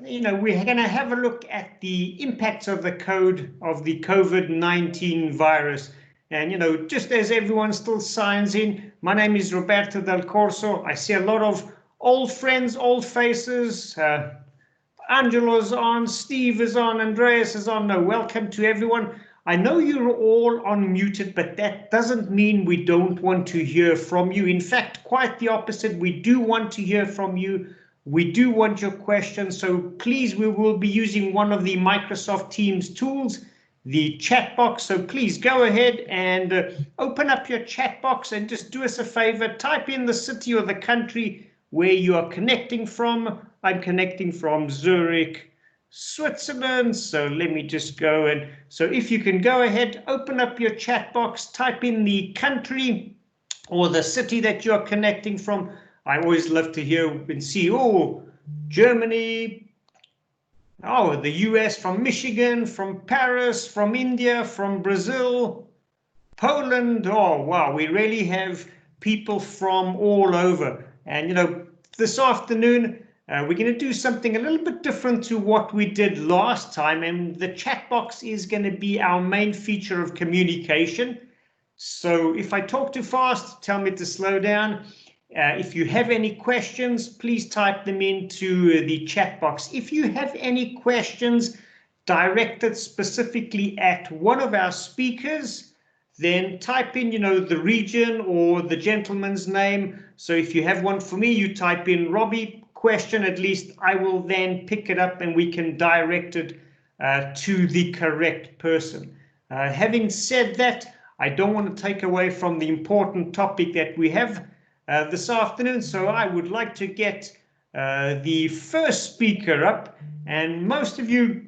We're going to have a look at the impacts of the COVID-19 virus. And, just as everyone still signs in, my name is Roberto Del Corso. I see a lot of old friends, old faces. Angelo's on, Steve is on, Andreas is on. No, welcome to everyone. I know you're all unmuted, but that doesn't mean we don't want to hear from you. In fact, quite the opposite. We do want to hear from you. We do want your questions, so please, we will be using one of the Microsoft Teams tools, the chat box. So please go ahead and open up your chat box and just do us a favor, type in the city or the country where you are connecting from. I'm connecting from Zurich, Switzerland. So let me just go and so if you can go ahead, open up your chat box, type in the country or the city that you're connecting from. I always love to hear and see, Germany, the US, from Michigan, from Paris, from India, from Brazil, Poland. Oh, wow, we really have people from all over. And, this afternoon, we're going to do something a little bit different to what we did last time. And the chat box is going to be our main feature of communication. So if I talk too fast, tell me to slow down. If you have any questions, please type them into the chat box. If you have any questions directed specifically at one of our speakers, then type in, the region or the gentleman's name. So if you have one for me, you type in Robbie question, at least I will then pick it up and we can direct it to the correct person. Having said that, I don't want to take away from the important topic that we have this afternoon, so I would like to get the first speaker up, and most of you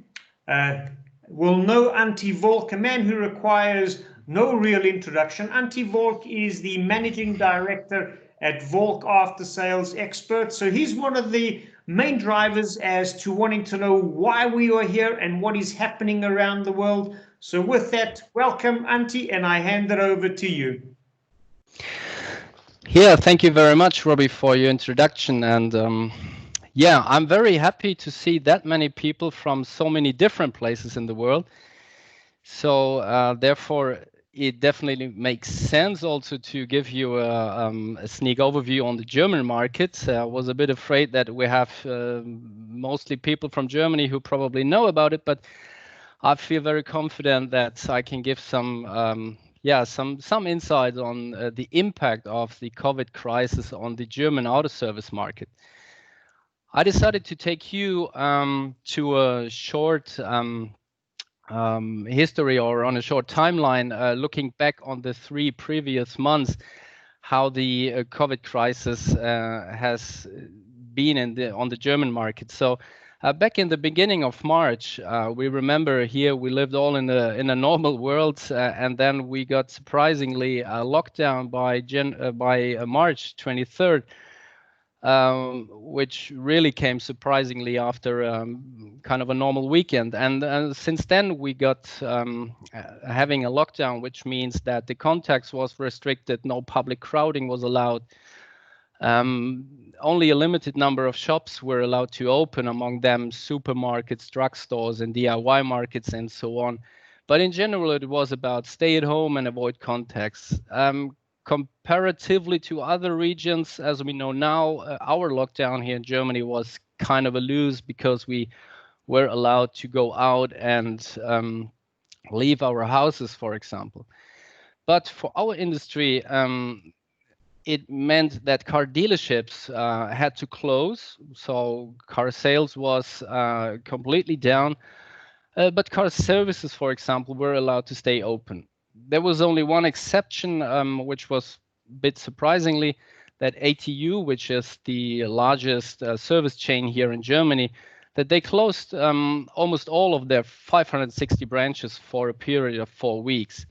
will know Antti Volk, a man who requires no real introduction. Antti Volk is the managing director at Volk After Sales Expert, so he's one of the main drivers as to wanting to know why we are here and what is happening around the world. So with that, welcome Antti, and I hand it over to you. Yeah, thank you very much, Robbie, for your introduction. And I'm very happy to see that many people from so many different places in the world. So therefore, it definitely makes sense also to give you a sneak overview on the German market. I was a bit afraid that we have mostly people from Germany who probably know about it, but I feel very confident that I can give some insight on the impact of the COVID crisis on the German auto service market. I decided to take you to a short history or on a short timeline, looking back on the 3 previous months, how the COVID crisis has been on the German market. So back in the beginning of March, we remember here we lived all in a normal world, and then we got surprisingly locked down by March 23rd, which really came surprisingly after kind of a normal weekend. And since then we got having a lockdown, which means that the contacts was restricted, no public crowding was allowed. Only a limited number of shops were allowed to open, among them supermarkets, drugstores, and DIY markets, and so on. But in general, it was about stay at home and avoid contacts. Comparatively to other regions, as we know now, our lockdown here in Germany was kind of a loose, because we were allowed to go out and leave our houses, for example. But for our industry, it meant that car dealerships had to close, so car sales was completely down, but car services, for example, were allowed to stay open. There was only one exception, which was a bit surprisingly, that ATU, which is the largest service chain here in Germany, that they closed almost all of their 560 branches for a period of 4 weeks.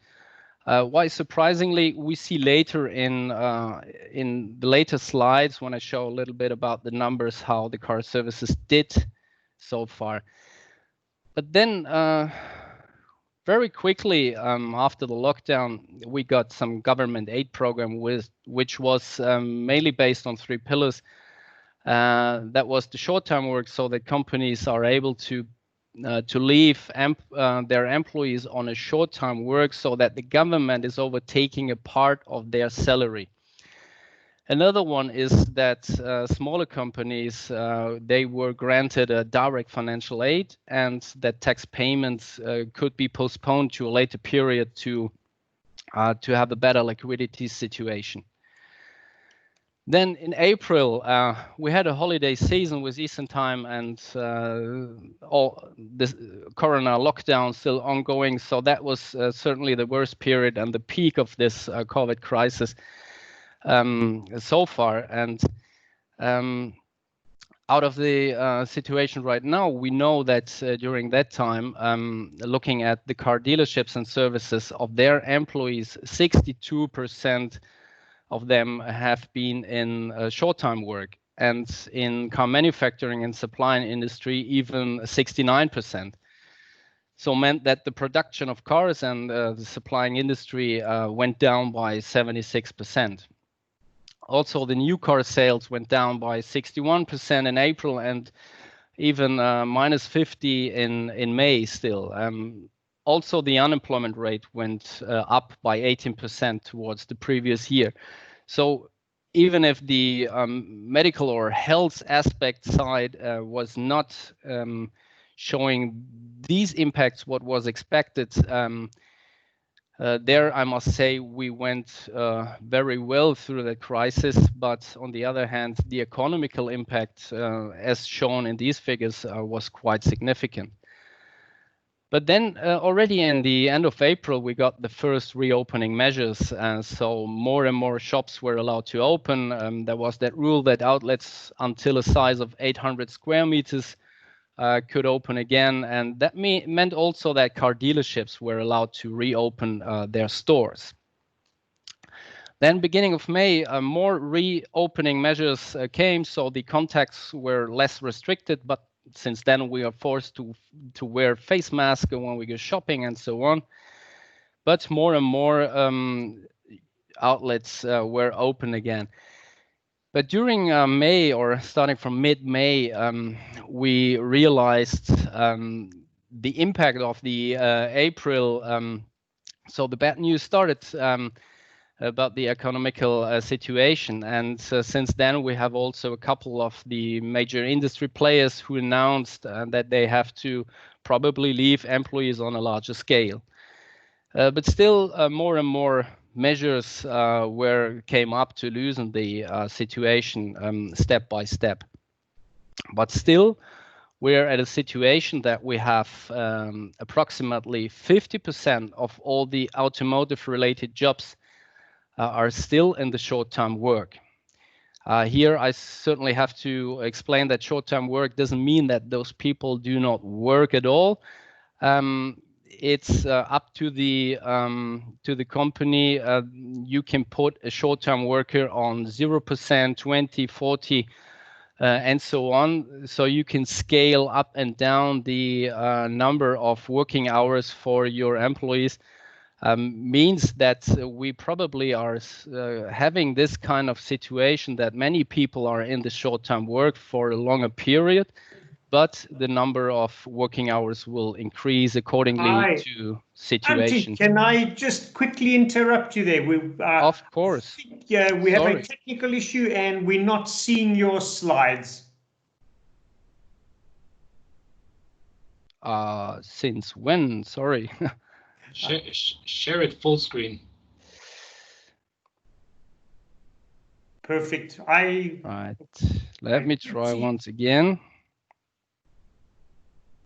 Why surprisingly, we see later in the later slides, when I show a little bit about the numbers, how the car services did so far. But then very quickly after the lockdown, we got some government aid program which was mainly based on 3 pillars. That was the short-time work, so that companies are able to leave their employees on a short-time work so that the government is overtaking a part of their salary. Another one is that smaller companies, they were granted a direct financial aid, and that tax payments could be postponed to a later period to have a better liquidity situation. Then in April, we had a holiday season with Eastern time, and all this corona lockdown still ongoing. So that was certainly the worst period and the peak of this COVID crisis so far. And out of the situation right now, we know that during that time, looking at the car dealerships and services of their employees, 62% of them have been in short-time work, and in car manufacturing and supplying industry, even 69%. So meant that the production of cars and the supplying industry went down by 76%. Also, the new car sales went down by 61% in April, and even minus 50 in May still. Also, the unemployment rate went up by 18% towards the previous year. So even if the medical or health aspect side was not showing these impacts, what was expected, there I must say we went very well through the crisis. But on the other hand, the economical impact, as shown in these figures, was quite significant. But then already in the end of April, we got the first reopening measures. So more and more shops were allowed to open. There was that rule that outlets until a size of 800 square meters could open again. And that meant also that car dealerships were allowed to reopen their stores. Then beginning of May, more reopening measures came. So the contacts were less restricted, but since then we are forced to wear face masks when we go shopping and so on. But more and more outlets were open again. But during May, or starting from mid-May, we realized the impact of the April. So the bad news started about the economical situation. And since then, we have also a couple of the major industry players who announced that they have to probably leave employees on a larger scale. But still, more and more measures came up to loosen the situation step by step. But still, we're at a situation that we have approximately 50% of all the automotive-related jobs are still in the short-term work. Here, I certainly have to explain that short-term work doesn't mean that those people do not work at all. It's up to the company. You can put a short-term worker on 0%, 20, 40, and so on. So you can scale up and down the number of working hours for your employees. Means that we probably are having this kind of situation that many people are in the short-term work for a longer period, but the number of working hours will increase accordingly to situation. Antti, can I just quickly interrupt you there? Of course. Yeah, we have a technical issue and we're not seeing your slides. Since when? Sorry. Share it full screen. Perfect. Right. Let me try once again.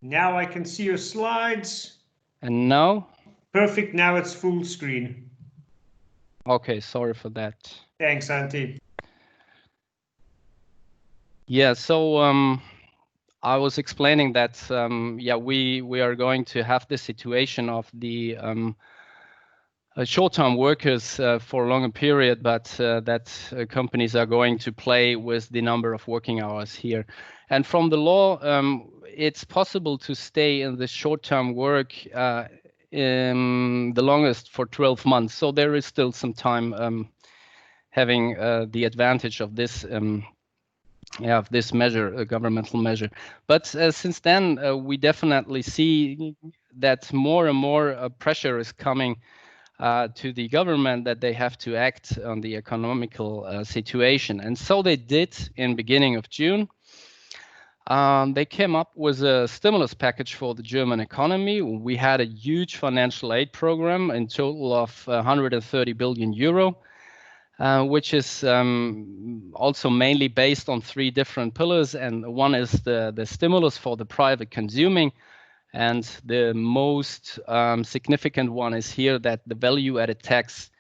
Now I can see your slides. And now? Perfect. Now it's full screen. Okay, sorry for that. Thanks, Antti. Yeah, so I was explaining that we are going to have the situation of the short-term workers for a longer period, but that companies are going to play with the number of working hours here. And from the law, it's possible to stay in the short-term work in the longest for 12 months. So there is still some time having the advantage of this of this measure, a governmental measure. But since then, we definitely see that more and more pressure is coming to the government that they have to act on the economical situation. And so they did in beginning of June. They came up with a stimulus package for the German economy. We had a huge financial aid program in total of 130 billion euro. Which is also mainly based on 3 different pillars. And one is the stimulus for the private consuming. And the most significant one is here that the value-added tax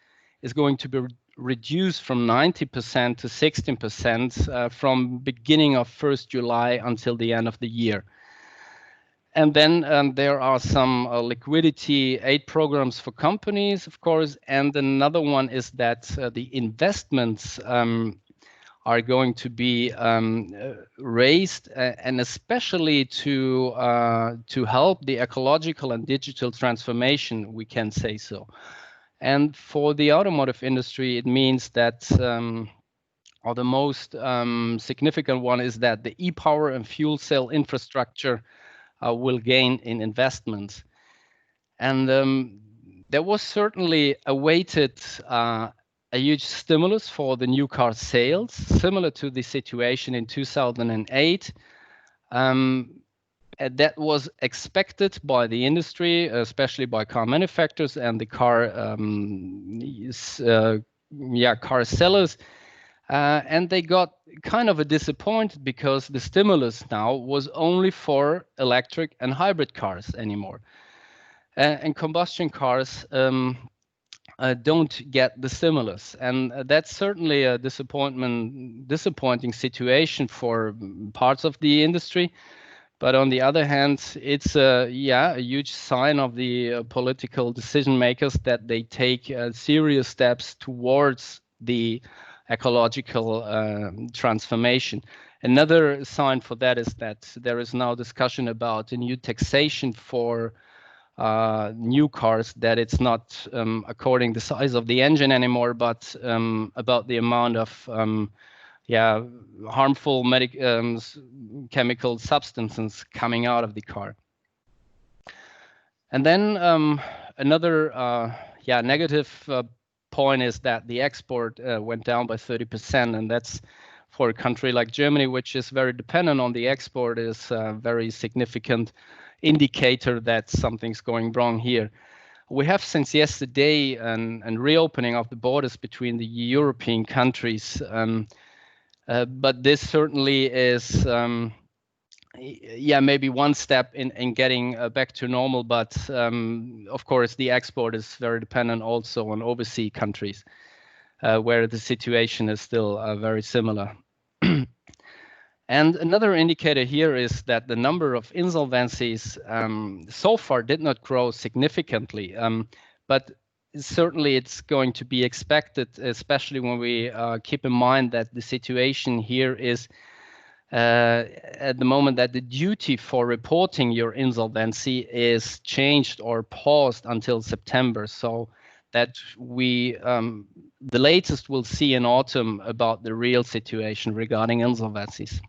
is going to be reduced from 90% to 16% from beginning of 1st July until the end of the year. And then there are some liquidity aid programs for companies, of course. And another one is that the investments are going to be raised, and especially to help the ecological and digital transformation, we can say so. And for the automotive industry, it means that, or the most significant one is that the e-power and fuel cell infrastructure will gain in investments. And there was certainly awaited a huge stimulus for the new car sales, similar to the situation in 2008. That was expected by the industry, especially by car manufacturers and the car sellers. And they got kind of a disappointed because the stimulus now was only for electric and hybrid cars anymore. And combustion cars don't get the stimulus. And that's certainly a disappointing situation for parts of the industry. But on the other hand, it's a huge sign of the political decision makers that they take serious steps towards the ecological transformation. Another sign for that is that there is now discussion about a new taxation for new cars, that it's not according the size of the engine anymore, but about the amount of harmful chemical substances coming out of the car. And then another negative point is that the export went down by 30%, and that's for a country like Germany, which is very dependent on the export, is a very significant indicator that something's going wrong here. We have since yesterday an reopening of the borders between the European countries, but this certainly is maybe one step in getting back to normal, but of course the export is very dependent also on overseas countries where the situation is still very similar. And another indicator here is that the number of insolvencies so far did not grow significantly, but certainly it's going to be expected, especially when we keep in mind that the situation here is at the moment that the duty for reporting your insolvency is changed or paused until September, so that we the latest we'll see in autumn about the real situation regarding insolvencies.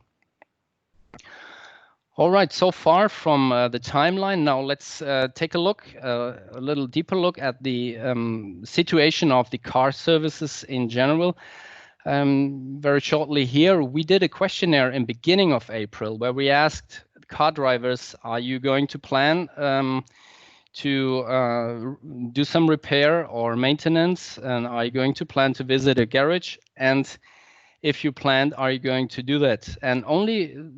All right, so far from the timeline. Now let's take a look, a little deeper look at the situation of the car services in general. Very shortly here, we did a questionnaire in beginning of April where we asked car drivers, are you going to plan to do some repair or maintenance? And are you going to plan to visit a garage? And if you planned, are you going to do that? And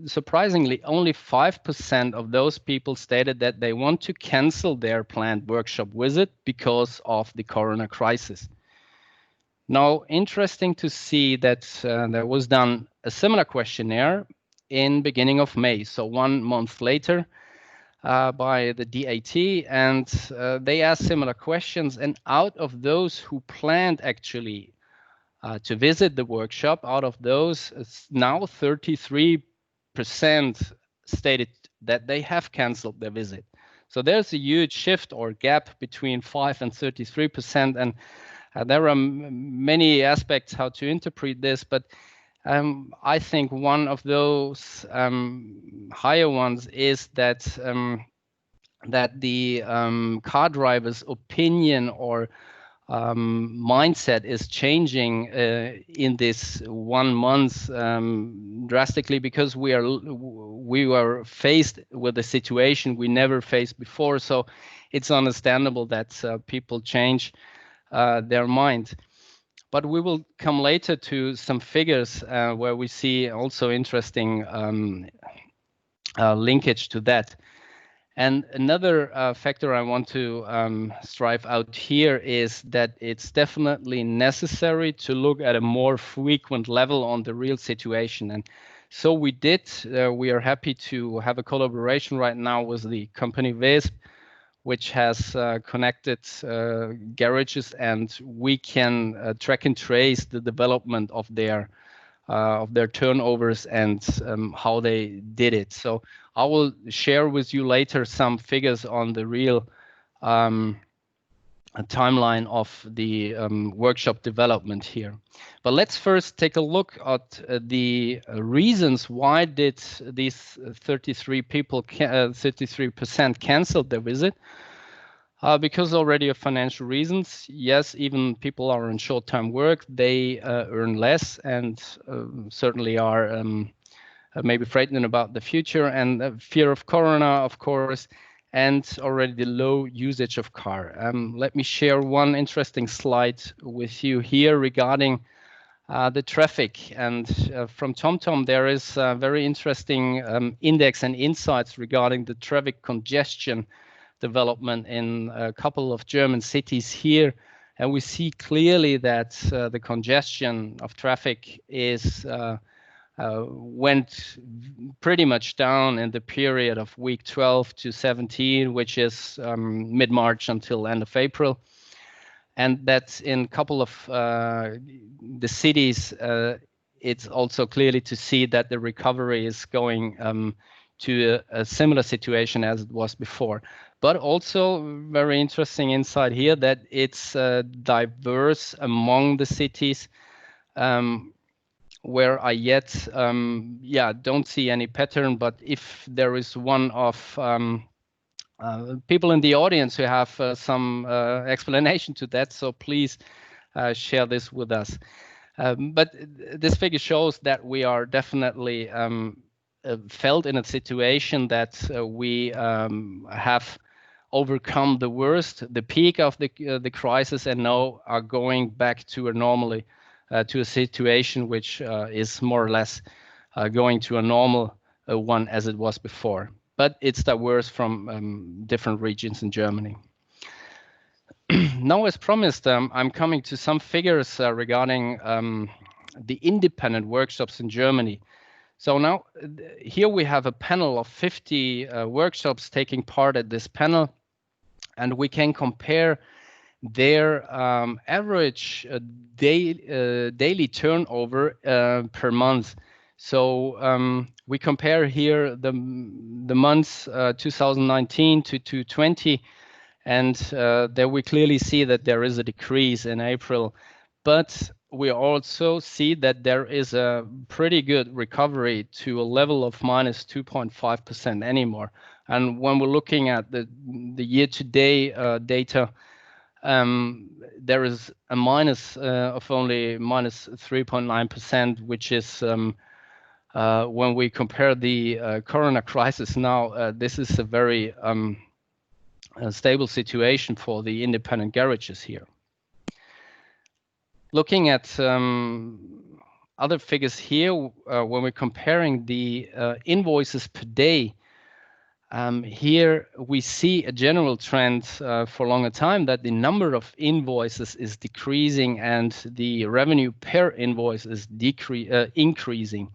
surprisingly, only 5% of those people stated that they want to cancel their planned workshop visit because of the corona crisis. Now, interesting to see that there was done a similar questionnaire in beginning of May, so 1 month later, by the DAT, and they asked similar questions. And out of those who planned actually to visit the workshop, out of those, now 33% stated that they have canceled their visit. So there's a huge shift or gap between 5 and 33%, and there are many aspects how to interpret this, but I think one of those higher ones is that the car driver's opinion or mindset is changing in this 1 month drastically, because we were faced with a situation we never faced before. So it's understandable that people change their mind. But we will come later to some figures where we see also interesting linkage to that. And another factor I want to strive out here is that it's definitely necessary to look at a more frequent level on the real situation. And so we did. We are happy to have a collaboration right now with the company VESP, which has connected garages, and we can track and trace the development of their turnovers and how they did it. So I will share with you later some figures on the real timeline of the workshop development here. But let's first take a look at the reasons why did these 33% canceled their visit. Because already of financial reasons, yes, even people are in short-term work, they earn less and certainly are maybe frightened about the future, and fear of Corona, of course, and already the low usage of car. Let me share one interesting slide with you here regarding the traffic. And from TomTom, there is a very interesting index and insights regarding the traffic congestion development in a couple of German cities here. And we see clearly that the congestion of traffic is went pretty much down in the period of week 12 to 17, which is mid-March until end of April. And that's in a couple of the cities, it's also clearly to see that the recovery is going to a similar situation as it was before. But also very interesting insight here that it's diverse among the cities, where I yet don't see any pattern. But if there is one of people in the audience who have some explanation to that, so please share this with us. But this figure shows that we are definitely felt in a situation that we have overcome the worst, the peak of the crisis, and now are going back to a situation which is more or less going to a normal one as it was before. But it's diverse from different regions in Germany. Now, as promised, I'm coming to some figures regarding the independent workshops in Germany. So now here we have a panel of 50 workshops taking part at this panel, and we can compare their average daily turnover per month. So we compare here the months 2019 to 2020, and there we clearly see that there is a decrease in April, but we also see that there is a pretty good recovery to a level of minus 2.5% anymore. And when we're looking at the year-to-date data, there is a minus of only minus 3.9%, which is when we compare the Corona crisis now, this is a very stable situation for the independent garages here. Looking at other figures here, when we're comparing the invoices per day, here we see a general trend for a longer time that the number of invoices is decreasing and the revenue per invoice is increasing.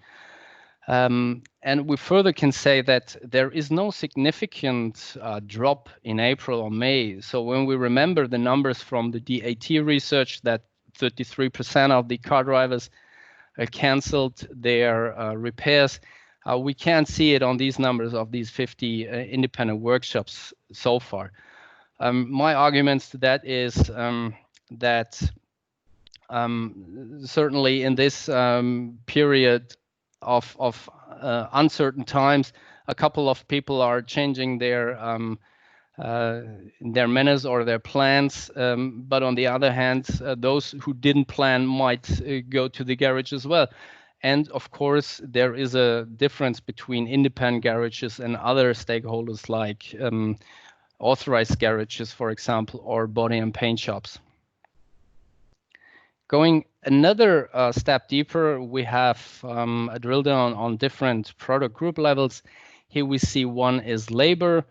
And we further can say that there is no significant drop in April or May. So when we remember the numbers from the DAT research that 33% of the car drivers canceled their repairs, we can't see it on these numbers of these 50 independent workshops so far. My arguments to that is that Certainly in this period of uncertain times, a couple of people are changing their manners or their plans, but on the other hand, those who didn't plan might go to the garage as well. And of course, there is a difference between independent garages and other stakeholders like authorized garages, for example, or body and paint shops. Going another step deeper, we have a drill down on different product group levels. Here we see one is labor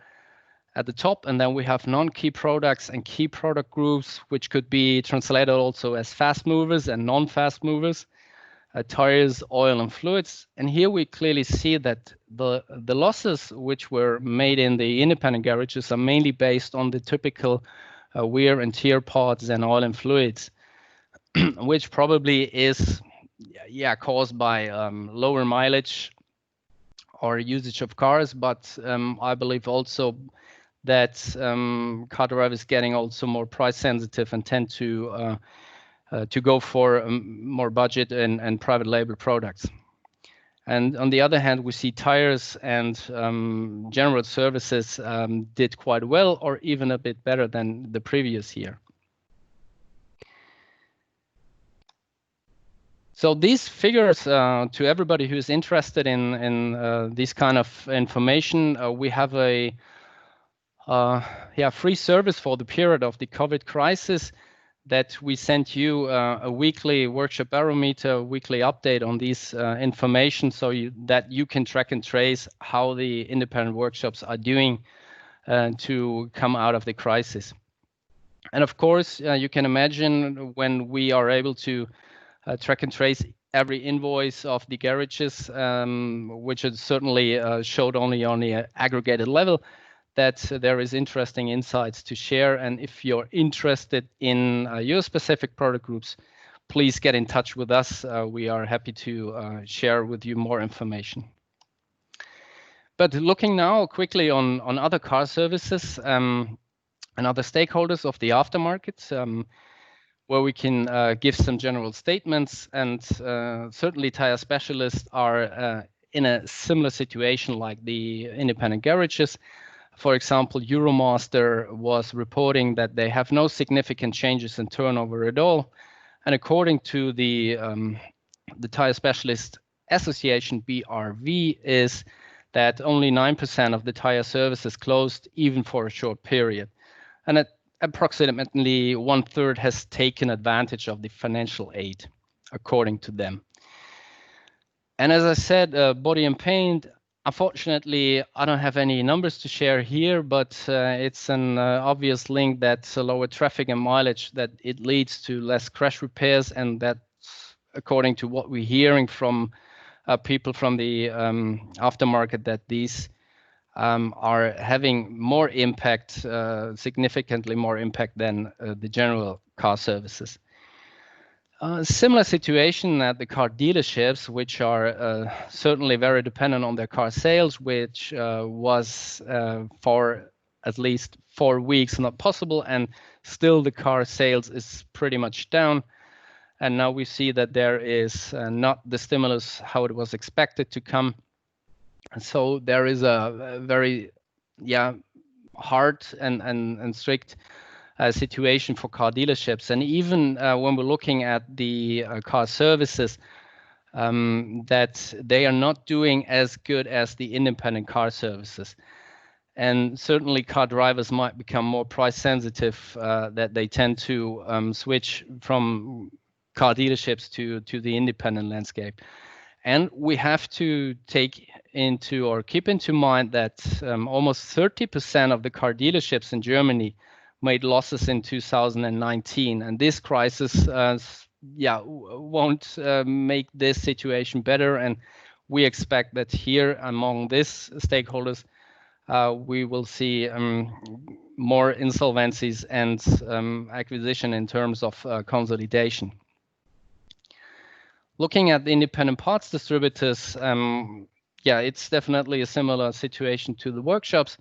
at the top, and then we have non-key products and key product groups, which could be translated also as fast movers and non-fast movers, tires, oil, and fluids. And here we clearly see that the losses which were made in the independent garages are mainly based on the typical wear and tear parts and oil and fluids, which probably is caused by lower mileage or usage of cars, but I believe also that car drivers getting also more price sensitive and tend to go for more budget and private label products. And on the other hand, we see tires and general services did quite well, or even a bit better than the previous year. So these figures, to everybody who's interested in this kind of information, we have a free service for the period of the COVID crisis that we sent you a weekly workshop barometer, weekly update on these information, so that you can track and trace how the independent workshops are doing to come out of the crisis. And of course, you can imagine when we are able to track and trace every invoice of the garages, which is certainly showed only on the aggregated level, that there is interesting insights to share. And if you're interested in your specific product groups, please get in touch with us. We are happy to share with you more information. But looking now quickly on other car services and other stakeholders of the aftermarket, where we can give some general statements, and certainly tire specialists are in a similar situation like the independent garages. For example, Euromaster was reporting that they have no significant changes in turnover at all. And according to the Tire Specialist Association, BRV, is that only 9% of the tire services closed even for a short period. And at approximately 1/3 has taken advantage of the financial aid, according to them. And as I said, body and paint, unfortunately, I don't have any numbers to share here, but it's an obvious link that lower traffic and mileage, that it leads to less crash repairs, and that's according to what we're hearing from people from the aftermarket, that these are having more impact, significantly more impact than the general car services. Similar situation at the car dealerships, which are certainly very dependent on their car sales, which was for at least 4 weeks not possible, and still the car sales is pretty much down. And now we see that there is not the stimulus how it was expected to come. So there is a very hard and strict situation for car dealerships. And even when we're looking at the car services, that they are not doing as good as the independent car services. And certainly car drivers might become more price sensitive, that they tend to switch from car dealerships to the independent landscape. And we have to take into or keep into mind that almost 30% of the car dealerships in Germany made losses in 2019, and this crisis won't make this situation better. And we expect that here among these stakeholders, we will see more insolvencies and acquisition in terms of consolidation. Looking at the independent parts distributors, it's definitely a similar situation to the workshops.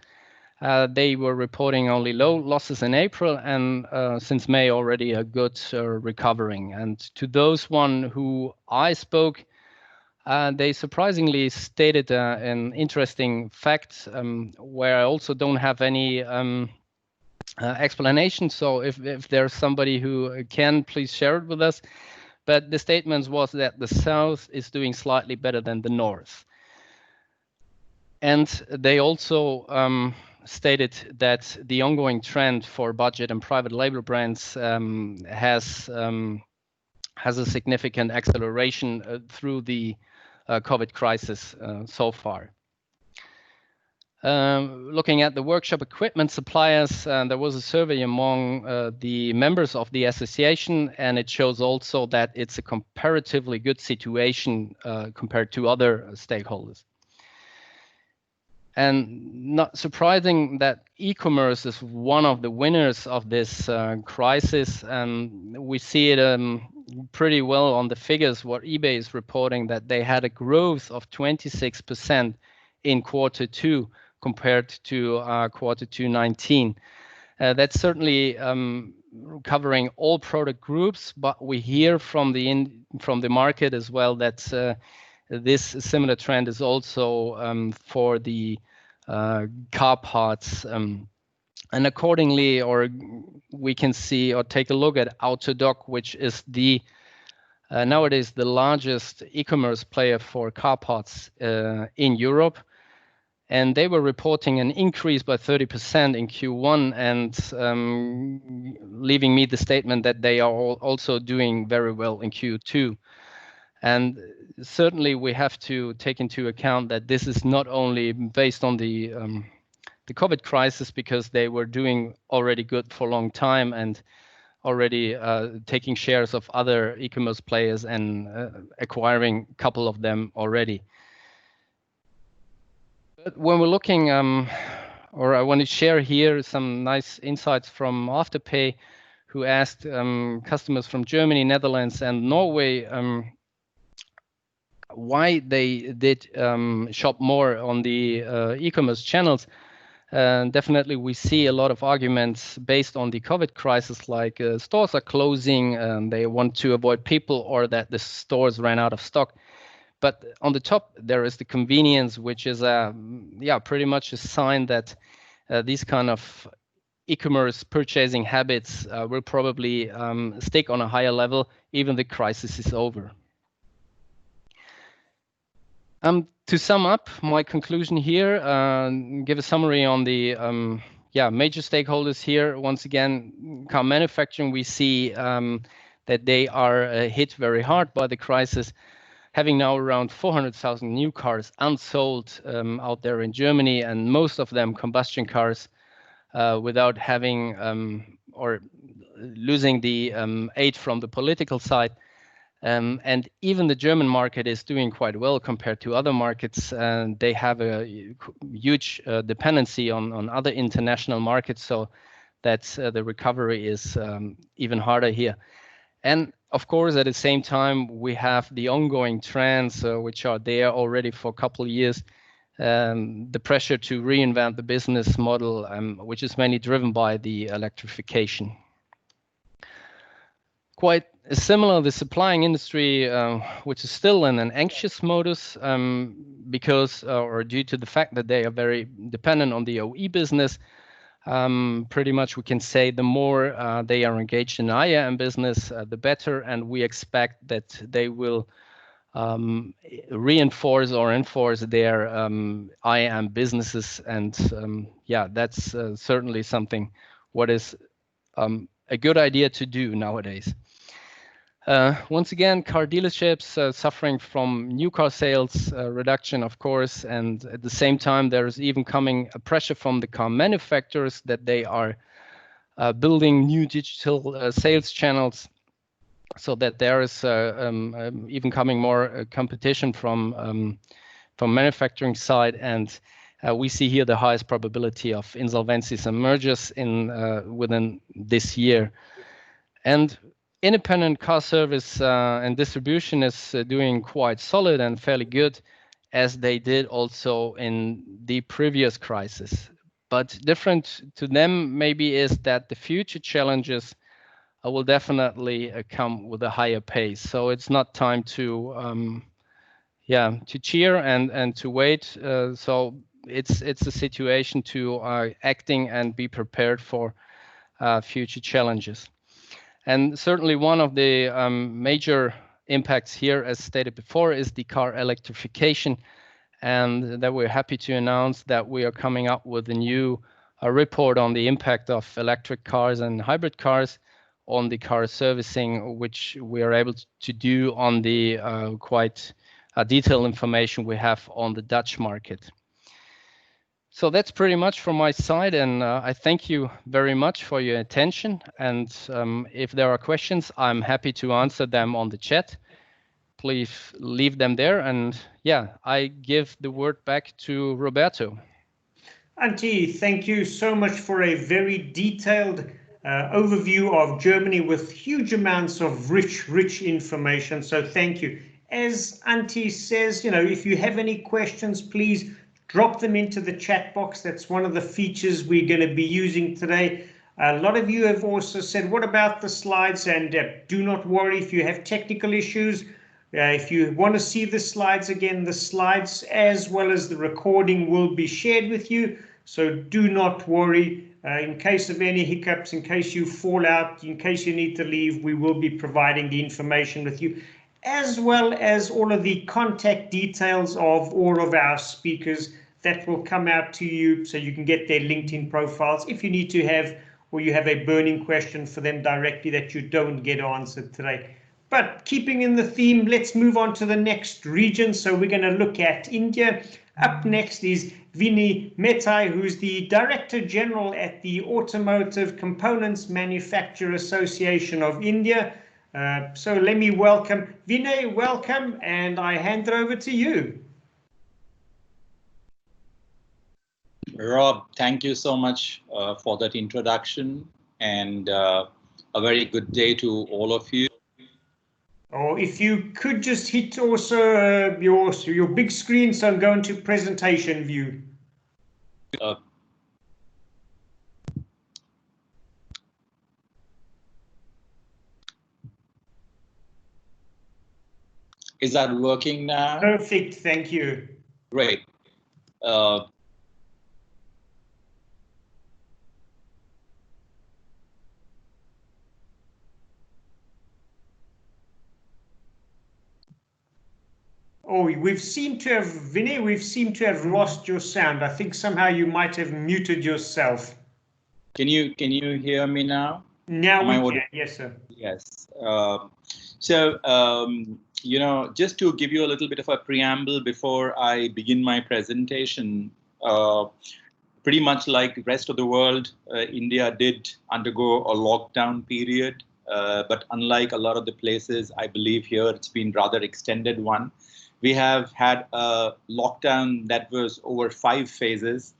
They were reporting only low losses in April, and since May already a good recovering. And to those one who I spoke, they surprisingly stated an interesting fact where I also don't have any explanation. So if there's somebody who can, please share it with us. But the statement was that the South is doing slightly better than the North. And they also stated that the ongoing trend for budget and private label brands has a significant acceleration through the COVID crisis so far. Looking at the workshop equipment suppliers, there was a survey among the members of the association, and it shows also that it's a comparatively good situation compared to other stakeholders. And not surprising that e-commerce is one of the winners of this crisis. We see it pretty well on the figures, what eBay is reporting, that they had a growth of 26% in Q2 compared to Q2 19. That's certainly covering all product groups, but we hear from the market as well that this similar trend is also for the car parts, and accordingly, or we can see or take a look at Autodoc, which is the nowadays the largest e-commerce player for car parts in Europe. And they were reporting an increase by 30% in Q1, and leaving me the statement that they are also doing very well in Q2. And certainly we have to take into account that this is not only based on the COVID crisis, because they were doing already good for a long time and already taking shares of other e-commerce players and acquiring a couple of them already. But when we're looking, or I want to share here some nice insights from Afterpay, who asked customers from Germany, Netherlands, and Norway why they did shop more on the e-commerce channels. Definitely we see a lot of arguments based on the COVID crisis, like stores are closing and they want to avoid people, or that the stores ran out of stock. But on the top, there is the convenience, which is pretty much a sign that these kind of e-commerce purchasing habits will probably stick on a higher level, even the crisis is over. To sum up my conclusion here, give a summary on the major stakeholders here. Once again, car manufacturing, we see that they are hit very hard by the crisis, having now around 400,000 new cars unsold out there in Germany, and most of them combustion cars, without having or losing the aid from the political side. And even the German market is doing quite well compared to other markets, and they have a huge dependency on other international markets, so that the recovery is even harder here. And of course, at the same time, we have the ongoing trends, which are there already for a couple of years. The pressure to reinvent the business model, which is mainly driven by the electrification. Quite similar, the supplying industry, which is still in an anxious modus because, or due to the fact that they are very dependent on the OE business. Pretty much we can say the more they are engaged in IAM business, the better, and we expect that they will reinforce or enforce their IAM businesses, and that's certainly something what is a good idea to do nowadays. Once again, car dealerships suffering from new car sales reduction, of course, and at the same time, there is even coming a pressure from the car manufacturers that they are building new digital sales channels, so that there is even coming more competition from manufacturing side, and we see here the highest probability of insolvencies and mergers within this year. And independent car service and distribution is doing quite solid and fairly good, as they did also in the previous crisis. But different to them maybe is that the future challenges will definitely come with a higher pace. So it's not time to to cheer and to wait. So it's a situation to acting and be prepared for future challenges. And certainly one of the major impacts here, as stated before, is the car electrification, and that we're happy to announce that we are coming up with a new report on the impact of electric cars and hybrid cars on the car servicing, which we are able to do on the quite detailed information we have on the Dutch market. So that's pretty much from my side, and I thank you very much for your attention. And if there are questions, I'm happy to answer them on the chat. Please leave them there, and yeah, I give the word back to Roberto. Antti, thank you so much for a very detailed overview of Germany with huge amounts of rich information. So thank you. As Antti says, if you have any questions, please drop them into the chat box. That's one of the features we're going to be using today. A lot of you have also said, what about the slides? And do not worry if you have technical issues. If you want to see the slides again, the slides as well as the recording will be shared with you. So do not worry. In case of any hiccups, in case you fall out, in case you need to leave, we will be providing the information with you, as well as all of the contact details of all of our speakers that will come out to you, so you can get their LinkedIn profiles if you need to have, or you have a burning question for them directly that you don't get answered today. But keeping in the theme, let's move on to the next region. So we're going to look at India. Up next is Vinay Mehtai, who's the Director General at the Automotive Components Manufacturer Association of India. So let me welcome Vinay. Welcome, and I hand it over to you. Rob, thank you so much for that introduction, and a very good day to all of you. Or if you could just hit also your big screen, so I'm going to presentation view. Is that working now? Perfect, thank you. Great. Oh, we seem to have lost your sound. I think somehow you might have muted yourself. Can you hear me now? Now we can, yes, sir. Yes. Just to give you a little bit of a preamble before I begin my presentation, pretty much like the rest of the world, India did undergo a lockdown period, but unlike a lot of the places, I believe here it's been rather extended one. We have had a lockdown that was over 5 phases.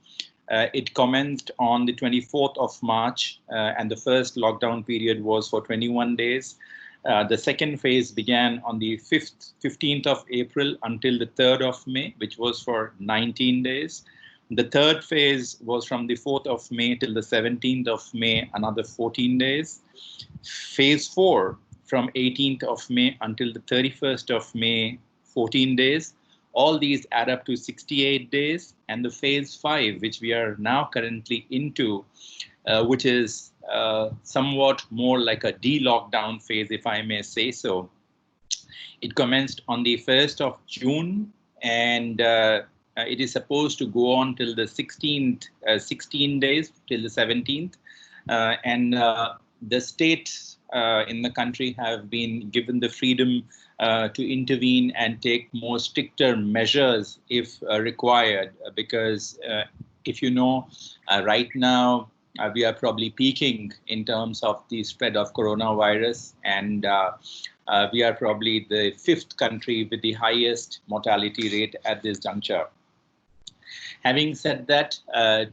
It commenced on the 24th of March, and the first lockdown period was for 21 days. The second phase began on the 15th of April until the 3rd of May, which was for 19 days. The third phase was from the 4th of May till the 17th of May, another 14 days. Phase 4 from 18th of May until the 31st of May, 14 days. All these add up to 68 days. And the phase 5, which we are now currently into, which is somewhat more like a de-lockdown phase, if I may say so. It commenced on the 1st of June, and it is supposed to go on till the 16th, 16 days till the 17th. The states in the country have been given the freedom to intervene and take more stricter measures if required, because if you know, right now we are probably peaking in terms of the spread of coronavirus, and we are probably the 5th country with the highest mortality rate at this juncture. Having said that,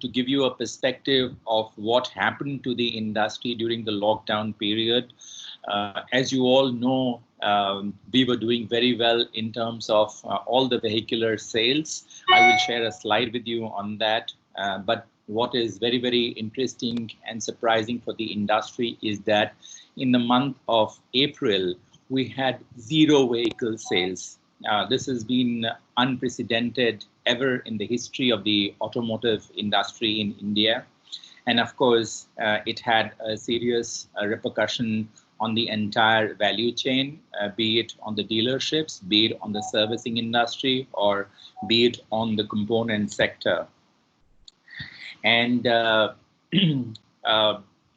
to give you a perspective of what happened to the industry during the lockdown period, as you all know, we were doing very well in terms of all the vehicular sales. I will share a slide with you on that. But what is very, very interesting and surprising for the industry is that in the month of April, we had 0 vehicle sales. This has been unprecedented ever in the history of the automotive industry in India. And of course, it had a serious repercussion on the entire value chain, be it on the dealerships, be it on the servicing industry, or be it on the component sector. And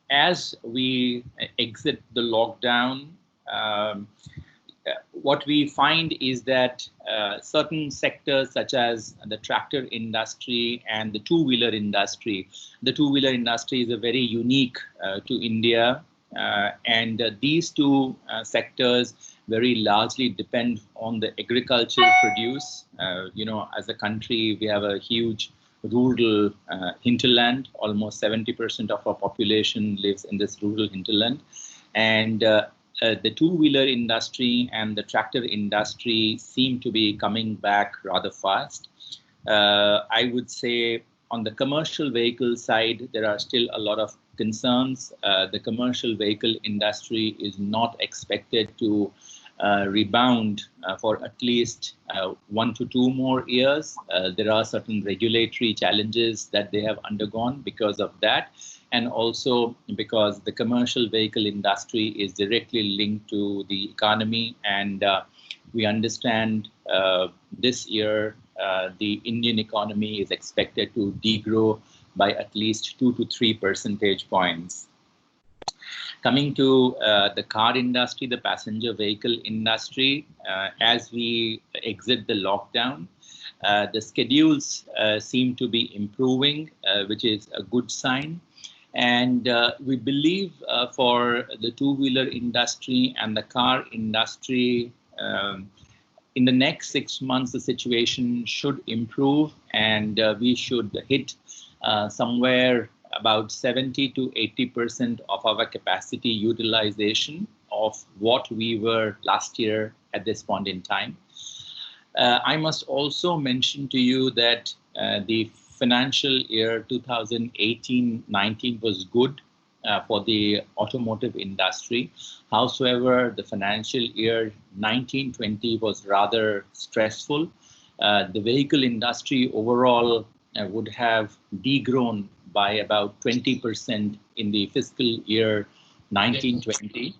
as we exit the lockdown, what we find is that certain sectors such as the tractor industry and the two-wheeler industry, the two-wheeler industry is a very unique to India, and these two sectors very largely depend on the agricultural produce. You know, as a country, we have a huge rural hinterland. Almost 70% of our population lives in this rural hinterland, and the two-wheeler industry and the tractor industry seem to be coming back rather fast. I would say on the commercial vehicle side, there are still a lot of concerns. The commercial vehicle industry is not expected to rebound for at least 1 to 2 more years. There are certain regulatory challenges that they have undergone because of that, and also because the commercial vehicle industry is directly linked to the economy. And we understand this year the Indian economy is expected to degrow by at least 2 to 3 percentage points. Coming to the car industry, the passenger vehicle industry, as we exit the lockdown, the schedules seem to be improving, which is a good sign. And we believe for the two-wheeler industry and the car industry, in the next 6 months, the situation should improve, and we should hit somewhere about 70 to 80% of our capacity utilization of what we were last year at this point in time. I must also mention to you that the financial year 2018-19 was good for the automotive industry. However, the financial year 19-20 was rather stressful. The vehicle industry overall would have degrown by about 20% in the fiscal year 19-20.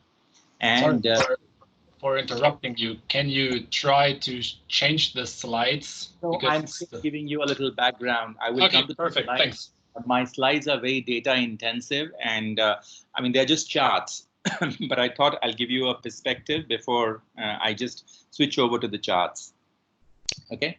And sorry for interrupting you. Can you try to change the slides? So I'm giving you a little background. I will come to perfect. Slides. Thanks. My slides are very data intensive, and I mean, they're just charts, but I thought I'll give you a perspective before I just switch over to the charts. Okay.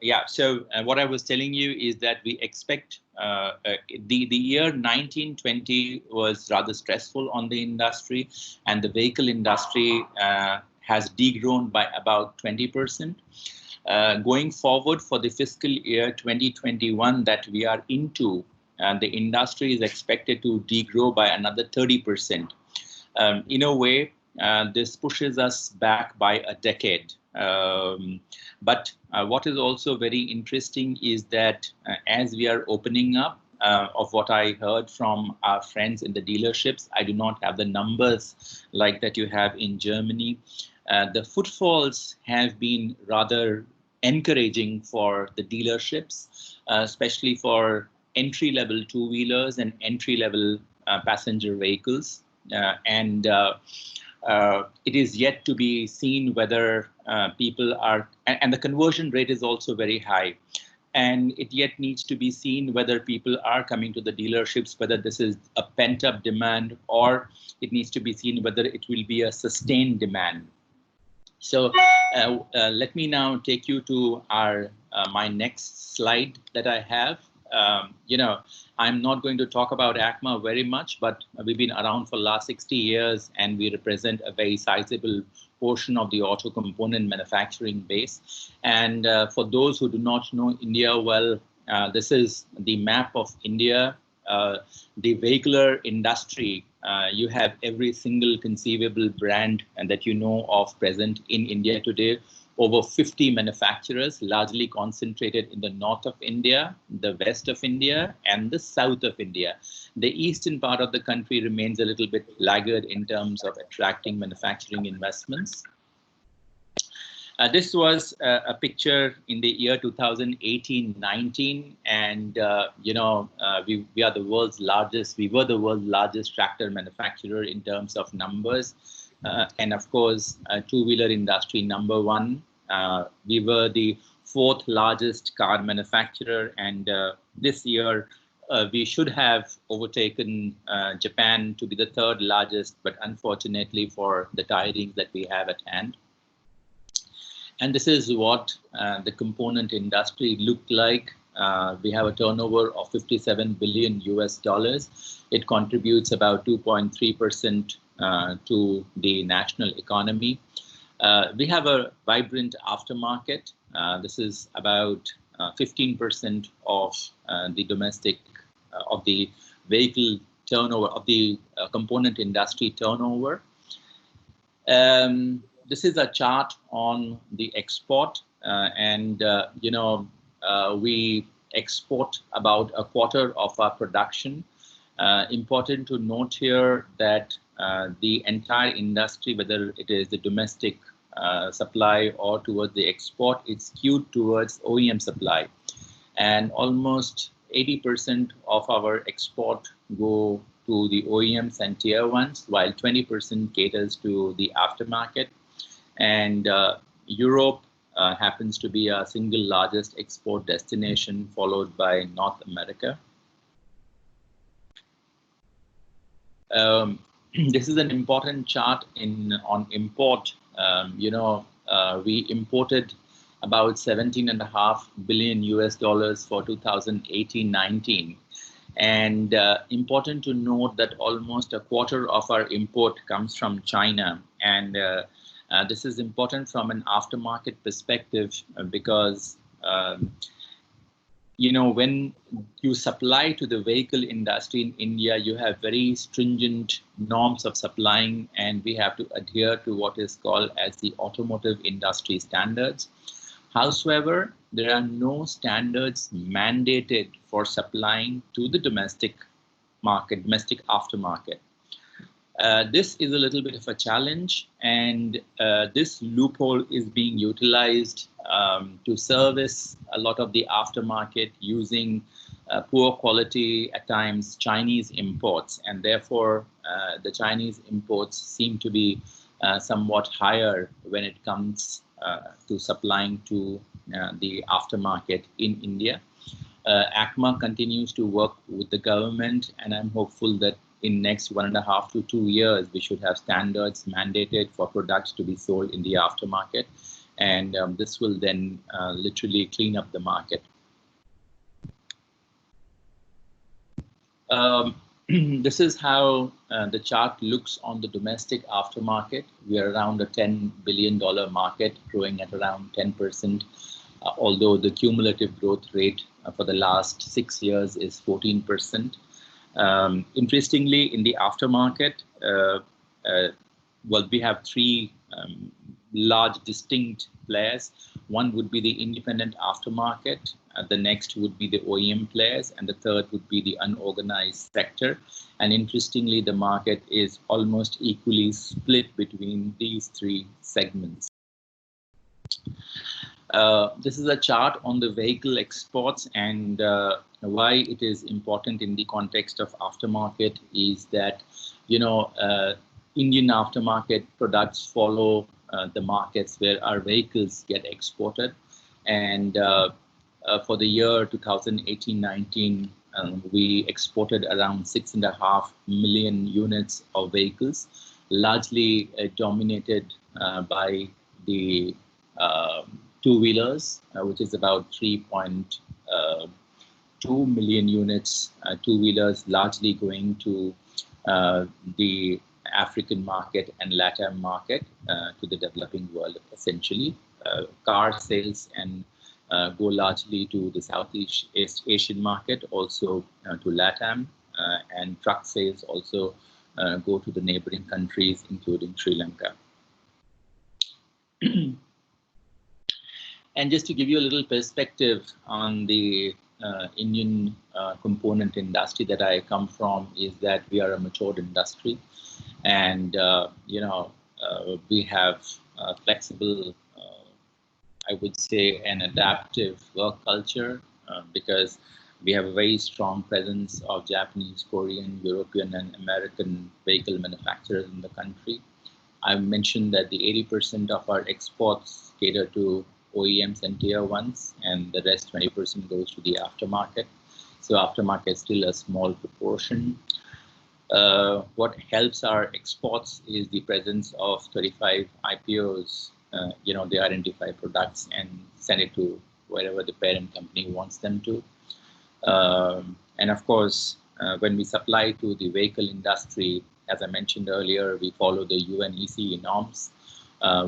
Yeah, so what I was telling you is that we expect the year 19-20 was rather stressful on the industry, and the vehicle industry has degrown by about 20%. Going forward for the fiscal year 2021 that we are into, the industry is expected to degrow by another 30%. In a way, this pushes us back by a decade. But what is also very interesting is that as we are opening up, of what I heard from our friends in the dealerships, I do not have the numbers like that you have in Germany. The footfalls have been rather encouraging for the dealerships, especially for entry-level two-wheelers and entry-level passenger vehicles. It is yet to be seen whether people are, and the conversion rate is also very high. And it yet needs to be seen whether people are coming to the dealerships, whether this is a pent-up demand, or it needs to be seen whether it will be a sustained demand. So let me now take you to our my next slide that I have. You know, I'm not going to talk about ACMA very much, but we've been around for the last 60 years, and we represent a very sizable portion of the auto component manufacturing base. And for those who do not know India well, this is the map of India. The vehicular industry, you have every single conceivable brand and that you know of present in India today, over 50 manufacturers, largely concentrated in the north of India, the west of India, and the south of India. The eastern part of the country remains a little bit laggard in terms of attracting manufacturing investments. This was a picture in the year 2018-19, and we are the world's largest. We were the world's largest tractor manufacturer in terms of numbers, and of course, two-wheeler industry number one. We were the fourth largest car manufacturer, and this year we should have overtaken Japan to be the third largest, but unfortunately for the tidings that we have at hand. And this is what the component industry looked like. We have a turnover of $57 billion US. It contributes about 2.3% to the national economy. We have a vibrant aftermarket. This is about 15% of the domestic, of the vehicle turnover, of the component industry turnover. This is a chart on the export, we export about a quarter of our production. Important to note here that the entire industry, whether it is the domestic supply or towards the export, it's skewed towards OEM supply, and almost 80% of our export go to the OEMs and tier 1s, while 20% caters to the aftermarket. And Europe happens to be our single largest export destination, followed by North America. This is an important chart on import. We imported about $17.5 billion US for 2018-19. And important to note that almost a quarter of our import comes from China. And this is important from an aftermarket perspective because, when you supply to the vehicle industry in India, you have very stringent norms of supplying, and we have to adhere to what is called as the automotive industry standards. However, there are no standards mandated for supplying to the domestic market, domestic aftermarket. This is a little bit of a challenge, and this loophole is being utilized to service a lot of the aftermarket using poor quality, at times, Chinese imports, and therefore the Chinese imports seem to be somewhat higher when it comes to supplying to the aftermarket in India. ACMA continues to work with the government, and I'm hopeful that in next 1.5 to 2 years, we should have standards mandated for products to be sold in the aftermarket. And this will then literally clean up the market. This is how the chart looks on the domestic aftermarket. We are around a $10 billion market, growing at around 10%, although the cumulative growth rate for the last 6 years is 14%. Interestingly, in the aftermarket, we have three large distinct players. One would be the independent aftermarket, the next would be the OEM players, and the third would be the unorganized sector. And interestingly, the market is almost equally split between these three segments. This is a chart on the vehicle exports, and why it is important in the context of aftermarket is that, Indian aftermarket products follow the markets where our vehicles get exported. And for the year 2018-19, we exported around 6.5 million units of vehicles, largely dominated by the two-wheelers, which is about 3.2 million units, two-wheelers largely going to the African market and LATAM market, to the developing world, essentially. Car sales and go largely to the Southeast Asian market, also to LATAM, and truck sales also go to the neighboring countries, including Sri Lanka. And just to give you a little perspective on the Indian component industry that I come from, is that we are a matured industry, and we have flexible, I would say, an adaptive work culture because we have a very strong presence of Japanese, Korean, European, and American vehicle manufacturers in the country. I mentioned that the 80% of our exports cater to OEMs and tier ones, and the rest 20% goes to the aftermarket. So aftermarket is still a small proportion. What helps our exports is the presence of 35 IPOs. They identify products and send it to wherever the parent company wants them to. And of course, when we supply to the vehicle industry, as I mentioned earlier, we follow the UNECE norms,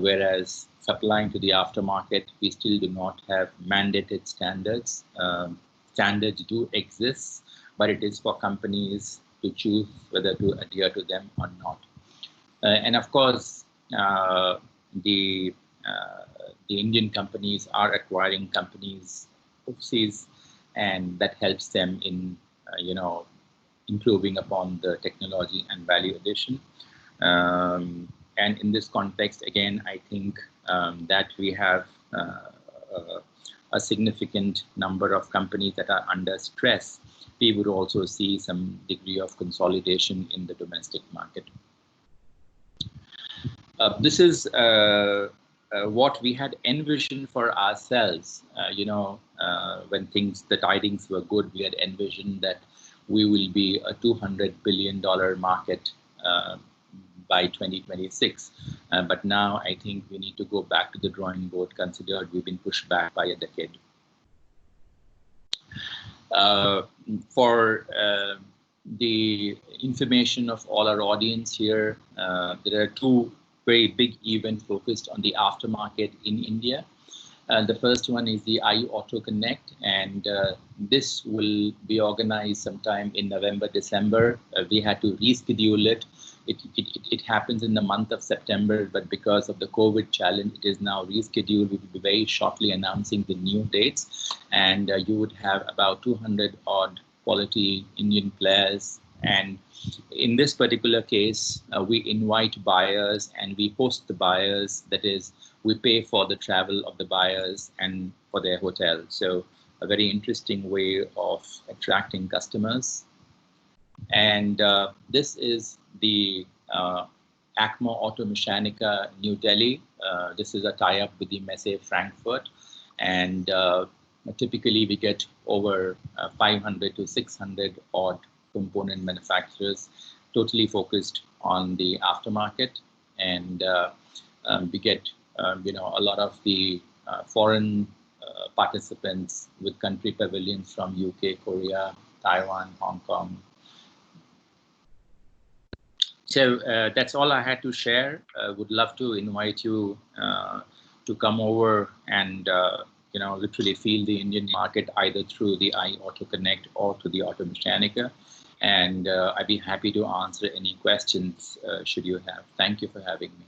whereas supplying to the aftermarket, we still do not have mandated standards. Standards do exist, but it is for companies to choose whether to adhere to them or not. And of course, the Indian companies are acquiring companies overseas, and that helps them in, improving upon the technology and value addition. And in this context, again, I think that we have a significant number of companies that are under stress. We would also see some degree of consolidation in the domestic market. This is what we had envisioned for ourselves. When the tidings were good, we had envisioned that we will be a $200 billion market by 2026. But now I think we need to go back to the drawing board, considered we've been pushed back by a decade. For the information of all our audience here, there are two very big events focused on the aftermarket in India. The first one is the Auto Connect, and this will be organized sometime in November, December. We had to reschedule it. It happens in the month of September, but because of the COVID challenge, it is now rescheduled. We will be very shortly announcing the new dates, and you would have about 200 odd quality Indian players. And in this particular case, we invite buyers and we host the buyers. That is, we pay for the travel of the buyers and for their hotel. So a very interesting way of attracting customers. And this is the ACMA Auto Mechanica New Delhi. This is a tie-up with the Messe Frankfurt. And typically we get over 500 to 600 odd component manufacturers, totally focused on the aftermarket. And we get a lot of the foreign participants with country pavilions from UK, Korea, Taiwan, Hong Kong. So that's all I had to share. Would love to invite you to come over and literally feel the Indian market either through the Auto Connect or to the Auto Mechanica. And I'd be happy to answer any questions should you have. Thank you for having me.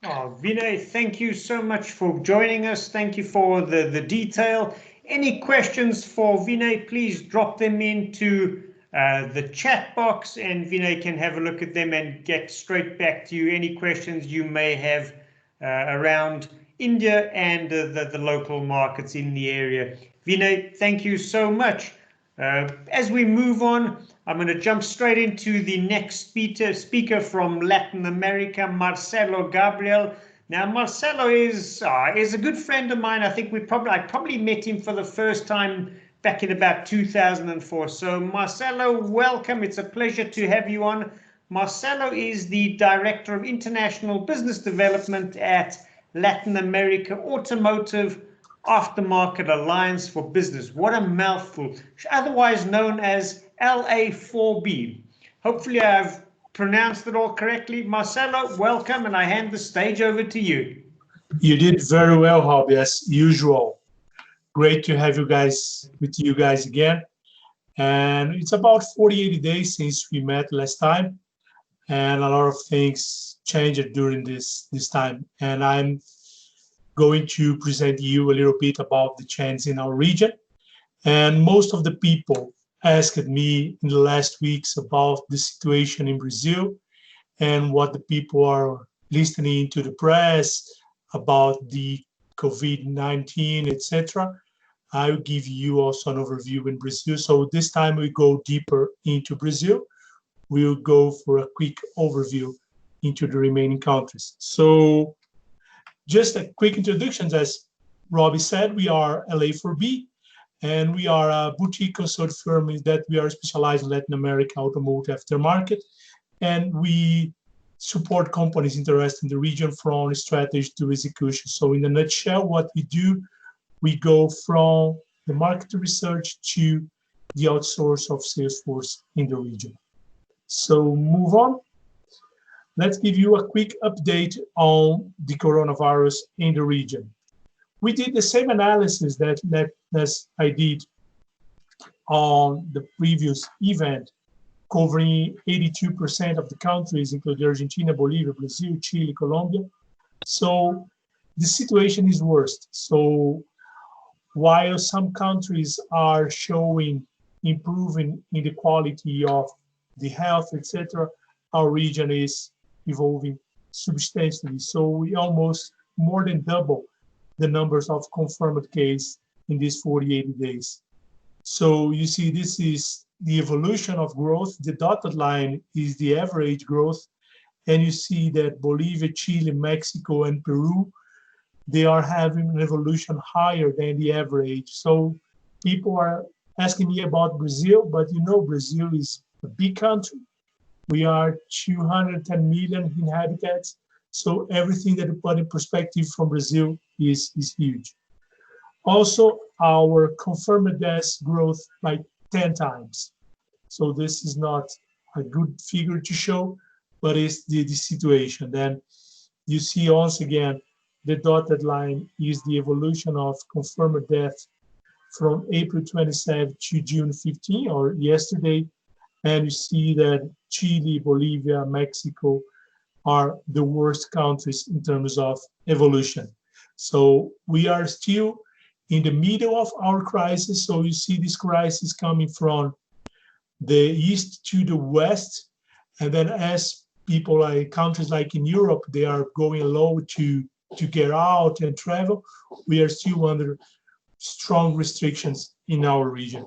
Oh, Vinay, thank you so much for joining us. Thank you for the detail. Any questions for Vinay, please drop them into the chat box, and Vinay can have a look at them and get straight back to you. Any questions you may have around India and the local markets in the area. Vinay, thank you so much. As we move on, I'm going to jump straight into the next speaker from Latin America, Marcelo Gabriel. Now, Marcelo is a good friend of mine. I think I probably met him for the first time back in about 2004. So Marcelo, welcome. It's a pleasure to have you on. Marcelo is the Director of International Business Development at Latin America Automotive Aftermarket Alliance for Business. What a mouthful. Otherwise known as LA4B. Hopefully I've pronounced it all correctly. Marcelo, welcome, and I hand the stage over to you. You did very well, Rob, as usual. Great to have you guys again. And it's about 48 days since we met last time, and a lot of things changed during this time. And I'm going to present you a little bit about the trends in our region. And most of the people asked me in the last weeks about the situation in Brazil and what the people are listening to the press about the COVID-19, etc. I will give you also an overview in Brazil. So this time we go deeper into Brazil. We'll go for a quick overview into the remaining countries. So just a quick introduction, as Robbie said, we are LA4B, and we are a boutique consult firm that we are specialized in Latin America automotive aftermarket, and we support companies interested in the region from strategy to execution. So in a nutshell, what we do, we go from the market research to the outsource of sales force in the region. So move on. Let's give you a quick update on the coronavirus in the region. We did the same analysis that I did on the previous event, covering 82% of the countries, including Argentina, Bolivia, Brazil, Chile, Colombia. So the situation is worse. So while some countries are showing improving in the quality of the health, etc., our region is evolving substantially. So we almost more than double the numbers of confirmed cases in these 48 days. So you see, this is the evolution of growth. The dotted line is the average growth. And you see that Bolivia, Chile, Mexico, and Peru, they are having an evolution higher than the average. So people are asking me about Brazil, but you know, Brazil is a big country. We are 210 million inhabitants. So everything that you put in perspective from Brazil is huge. Also, our confirmed deaths growth by 10 times. So this is not a good figure to show, but it's the situation. Then you see once again, the dotted line is the evolution of confirmed death from April 27 to June 15, or yesterday. And you see that Chile, Bolivia, Mexico are the worst countries in terms of evolution. So we are still in the middle of our crisis. So you see this crisis coming from the east to the west. And then as people like countries like in Europe, they are going low to get out and travel, we are still under strong restrictions in our region.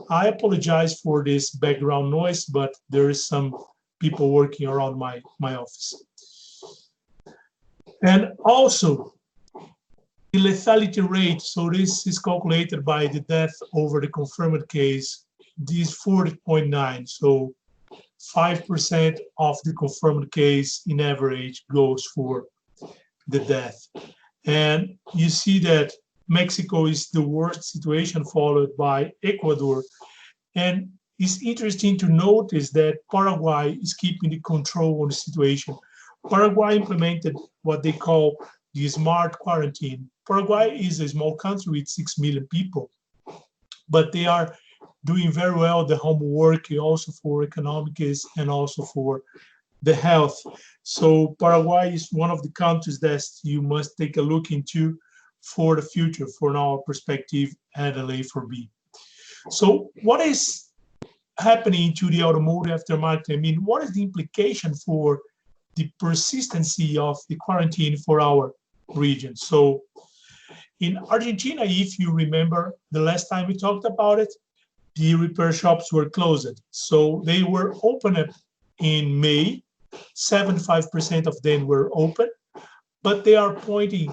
I apologize for this background noise, but there is some people working around my office. And also, the lethality rate, so this is calculated by the death over the confirmed case, this 40.9. So 5% of the confirmed case in average goes for the death. And you see that Mexico is the worst situation, followed by Ecuador. And it's interesting to notice that Paraguay is keeping the control on the situation. Paraguay implemented what they call the smart quarantine. Paraguay is a small country with 6 million people, but they are doing very well the homework also for economics and also for the health. So Paraguay is one of the countries that you must take a look into for the future, from our perspective at LA4B. So what is happening to the automotive aftermarket? I mean, what is the implication for the persistency of the quarantine for our region? So in Argentina, if you remember the last time we talked about it, the repair shops were closed. So they were open up in May, 75% of them were open, but they are pointing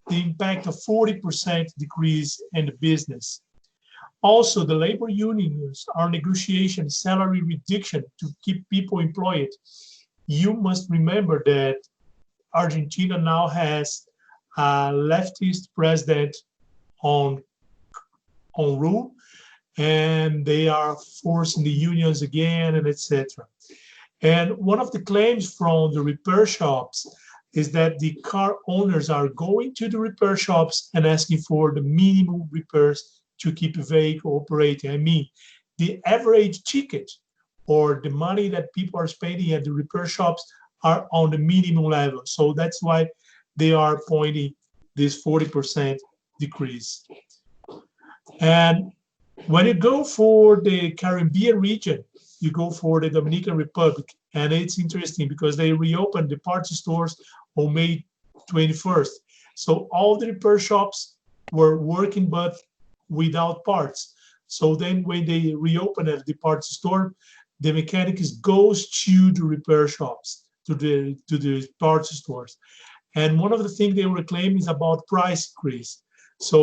the impact of 40% decrease in the business. Also, the labor unions are negotiating salary reduction to keep people employed. You must remember that Argentina now has a leftist president on rule, and they are forcing the unions again, and etc. And one of the claims from the repair shops is that the car owners are going to the repair shops and asking for the minimum repairs to keep a vehicle operating. I mean, the average ticket or the money that people are spending at the repair shops are on the minimum level. So that's why they are pointing this 40% decrease. And when you go for the Caribbean region, you go for the Dominican Republic, and it's interesting because they reopened the parts stores on May 21st. So all the repair shops were working but without parts. So then when they reopen at the parts store, the mechanics goes to the repair shops, to the parts stores. And one of the things they were claiming is about price increase. So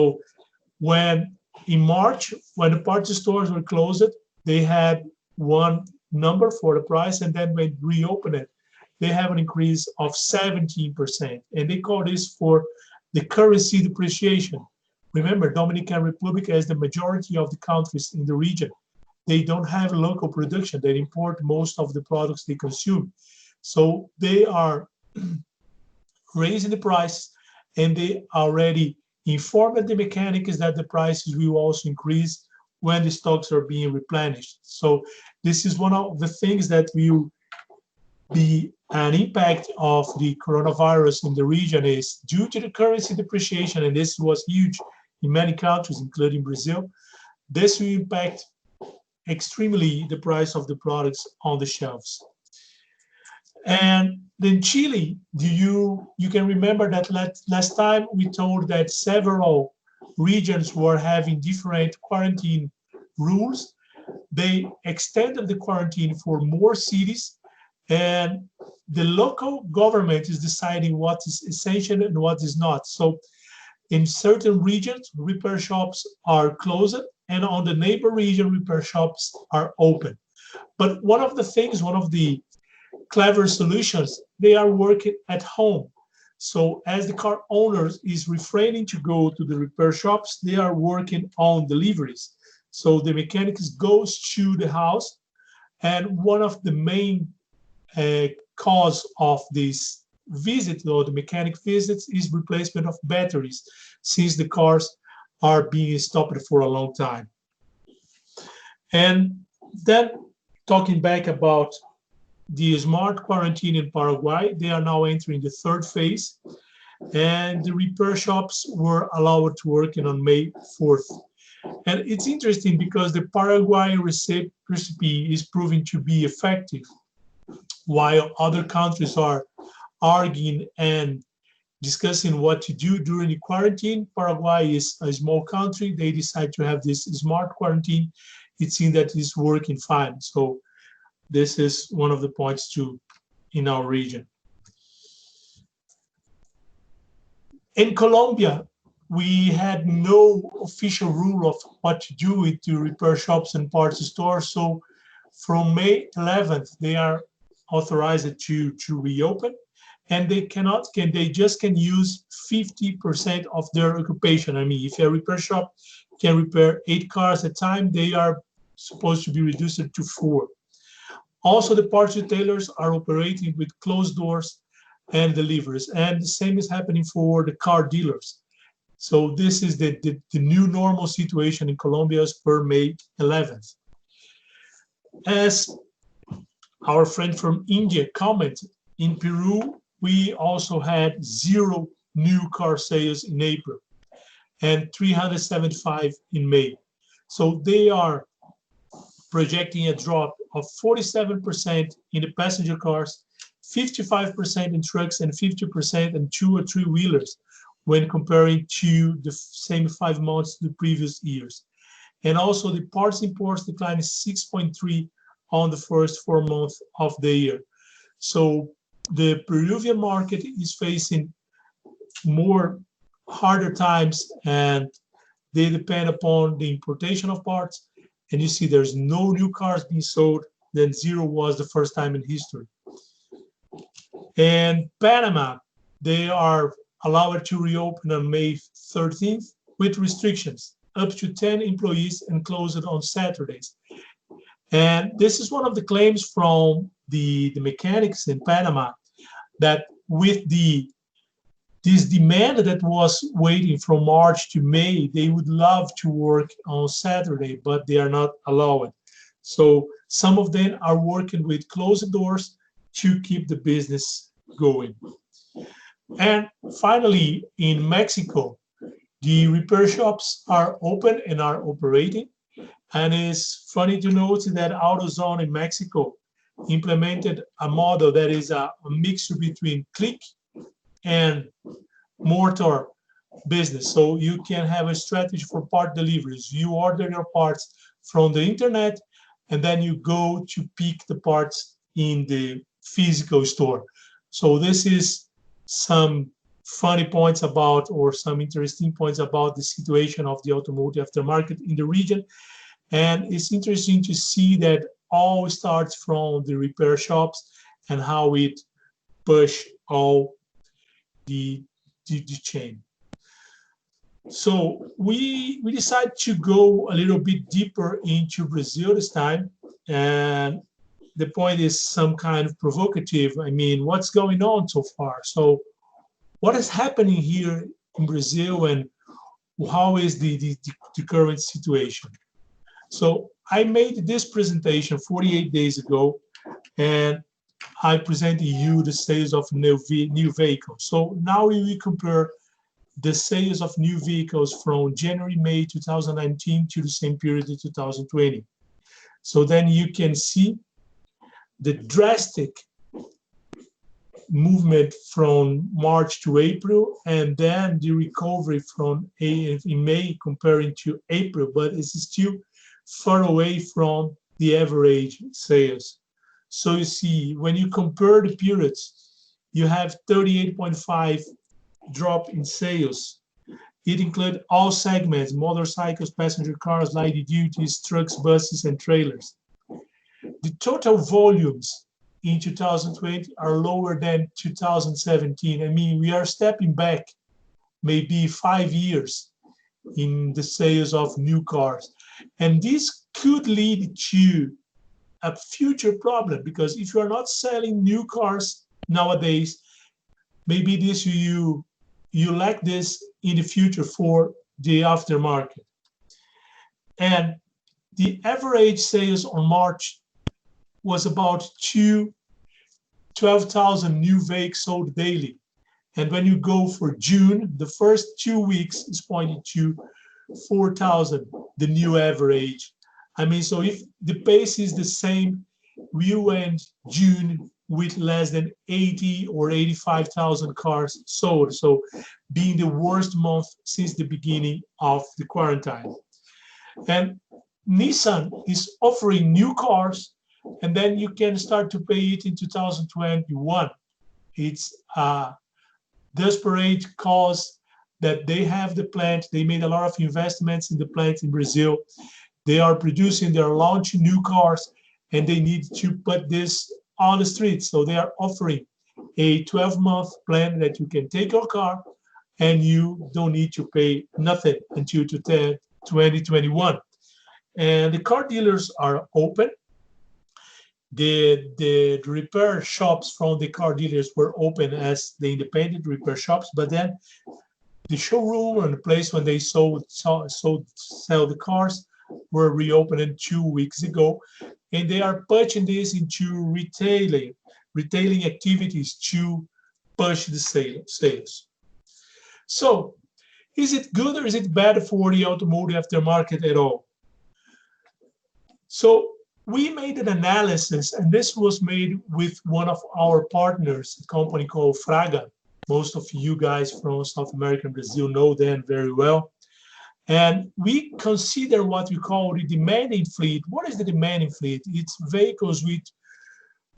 when in March, when the parts stores were closed, they had one number for the price, and then when reopen it, they have an increase of 17%. And they call this for the currency depreciation. Remember, Dominican Republic has the majority of the countries in the region. They don't have local production. They import most of the products they consume. So they are raising the price, and they already informed the mechanics that the prices will also increase when the stocks are being replenished. So this is one of the things that will be an impact of the coronavirus in the region, is due to the currency depreciation, and this was huge in many countries, including Brazil. This will impact extremely the price of the products on the shelves. And then Chile, you can remember that last time we told that several regions were having different quarantine rules. They extended the quarantine for more cities, and the local government is deciding what is essential and what is not. So in certain regions, repair shops are closed, and on the neighbor region, repair shops are open. But one of the clever solutions, they are working at home. So as the car owners is refraining to go to the repair shops, they are working on deliveries. So the mechanics goes to the house, and one of the main cause of this visit, or the mechanic visits, is replacement of batteries, since the cars are being stopped for a long time. And then talking back about the smart quarantine in Paraguay, they are now entering the third phase, and the repair shops were allowed to work on May 4th. And it's interesting because the Paraguay recipe is proving to be effective. While other countries are arguing and discussing what to do during the quarantine, Paraguay is a small country. They decide to have this smart quarantine. It seems that it's working fine. So this is one of the points too in our region. In Colombia, we had no official rule of what to do with the repair shops and parts stores. So from May 11th, they are authorized to reopen, and they just can use 50% of their occupation. I mean, if a repair shop can repair 8 cars at a time, they are supposed to be reduced to 4. Also, the parts retailers are operating with closed doors and deliveries, and the same is happening for the car dealers. So this is the new normal situation in Colombia as per May 11th. As our friend from India commented, in Peru, we also had 0 new car sales in April and 375 in May. So they are projecting a drop of 47% in the passenger cars, 55% in trucks, and 50% in 2 or 3 wheelers when comparing to the same 5 months the previous years. And also the parts imports declined 6.3 on the first 4 months of the year. So the Peruvian market is facing more harder times, and they depend upon the importation of parts. And you see there's no new cars being sold, then 0 was the first time in history. And Panama, they are allowed to reopen on May 13th with restrictions, up to 10 employees, and closed on Saturdays. And this is one of the claims from the mechanics in Panama, that with this demand that was waiting from March to May, they would love to work on Saturday, but they are not allowed. So some of them are working with closed doors to keep the business going. And finally, in Mexico, the repair shops are open and are operating. And it's funny to note that AutoZone in Mexico implemented a model that is a mixture between click and mortar business. So you can have a strategy for part deliveries. You order your parts from the internet, and then you go to pick the parts in the physical store. So this is some funny points about, or some interesting points about the situation of the automotive aftermarket in the region. And it's interesting to see that all starts from the repair shops and how it push all the chain. So we decided to go a little bit deeper into Brazil this time, and the point is some kind of provocative. I mean, what's going on so far? So what is happening here in Brazil, and how is the current situation? So I made this presentation 48 days ago, and I presented you the sales of new vehicles. So now we will compare the sales of new vehicles from January, May 2019 to the same period in 2020. So then you can see the drastic movement from March to April, and then the recovery from in May comparing to April, but it's still far away from the average sales. So you see, when you compare the periods, you have 38.5 drop in sales. It includes all segments: motorcycles, passenger cars, light duties, trucks, buses, and trailers. The total volumes in 2020 are lower than 2017. I mean, we are stepping back maybe 5 years in the sales of new cars. And this could lead to a future problem, because if you are not selling new cars nowadays, maybe this you lack this in the future for the aftermarket. And the average sales on March was about 12,000 new vehicles sold daily. And when you go for June, the first 2 weeks is pointing to 4,000, the new average. I mean, so if the pace is the same, we will end June with less than 80 or 85,000 cars sold. So being the worst month since the beginning of the quarantine. And Nissan is offering new cars, and then you can start to pay it in 2021. It's a desperate cause that they have the plant. They made a lot of investments in the plant in Brazil. They are producing, they are launching new cars, and they need to put this on the streets. So they are offering a 12-month plan that you can take your car and you don't need to pay nothing until 2021. And the car dealers are open. The repair shops from the car dealers were open as the independent repair shops, but then the showroom and the place when they sell the cars were reopened 2 weeks ago, and they are pushing this into retailing activities to push the sales. So, is it good or is it bad for the automotive aftermarket at all? So we made an analysis, and this was made with one of our partners, a company called Fraga. Most of you guys from South America and Brazil know them very well. And we consider what we call the demanding fleet. What is the demanding fleet? It's vehicles with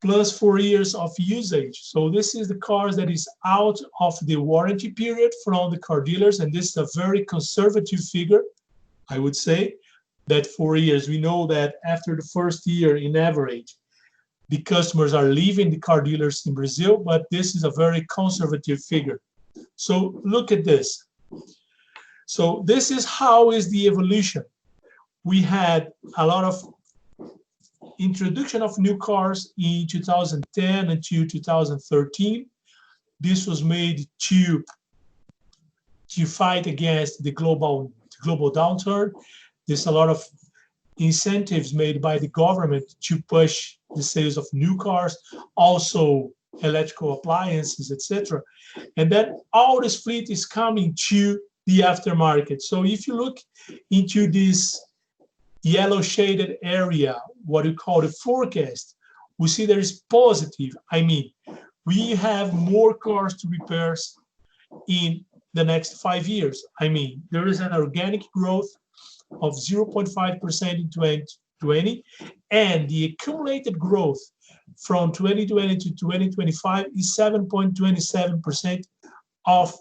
plus 4 years of usage. So this is the cars that is out of the warranty period from the car dealers. And this is a very conservative figure, I would say, that 4 years. We know that after the first year, in average, the customers are leaving the car dealers in Brazil, but this is a very conservative figure. So look at this. So this is how is the evolution. We had a lot of introduction of new cars in 2010 until 2013. This was made to fight against the global downturn. There's a lot of incentives made by the government to push the sales of new cars. Also, electrical appliances, etc. And then all this fleet is coming to the aftermarket. So if you look into this yellow shaded area, what we call the forecast, we see there is positive. I mean, we have more cars to repair in the next 5 years. I mean, there is an organic growth of 0.5% in 2020, and the accumulated growth from 2020 to 2025 is 7.27% of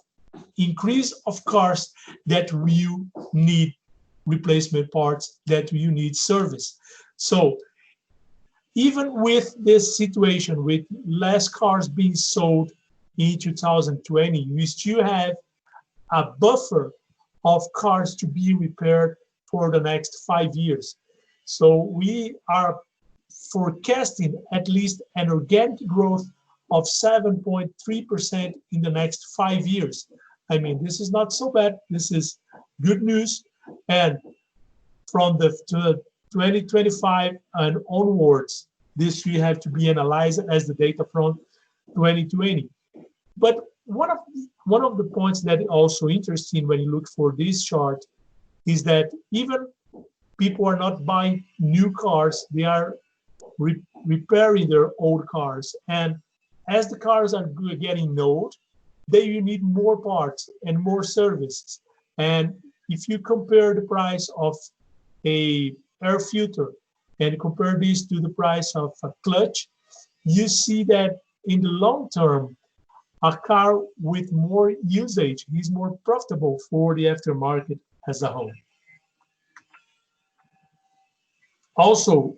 increase of cars that will need replacement parts, that will need service. So even with this situation, with less cars being sold in 2020, we still have a buffer of cars to be repaired for the next 5 years. So we are forecasting at least an organic growth of 7.3% in the next 5 years. I mean, this is not so bad. This is good news. And from the 2025 and onwards, this will have to be analyzed as the data from 2020. But one of the points that is also interesting when you look for this chart is that even people are not buying new cars, they are repairing their old cars. And as the cars are getting old, they will need more parts and more services. And if you compare the price of a air filter and compare this to the price of a clutch, you see that in the long term, a car with more usage is more profitable for the aftermarket as a whole. Also,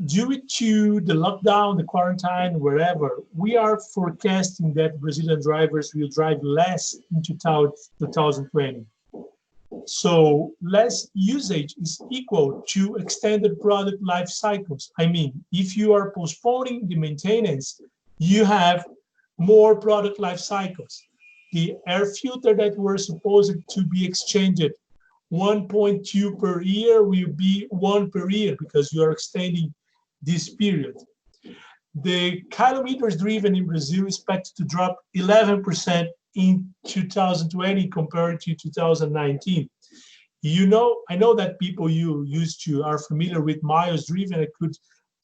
due to the lockdown, the quarantine, wherever, we are forecasting that Brazilian drivers will drive less in 2020. So less usage is equal to extended product life cycles. I mean, if you are postponing the maintenance, you have more product life cycles. The air filter that were supposed to be exchanged 1.2 per year will be 1 per year because you are extending this period. The kilometers driven in Brazil is expected to drop 11% in 2020 compared to 2019. You know, I know that people you used to are familiar with miles driven. I could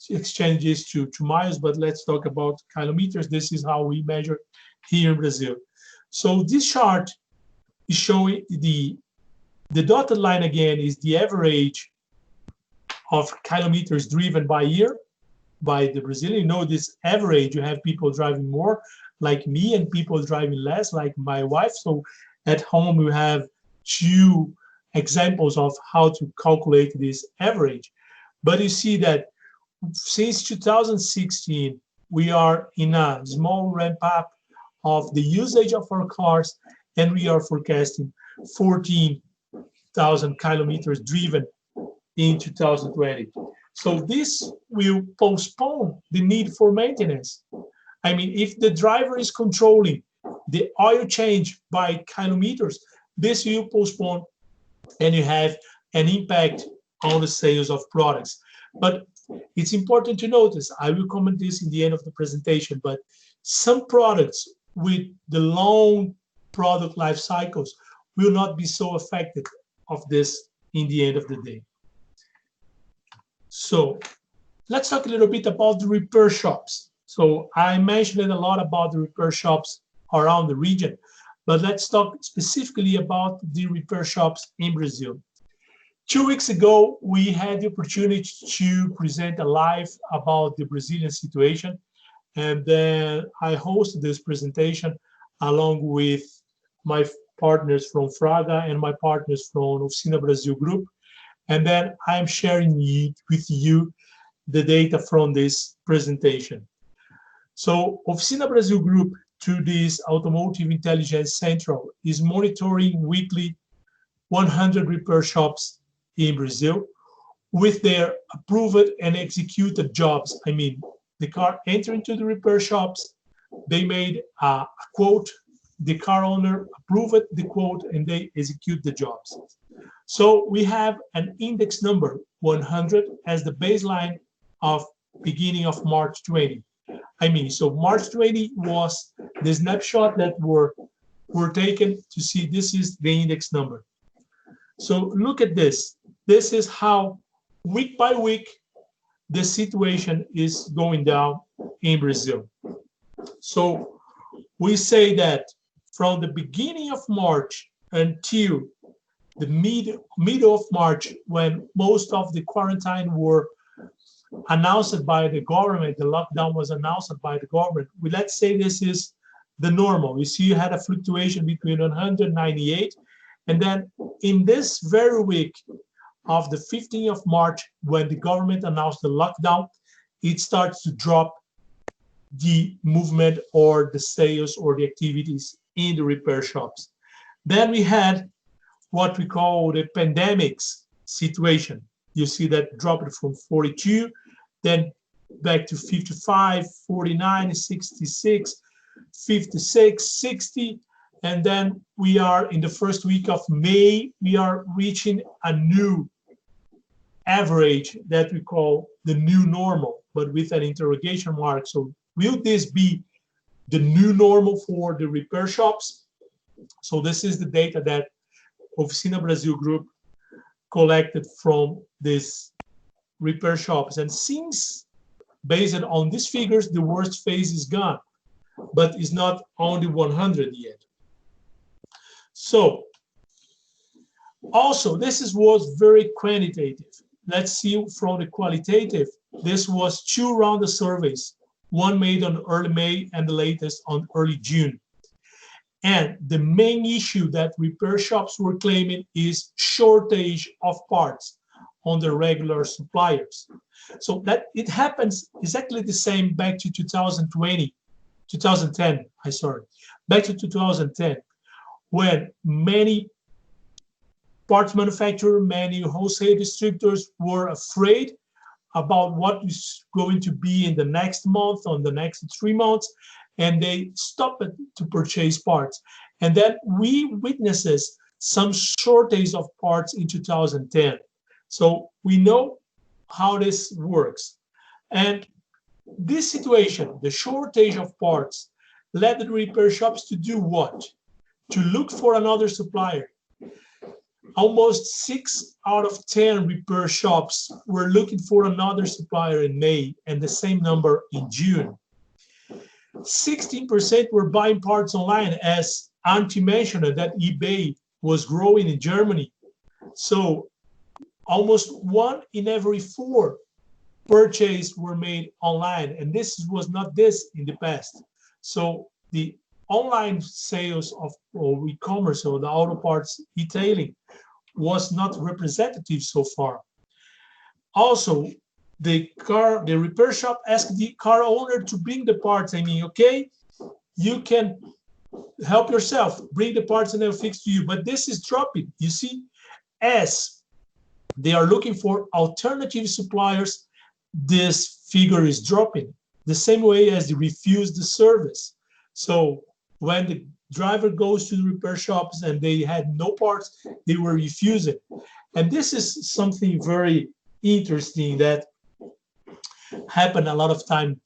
exchange this to miles, but let's talk about kilometers. This is how we measure here in Brazil. So this chart is showing the dotted line again is the average of kilometers driven by year by the Brazilian. You know, this average, you have people driving more like me and people driving less like my wife. So at home you have two examples of how to calculate this average. But you see that since 2016, we are in a small ramp up of the usage of our cars, and we are forecasting 14,000 kilometers driven in 2020. So this will postpone the need for maintenance. I mean, if the driver is controlling the oil change by kilometers, this will postpone and you have an impact on the sales of products. But it's important to notice, I will comment this in the end of the presentation, but some products with the long product life cycles will not be so affected of this in the end of the day. So let's talk a little bit about the repair shops. So I mentioned a lot about the repair shops around the region, but let's talk specifically about the repair shops in Brazil. 2 weeks ago, we had the opportunity to present a live about the Brazilian situation. And then I hosted this presentation along with my partners from Fraga and my partners from Oficina Brasil Group. And then I'm sharing with you the data from this presentation. So Oficina Brasil Group, through this Automotive Intelligence Central, is monitoring weekly 100 repair shops in Brazil with their approved and executed jobs. I mean, the car entered into the repair shops, they made a quote, the car owner approved the quote, and they execute the jobs. So we have an index number 100 as the baseline of beginning of March 20. So March 20 was the snapshot that were taken to see this is the index number. So look at this. This is how week by week the situation is going down in Brazil. So we say that from the beginning of March until the middle of March, when most of the quarantine were announced by the government, the lockdown was announced by the government. Let's say this is the normal. You see, you had a fluctuation between 198, and then in this very week of the 15th of March, when the government announced the lockdown, it starts to drop the movement or the sales or the activities in the repair shops. Then we had what we call the pandemics situation. You see that dropped from 42, then back to 55, 49, 66, 56, 60, and then we are in the first week of May, we are reaching a new average that we call the new normal, but with an interrogation mark. So will this be the new normal for the repair shops? So this is the data that Oficina Brasil Group collected from these repair shops. And since, based on these figures, the worst phase is gone, but it's not on the 100 yet. So also, this was very quantitative. Let's see from the qualitative. This was 2 round of surveys, one made on early May and the latest on early June. And the main issue that repair shops were claiming is shortage of parts on the regular suppliers. So that it happens exactly the same back to 2010, back to 2010, when many parts manufacturers, many wholesale distributors were afraid about what is going to be in the next month, on the next 3 months, and they stopped to purchase parts. And then we witnesses some shortage of parts in 2010. So we know how this works. And this situation, the shortage of parts, led the repair shops to do what? To look for another supplier. Almost 6 out of 10 repair shops were looking for another supplier in May, and the same number in June. 16% were buying parts online, as Antti mentioned that eBay was growing in Germany. So almost 1 in every 4 purchases were made online, and this was not this in the past. So the online sales of e-commerce or the auto parts retailing was not representative so far. Also, the repair shop asked the car owner to bring the parts. Okay, you can help yourself, bring the parts and they'll fix to you. But this is dropping. You see, as they are looking for alternative suppliers, this figure is dropping. The same way as they refuse the service. So when the driver goes to the repair shops and they had no parts, they were refusing. And this is something very interesting that happened a lot of time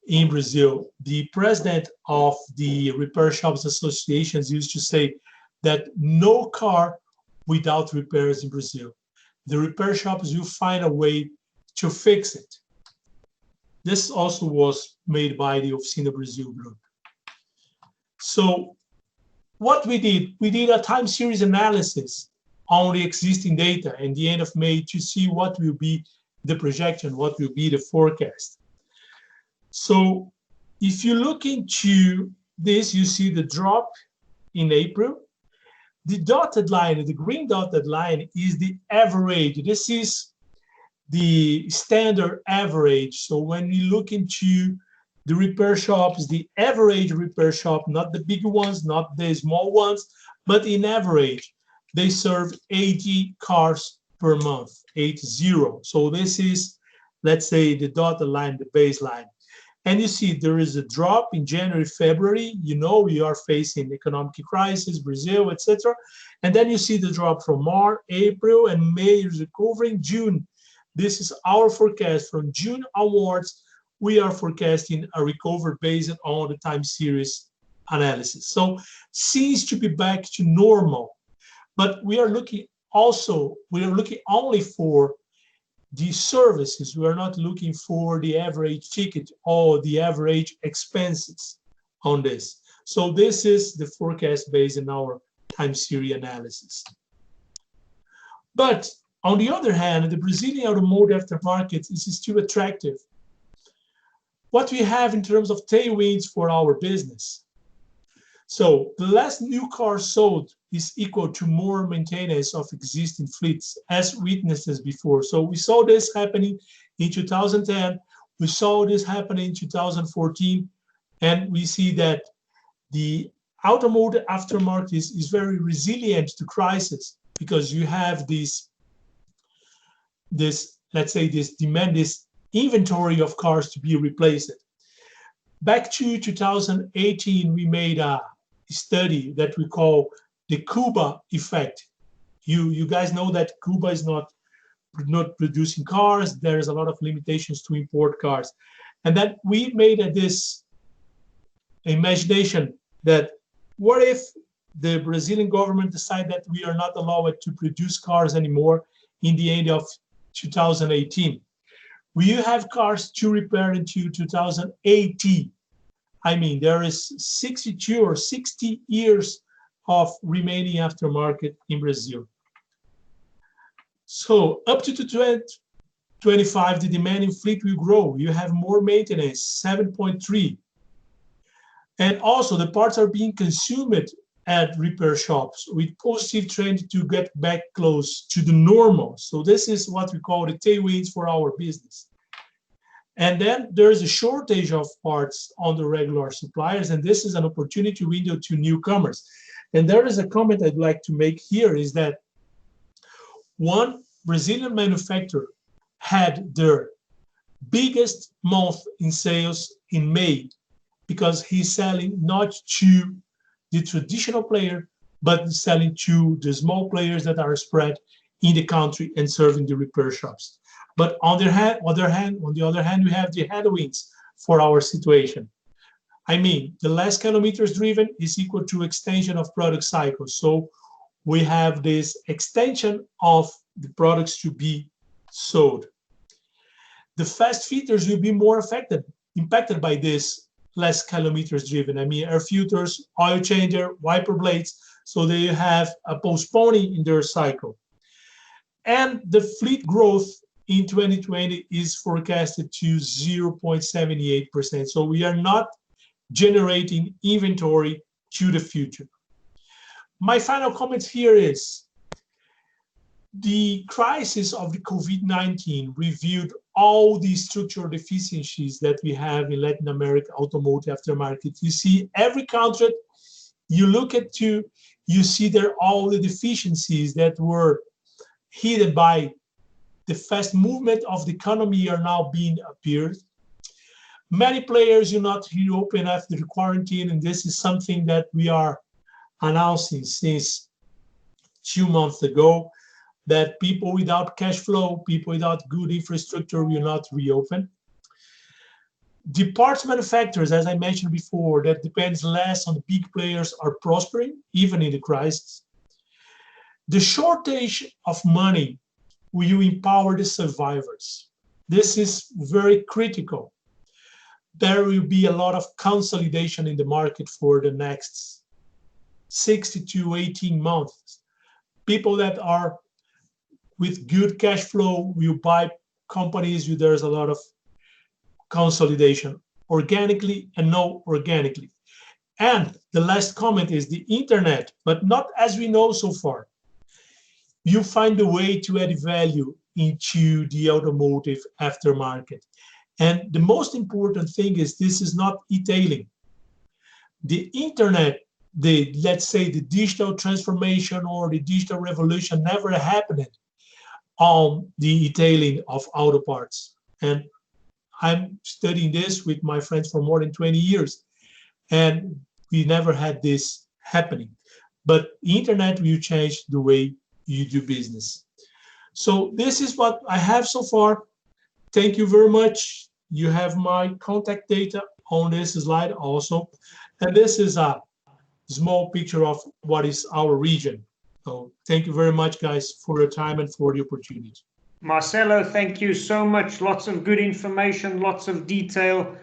in Brazil. The president of the Repair Shops Associations used to say that no car without repairs in Brazil. The repair shops will find a way to fix it. This also was made by the Oficina Brasil Group. So what we did a time series analysis on the existing data in the end of May to see what will be the projection, what will be the forecast. So if you look into this, you see the drop in April. The dotted line, the green dotted line, is the average. This is the standard average. So when we look into the repair shops, the average repair shop, not the big ones, not the small ones, but in average, they serve 80 cars per month, 80. So this is, let's say, the dotted line, the baseline. And you see there is a drop in January, February. You know, we are facing economic crisis, Brazil, etc. And then you see the drop from March, April, and May is recovering. June, this is our forecast. From June onwards, we are forecasting a recovery based on the time series analysis. So seems to be back to normal, but we are looking only for the services. We are not looking for the average ticket or the average expenses on this. So this is the forecast based on our time series analysis. But on the other hand, the Brazilian automotive aftermarket is still attractive. What we have in terms of tailwinds for our business. So the last new car sold is equal to more maintenance of existing fleets, as witnessed before. So we saw this happening in 2010, we saw this happening in 2014, and we see that the automotive aftermarket is very resilient to crisis, because you have this let's say this demand, this inventory of cars to be replaced. Back to 2018, we made a study that we call the Cuba effect. You guys know that Cuba is not producing cars. There's a lot of limitations to import cars. And then we made this imagination that what if the Brazilian government decide that we are not allowed to produce cars anymore in the end of 2018? Will you have cars to repair into 2080? I mean, there is 62 or 60 years of remaining aftermarket in Brazil. So up to 2025, the demand in fleet will grow. You have more maintenance, 7.3. And also the parts are being consumed at repair shops with positive trend to get back close to the normal. So this is what we call the tailwinds for our business. And then there's a shortage of parts on the regular suppliers, and this is an opportunity window to newcomers. And there is a comment I'd like to make here is that one Brazilian manufacturer had their biggest month in sales in May, because he's selling not to the traditional player, but selling to the small players that are spread in the country and serving the repair shops. But on the other hand, we have the headwinds for our situation. I mean, the less kilometers driven is equal to extension of product cycles. So we have this extension of the products to be sold. The fast fitters will be more impacted by this less kilometers driven. I mean, air filters, oil changer, wiper blades. So they have a postponing in their cycle. And the fleet growth in 2020 is forecasted to 0.78%. So we are not generating inventory to the future. My final comment here is the crisis of the COVID-19 revealed all the structural deficiencies that we have in Latin America automotive aftermarket. You see every country you look at, you see there all the deficiencies that were hidden by the fast movement of the economy are now being appeared. Many players do not reopen after the quarantine, and this is something that we are announcing since 2 months ago, that people without cash flow, people without good infrastructure will not reopen. The parts manufacturers, as I mentioned before, that depends less on the big players, are prospering, even in the crisis. The shortage of money will empower the survivors. This is very critical. There will be a lot of consolidation in the market for the next 60 to 18 months. People that are with good cash flow will buy companies where there's a lot of consolidation, organically and not organically. And the last comment is the internet, but not as we know so far. You find a way to add value into the automotive aftermarket. And the most important thing is this is not e-tailing. The internet, let's say the digital transformation or the digital revolution never happened on the e-tailing of auto parts. And I'm studying this with my friends for more than 20 years. And we never had this happening. But the internet will change the way you do business. So this is what I have so far. Thank you very much. You have my contact data on this slide also. And this is a small picture of what is our region. So thank you very much, guys, for your time and for the opportunity. Marcelo, thank you so much. Lots of good information, lots of detail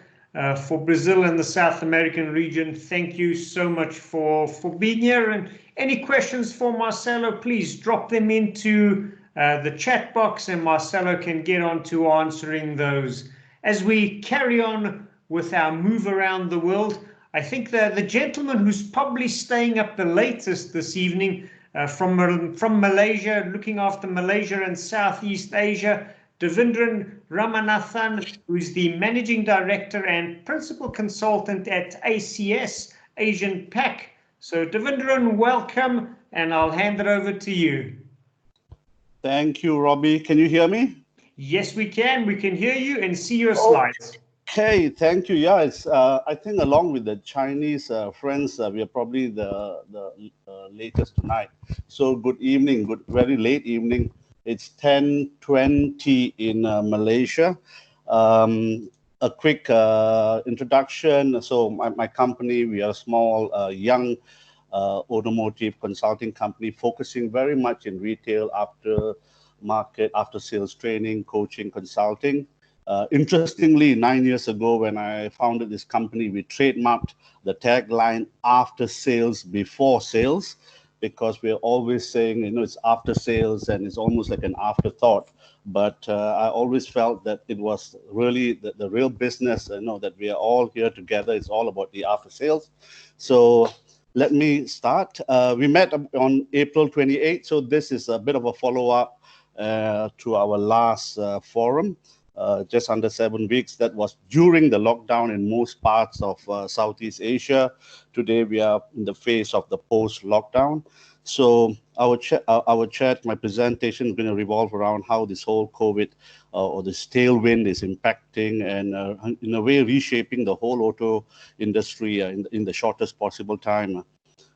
for Brazil and the South American region. Thank you so much for being here. And any questions for Marcelo, please drop them into the chat box and Marcelo can get on to answering those. As we carry on with our move around the world, I think the gentleman who's probably staying up the latest this evening from Malaysia, looking after Malaysia and Southeast Asia, Devendran Ramanathan, who's the Managing Director and Principal Consultant at ACS, Asian Pac. So Devendran, welcome, and I'll hand it over to you. Thank you, Robbie. Can you hear me? Yes, we can. We can hear you and see your slides. Okay, thank you. Yeah, it's I think along with the Chinese friends, we are probably the latest tonight. So good evening, very late evening. It's 10:20 in Malaysia. A quick introduction. So my company, we are a small, young automotive consulting company focusing very much in retail, aftermarket, after sales training, coaching, consulting. Interestingly, 9 years ago, when I founded this company, we trademarked the tagline "after sales, before sales," because we're always saying, it's after sales and it's almost like an afterthought. But I always felt that it was really the real business, that we are all here together. It's all about the after sales. So let me start. We met on April 28th. So this is a bit of a follow-up to our last forum. Just under 7 weeks. That was during the lockdown in most parts of Southeast Asia. Today we are in the phase of the post-lockdown. So our chat, my presentation is going to revolve around how this whole COVID or this tailwind is impacting and in a way reshaping the whole auto industry in the shortest possible time.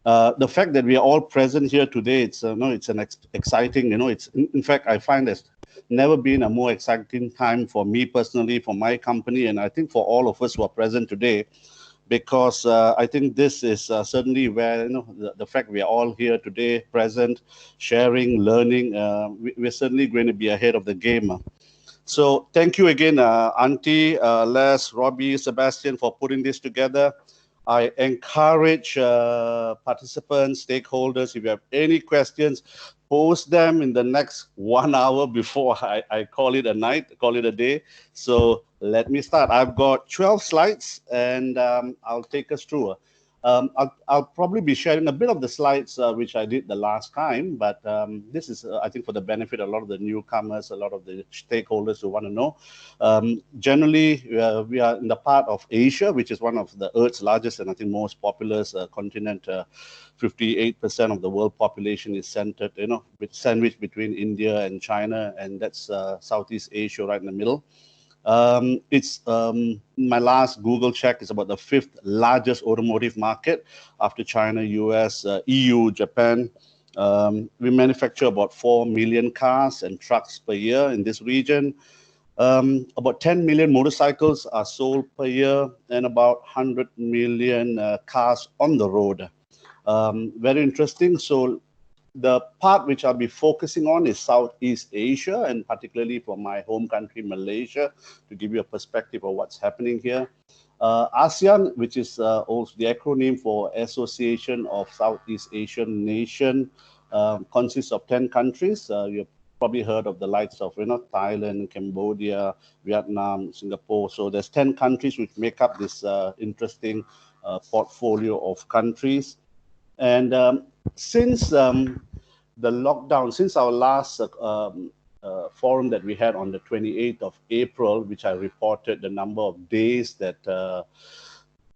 The fact that we are all present here today, it's an exciting, it's in fact, I find there's never been a more exciting time for me personally, for my company, and I think for all of us who are present today, because I think this is certainly where, the fact we are all here today, present, sharing, learning, we're certainly going to be ahead of the game. So thank you again, Auntie, Les, Robbie, Sebastian, for putting this together. I encourage participants, stakeholders, if you have any questions, post them in the next 1 hour before I call it a night, call it a day. So let me start. I've got 12 slides and I'll take us through. I'll probably be sharing a bit of the slides which I did the last time, but this is, I think, for the benefit of a lot of the newcomers, a lot of the stakeholders who want to know. Generally, we are in the part of Asia, which is one of the Earth's largest and I think most populous continent. 58% of the world population is centered, sandwiched between India and China, and that's Southeast Asia right in the middle. It's my last Google check is about the 5th largest automotive market after China, US, EU, Japan. We manufacture about 4 million cars and trucks per year in this region. About 10 million motorcycles are sold per year and about 100 million cars on the road. Very interesting. So the part which I'll be focusing on is Southeast Asia, and particularly for my home country, Malaysia, to give you a perspective of what's happening here. ASEAN, which is also the acronym for Association of Southeast Asian Nation, consists of 10 countries. You've probably heard of the likes of Thailand, Cambodia, Vietnam, Singapore. So there's 10 countries which make up this interesting portfolio of countries. And since the lockdown, since our last forum that we had on the 28th of April, which I reported the number of days that the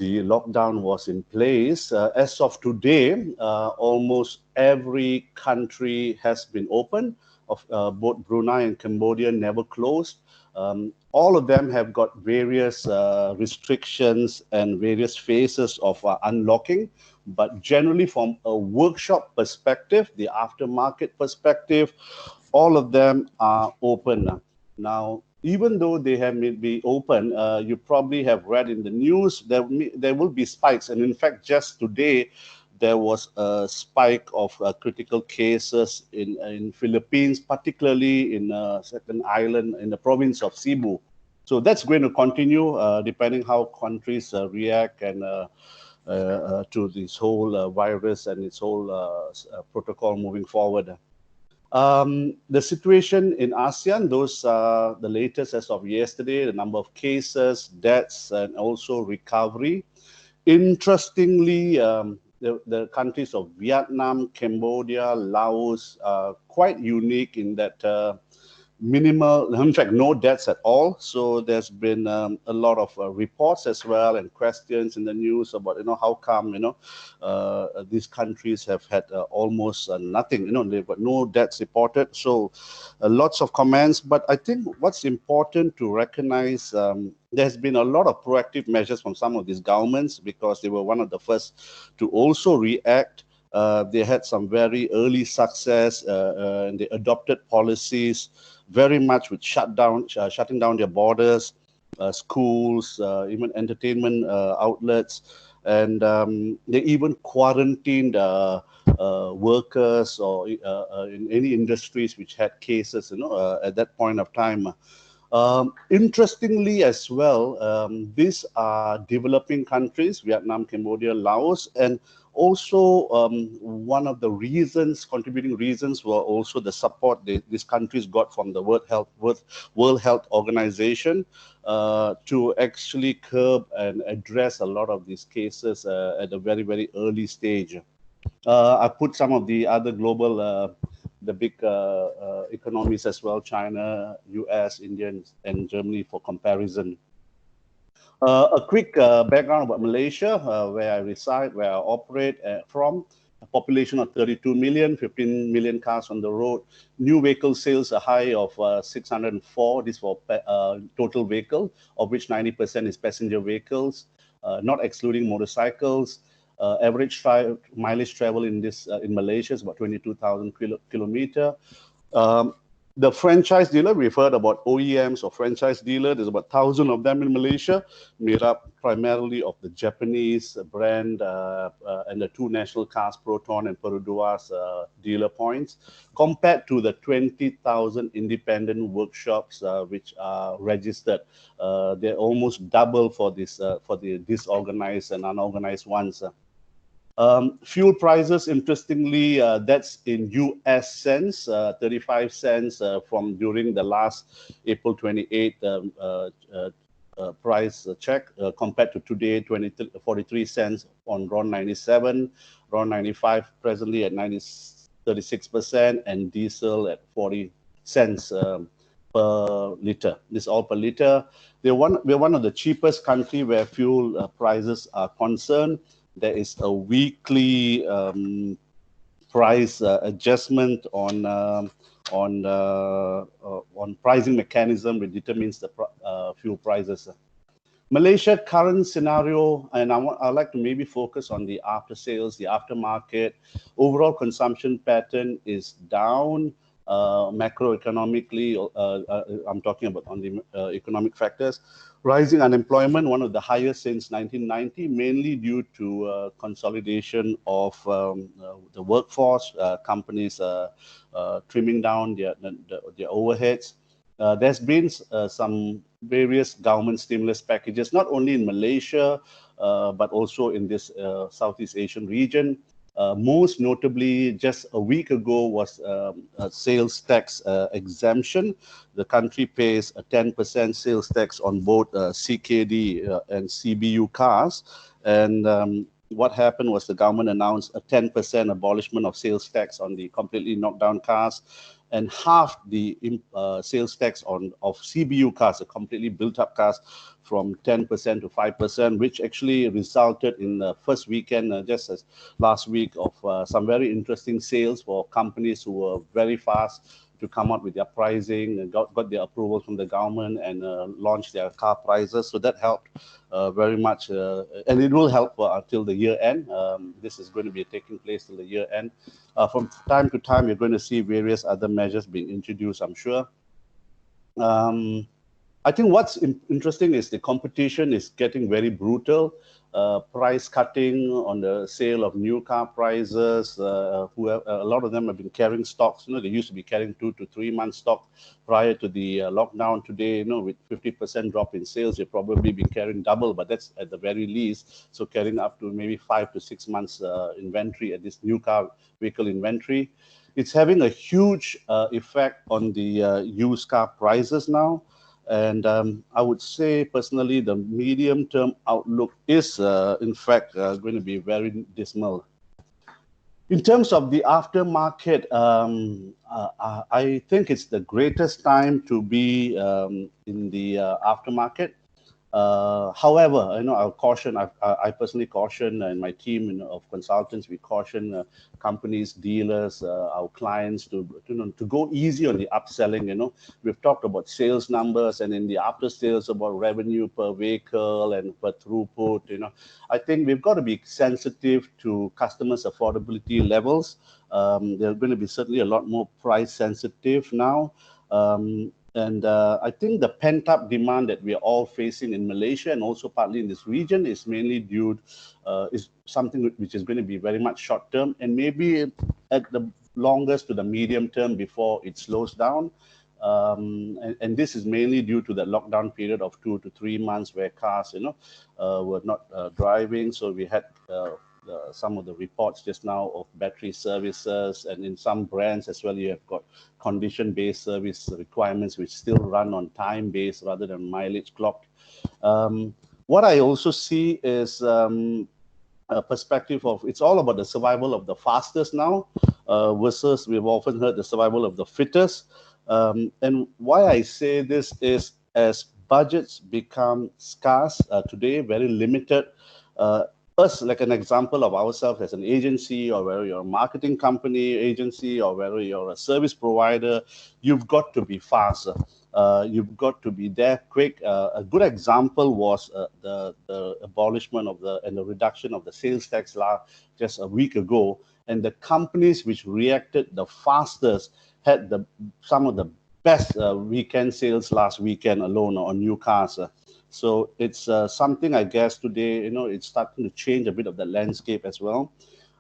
lockdown was in place, as of today, almost every country has been open. Both Brunei and Cambodia never closed. All of them have got various restrictions and various phases of unlocking. But generally, from a workshop perspective, the aftermarket perspective, all of them are open. Now, even though they have may be open, you probably have read in the news there will be spikes. And in fact, just today, there was a spike of critical cases in Philippines, particularly in a certain island in the province of Cebu. So that's going to continue depending how countries react and to this whole virus and its whole protocol moving forward. The situation in ASEAN, those are the latest as of yesterday, the number of cases, deaths, and also recovery. Interestingly, the countries of Vietnam, Cambodia, Laos are quite unique in that minimal, in fact, no deaths at all. So there's been a lot of reports as well and questions in the news about, how come, these countries have had almost nothing, they've got no deaths reported. So lots of comments. But I think what's important to recognize, there's been a lot of proactive measures from some of these governments because they were one of the first to also react. They had some very early success and they adopted policies very much with shutting down their borders, schools, even entertainment outlets. And they even quarantined workers or in any industries which had cases, at that point of time. Interestingly as well, these are developing countries, Vietnam, Cambodia, Laos, and also one of the contributing reasons were also the support these countries got from the World Health Organization to actually curb and address a lot of these cases at a very, very early stage. I put some of the other global the big economies as well, China, US, India, and Germany for comparison. A quick background about Malaysia, where I reside, where I operate from. A population of 32 million, 15 million cars on the road. New vehicle sales a high of 604, this for total vehicle, of which 90% is passenger vehicles, not excluding motorcycles. Average mileage travel in Malaysia is about 22,000 kilometer. The franchise dealer, we've heard about OEMs or franchise dealer. There's about 1,000 of them in Malaysia, made up primarily of the Japanese brand and the two national cars, Proton and Perudua's dealer points, compared to the 20,000 independent workshops which are registered. They're almost double for the disorganized and unorganized ones. Fuel prices, interestingly, that's in US cents, 35 cents from during the last April 28 price check compared to today, 43 cents on RON 97, RON 95 presently at 36%, and diesel at 40 cents per liter. This all per liter. We're one of the cheapest country where fuel prices are concerned. There is a weekly price adjustment on pricing mechanism which determines the fuel prices. Malaysia current scenario, and I'd like to maybe focus on the after sales, the aftermarket. Overall consumption pattern is down. Macroeconomically, I'm talking about on the economic factors. Rising unemployment, one of the highest since 1990, mainly due to consolidation of the workforce, companies trimming down their overheads. There's been some various government stimulus packages, not only in Malaysia, but also in this Southeast Asian region. Most notably, just a week ago was a sales tax exemption. The country pays a 10% sales tax on both CKD and CBU cars. And what happened was the government announced a 10% abolishment of sales tax on the completely knocked down cars, and half the sales tax of CBU cars, the completely built-up cars, from 10% to 5%, which actually resulted in the first weekend, just as last week, of some very interesting sales for companies who were very fast to come up with their pricing and got their approval from the government and launched their car prices. So that helped very much, and it will help until the year end. This is going to be taking place till the year end. From time to time, you're going to see various other measures being introduced, I'm sure. I think what's interesting is the competition is getting very brutal. Price cutting on the sale of new car prices. A lot of them have been carrying stocks. They used to be carrying 2 to 3 months stock prior to the lockdown. Today, with 50% drop in sales, you've probably been carrying double, but that's at the very least. So carrying up to maybe 5 to 6 months inventory at this new car vehicle inventory. It's having a huge effect on the used car prices now. And I would say personally, the medium-term outlook is, in fact, going to be very dismal. In terms of the aftermarket, I think it's the greatest time to be in the aftermarket. However, I'll caution. I personally caution, and my team of consultants, we caution companies, dealers, our clients to go easy on the upselling. We've talked about sales numbers, and in the after sales about revenue per vehicle and per throughput. I think we've got to be sensitive to customers' affordability levels. They're going to be certainly a lot more price sensitive now. And I think the pent-up demand that we are all facing in Malaysia and also partly in this region is mainly is something which is going to be very much short-term and maybe at the longest to the medium term before it slows down. And this is mainly due to the lockdown period of 2 to 3 months where cars, were not driving. So we had some of the reports just now of battery services, and in some brands as well, you have got condition-based service requirements which still run on time-based rather than mileage clocked. What I also see is a perspective of it's all about the survival of the fastest now versus we've often heard the survival of the fittest. And why I say this is as budgets become scarce today, very limited, us, like an example of ourselves as an agency, or whether you're a marketing company agency, or whether you're a service provider, you've got to be faster. You've got to be there quick. A good example was the abolishment of and the reduction of the sales tax just a week ago. And the companies which reacted the fastest had some of the best weekend sales last weekend alone on new cars. So it's something, I guess, today, it's starting to change a bit of the landscape as well.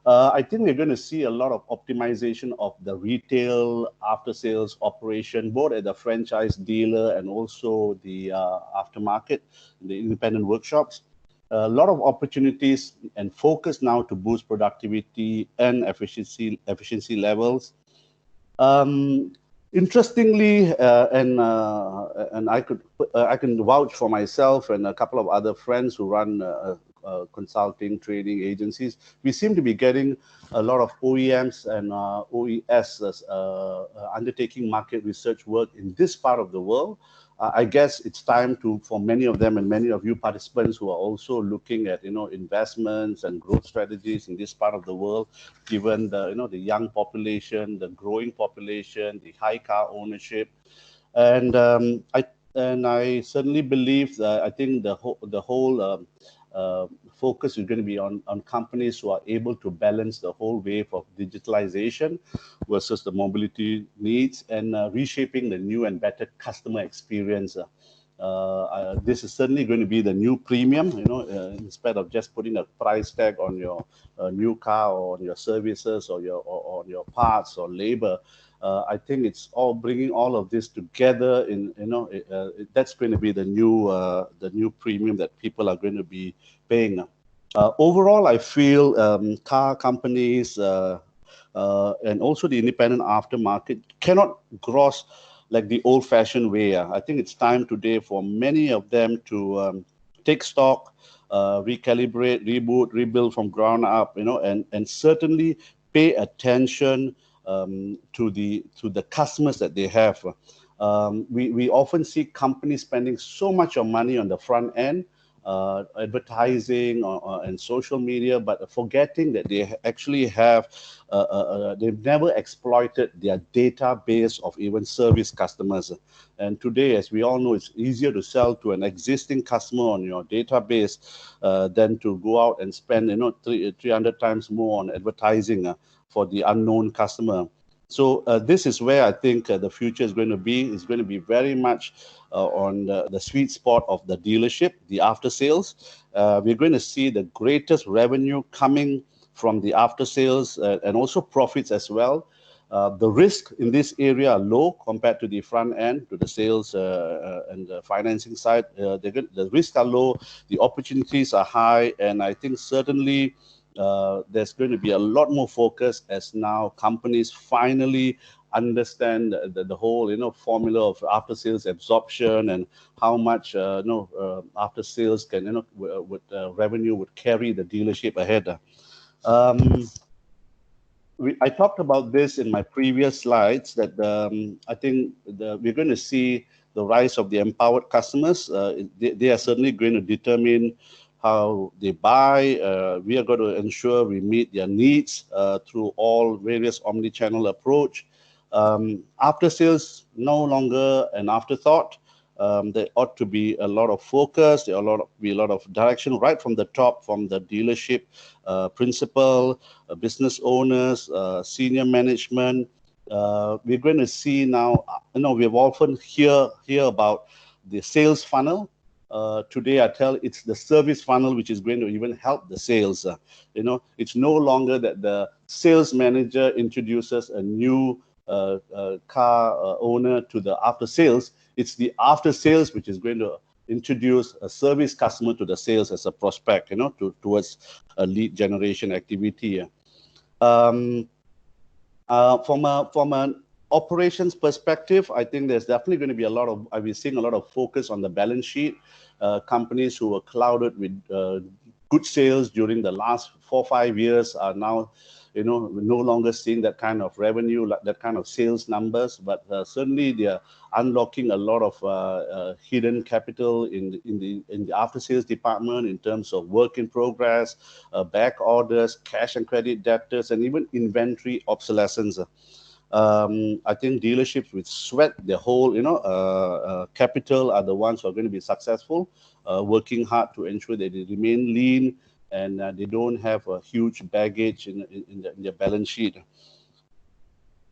I think we're going to see a lot of optimization of the retail after-sales operation, both at the franchise dealer and also the aftermarket, the independent workshops. A lot of opportunities and focus now to boost productivity and efficiency levels. Interestingly, and I can vouch for myself and a couple of other friends who run consulting, trading agencies. We seem to be getting a lot of OEMs and OES undertaking market research work in this part of the world. I guess it's time for many of them and many of you participants who are also looking at investments and growth strategies in this part of the world, given the the young population, the growing population, the high car ownership, and I certainly believe that I think the whole focus is going to be on companies who are able to balance the whole wave of digitalization versus the mobility needs and reshaping the new and better customer experience. This is certainly going to be the new premium, instead of just putting a price tag on your new car or on your services or on your parts or labor. I think it's all bringing all of this together. That's going to be the new premium that people are going to be paying. Overall, I feel car companies and also the independent aftermarket cannot gross like the old-fashioned way. I think it's time today for many of them to take stock, recalibrate, reboot, rebuild from ground up, and certainly pay attention to the customers that they have. We often see companies spending so much of money on the front end, advertising and social media, but forgetting that they actually have they've never exploited their database of even service customers. And today, as we all know, it's easier to sell to an existing customer on your database than to go out and spend 300 times more on advertising for the unknown customer. So this is where I think the future is going to be. It's going to be very much on the sweet spot of the dealership, the after sales. We're going to see the greatest revenue coming from the after sales and also profits as well. The risk in this area are low compared to the front end, to the sales and the financing side. The risks are low, the opportunities are high, and I think certainly there's going to be a lot more focus as now companies finally understand the whole formula of after sales absorption and how much after sales can would revenue would carry the dealership ahead. I talked about this in my previous slides that I think we're going to see the rise of the empowered customers. They are certainly going to determine how they buy. We are going to ensure we meet their needs through all various omni-channel approach. After sales, no longer an afterthought. There ought to be a lot of focus. There ought to be a lot of direction right from the top, from the dealership principal, business owners, senior management. We're going to see now. We've often hear about the sales funnel. Today, I tell it's the service funnel which is going to even help the sales. It's no longer that the sales manager introduces a new car owner to the after sales. It's the after sales which is going to introduce a service customer to the sales as a prospect, towards a lead generation activity. From an operations perspective, I think there's definitely going to be we're seeing a lot of focus on the balance sheet. Companies who were clouded with good sales during the last 4 or 5 years are now no longer seeing that kind of revenue, that kind of sales numbers, but certainly they are unlocking a lot of hidden capital in the after sales department in terms of work in progress, back orders, cash and credit debtors, and even inventory obsolescence. I think dealerships which sweat their whole capital are the ones who are going to be successful, working hard to ensure that they remain lean and they don't have a huge baggage in their balance sheet.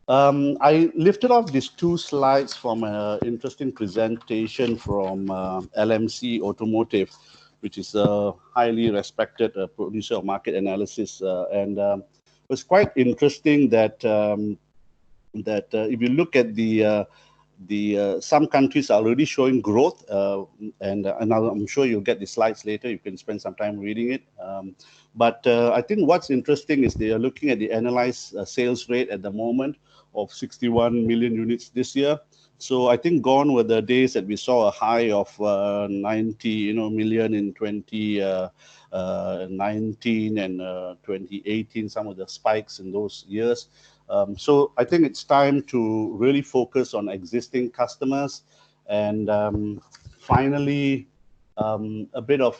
I lifted off these 2 slides from an interesting presentation from LMC Automotive, which is a highly respected producer of market analysis. And it was quite interesting that if you look at some countries are already showing growth, and I'm sure you'll get the slides later. You can spend some time reading it. But I think what's interesting is they are looking at the analyzed sales rate at the moment of 61 million units this year. So I think gone were the days that we saw a high of 90 million in 2019 and 2018, some of the spikes in those years. So I think it's time to really focus on existing customers. And finally, a bit of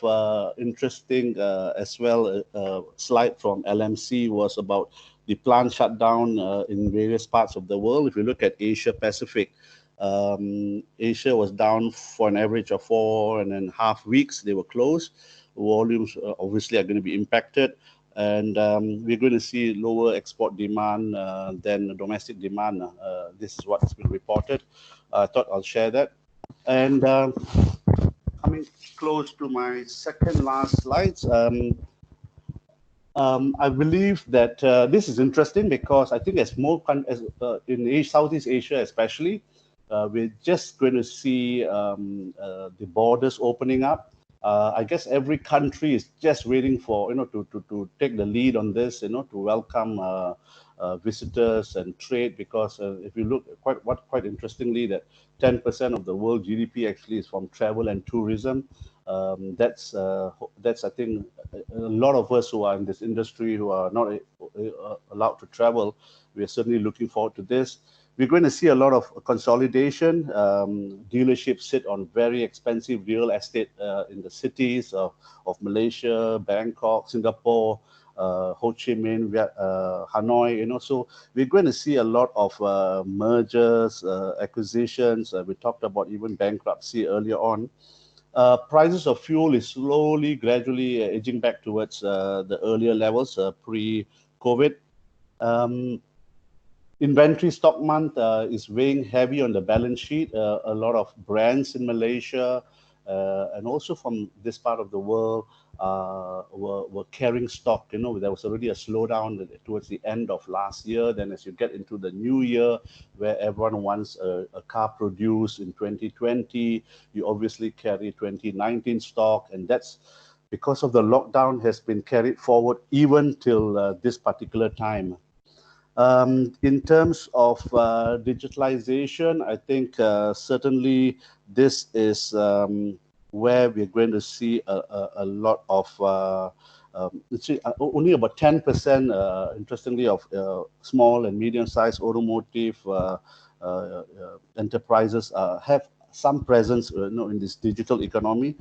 interesting as well slide from LMC was about the plant shutdown in various parts of the world. If you look at Asia Pacific, Asia was down for an average of 4.5 weeks. They were closed. Volumes obviously are going to be impacted. And we're going to see lower export demand than domestic demand. This is what's been reported. I thought I'll share that. And coming close to my second last slides, I believe that this is interesting because I think in Southeast Asia especially, we're just going to see the borders opening up. I guess every country is just waiting for to take the lead on this, to welcome visitors and trade, because if you look quite interestingly, that 10% of the world GDP actually is from travel and tourism. That's I think a lot of us who are in this industry who are not allowed to travel, we are certainly looking forward to this. We're going to see a lot of consolidation. Dealerships sit on very expensive real estate in the cities of Malaysia, Bangkok, Singapore, Ho Chi Minh, Hanoi. So we're going to see a lot of mergers, acquisitions. We talked about even bankruptcy earlier on. Prices of fuel is slowly, gradually edging back towards the earlier levels pre-COVID. Inventory stock month is weighing heavy on the balance sheet. A lot of brands in Malaysia and also from this part of the world were carrying stock. You know, there was already a slowdown towards the end of last year. Then as you get into the new year, where everyone wants a car produced in 2020, you obviously carry 2019 stock, and that's because of the lockdown has been carried forward even till this particular time. In terms of digitalization, I think certainly this is where we're going to see a lot of, only about 10%, interestingly, of small and medium-sized automotive enterprises have some presence in this digital economy.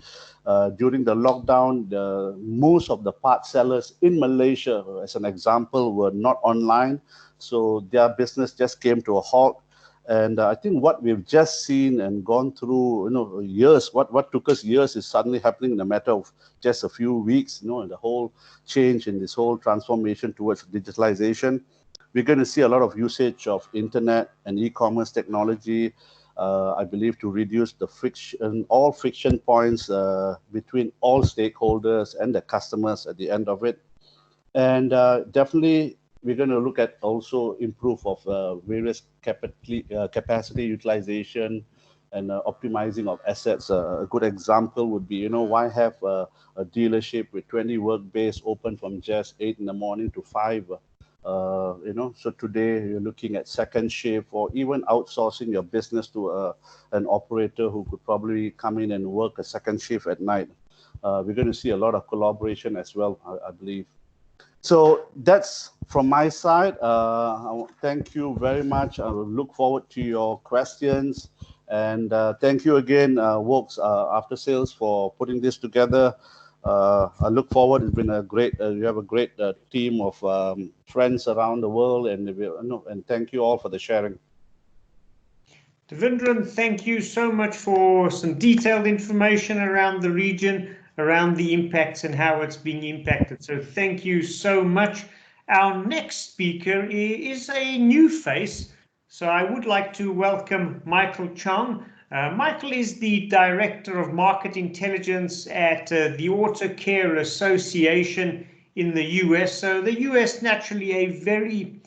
During the lockdown, most of the part sellers in Malaysia, as an example, were not online. So their business just came to a halt. And I think what we've just seen and gone through, years, what took us years is suddenly happening in a matter of just a few weeks, and the whole change in this whole transformation towards digitalization. We're going to see a lot of usage of internet and e-commerce technology, I believe, to reduce the friction, all friction points between all stakeholders and the customers at the end of it. And definitely, we're going to look at also improve of various capacity utilization and optimizing of assets. A good example would be, why have a dealership with 20 work bays open from just 8 in the morning to 5? So today you're looking at second shift, or even outsourcing your business to an operator who could probably come in and work a second shift at night. We're going to see a lot of collaboration as well, I believe. So that's from my side. Thank you very much. I will look forward to your questions. And thank you again, Works After Sales, for putting this together. I look forward. It's been a great, you have a great team of friends around the world, and thank you all for the sharing. Devendran, thank you so much for some detailed information around the region, around the impacts and how it's being impacted. So thank you so much. Our next speaker is a new face. So I would like to welcome Michael Chong. Michael is the Director of Market Intelligence at the Auto Care Association in the US. So the US, naturally a very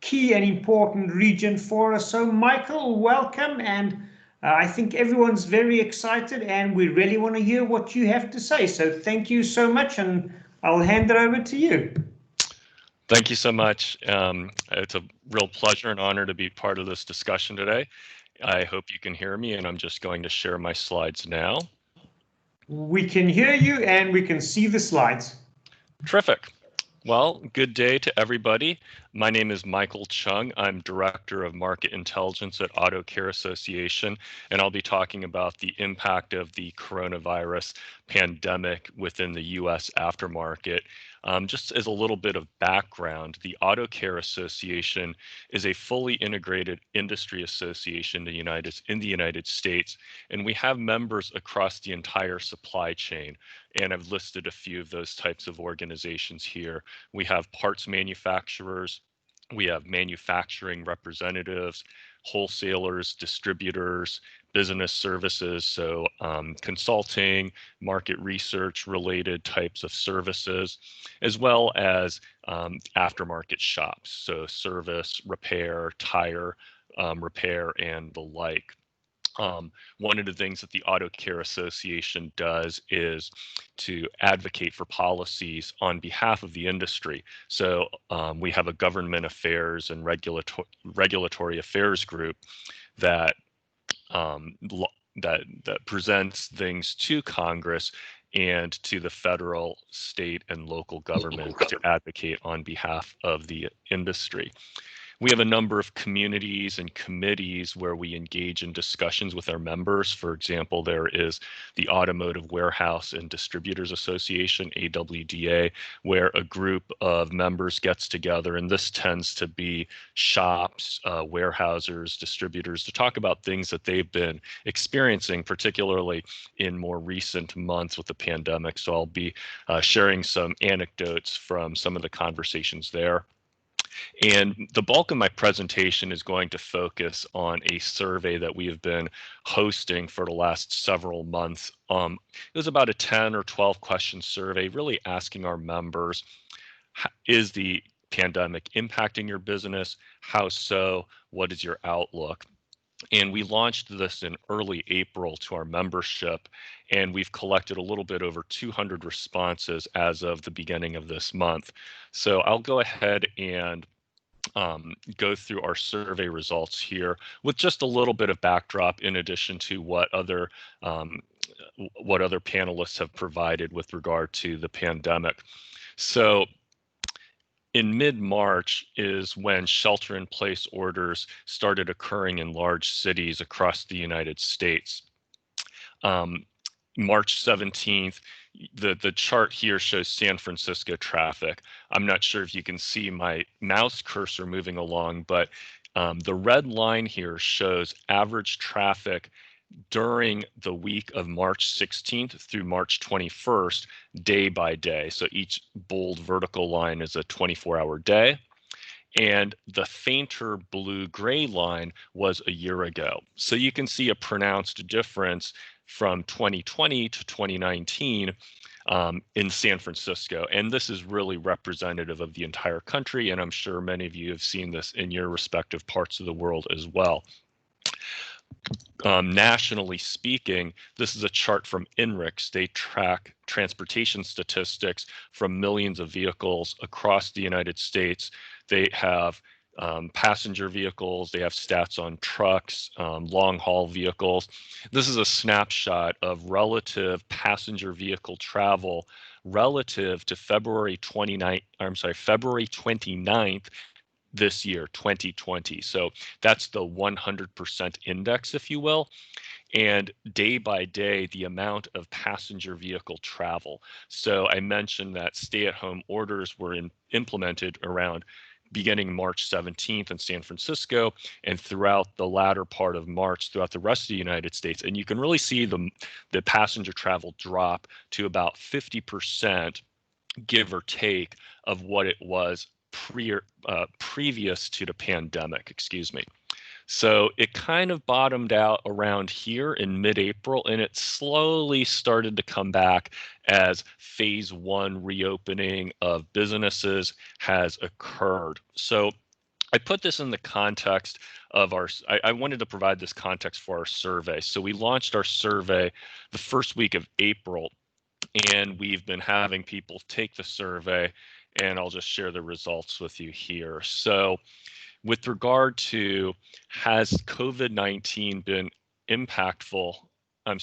key and important region for us. So Michael, welcome. And I think everyone's very excited and we really want to hear what you have to say. So thank you so much, and I'll hand it over to you. Thank you so much. It's a real pleasure and honor to be part of this discussion today. I hope you can hear me, and I'm just going to share my slides now. We can hear you and we can see the slides. Terrific. Well, good day to everybody. My name is Michael Chung. I'm Director of Market Intelligence at Auto Care Association, and I'll be talking about the impact of the coronavirus pandemic within the U.S. aftermarket. Just as a little bit of background, the Auto Care Association is a fully integrated industry association in the United States, and we have members across the entire supply chain. And I've listed a few of those types of organizations here. We have parts manufacturers, we have manufacturing representatives, wholesalers, distributors, business services, so consulting, market research related types of services, as well as aftermarket shops, so service, repair, tire repair, and the like. One of the things that the Auto Care Association does is to advocate for policies on behalf of the industry. So we have a government affairs and regulatory affairs group that that presents things to Congress and to the federal, state, and local governments to advocate on behalf of the industry. We have a number of communities and committees where we engage in discussions with our members. For example, there is the Automotive Warehouse and Distributors Association, AWDA, where a group of members gets together, and this tends to be shops, warehousers, distributors, to talk about things that they've been experiencing, particularly in more recent months with the pandemic. So I'll be sharing some anecdotes from some of the conversations there. And the bulk of my presentation is going to focus on a survey that we have been hosting for the last several months. It was about a 10 or 12 question survey, really asking our members, is the pandemic impacting your business? How so? What is your outlook? And we launched this in early April to our membership, and we've collected a little bit over 200 responses as of the beginning of this month. So I'll go ahead and go through our survey results here with just a little bit of backdrop in addition to what other panelists have provided with regard to the pandemic. So in mid-March is when shelter-in-place orders started occurring in large cities across the United States. March 17th, the chart here shows San Francisco traffic. I'm not sure if you can see my mouse cursor moving along, but the red line here shows average traffic during the week of March 16th through March 21st, day by day. So each bold vertical line is a 24-hour day. And the fainter blue-gray line was a year ago. So you can see a pronounced difference from 2020 to 2019 in San Francisco. And this is really representative of the entire country. And I'm sure many of you have seen this in your respective parts of the world as well. Nationally speaking, this is a chart from INRIX. They track transportation statistics from millions of vehicles across the United States. They have passenger vehicles, they have stats on trucks, long haul vehicles. This is a snapshot of relative passenger vehicle travel relative to February 29th this year, 2020. So that's the 100% index, if you will. And day by day, the amount of passenger vehicle travel. So I mentioned that stay-at-home orders were implemented around beginning March 17th in San Francisco and throughout the latter part of March throughout the rest of the United States. And you can really see the passenger travel drop to about 50%, give or take, of what it was previous to the pandemic, excuse me. So it kind of bottomed out around here in mid-April, and it slowly started to come back as phase one reopening of businesses has occurred. So I put this in the context of I wanted to provide this context for our survey. So we launched our survey the first week of April, and we've been having people take the survey, and I'll just share the results with you here. So with regard to has COVID-19 been impactful on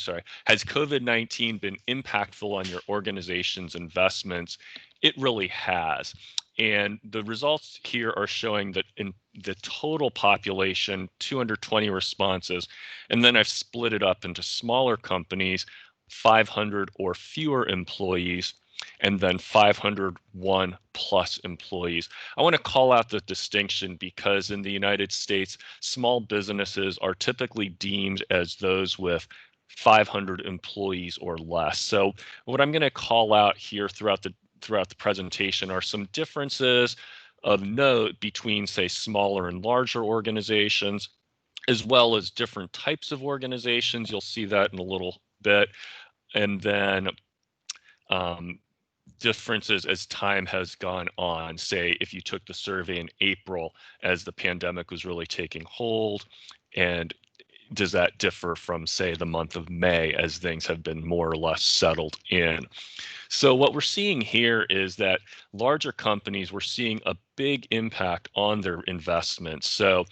your organization's investments? It really has. And the results here are showing that in the total population, 220 responses, and then I've split it up into smaller companies, 500 or fewer employees, and then 501 plus employees. I want to call out the distinction because in the United States, small businesses are typically deemed as those with 500 employees or less. So what I'm going to call out here throughout the presentation are some differences of note between, say, smaller and larger organizations, as well as different types of organizations. You'll see that in a little bit. And then differences as time has gone on. Say, if you took the survey in April as the pandemic was really taking hold, and does that differ from, say, the month of May as things have been more or less settled in? So what we're seeing here is that larger companies, we're seeing a big impact on their investments. So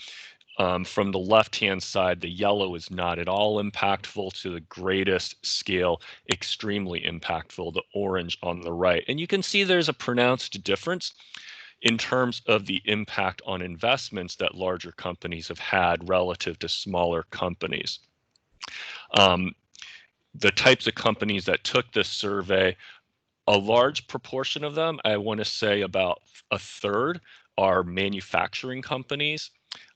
from the left-hand side, the yellow is not at all impactful to the greatest scale, extremely impactful, the orange on the right. And you can see there's a pronounced difference in terms of the impact on investments that larger companies have had relative to smaller companies. The types of companies that took this survey, a large proportion of them, I want to say about a third, are manufacturing companies.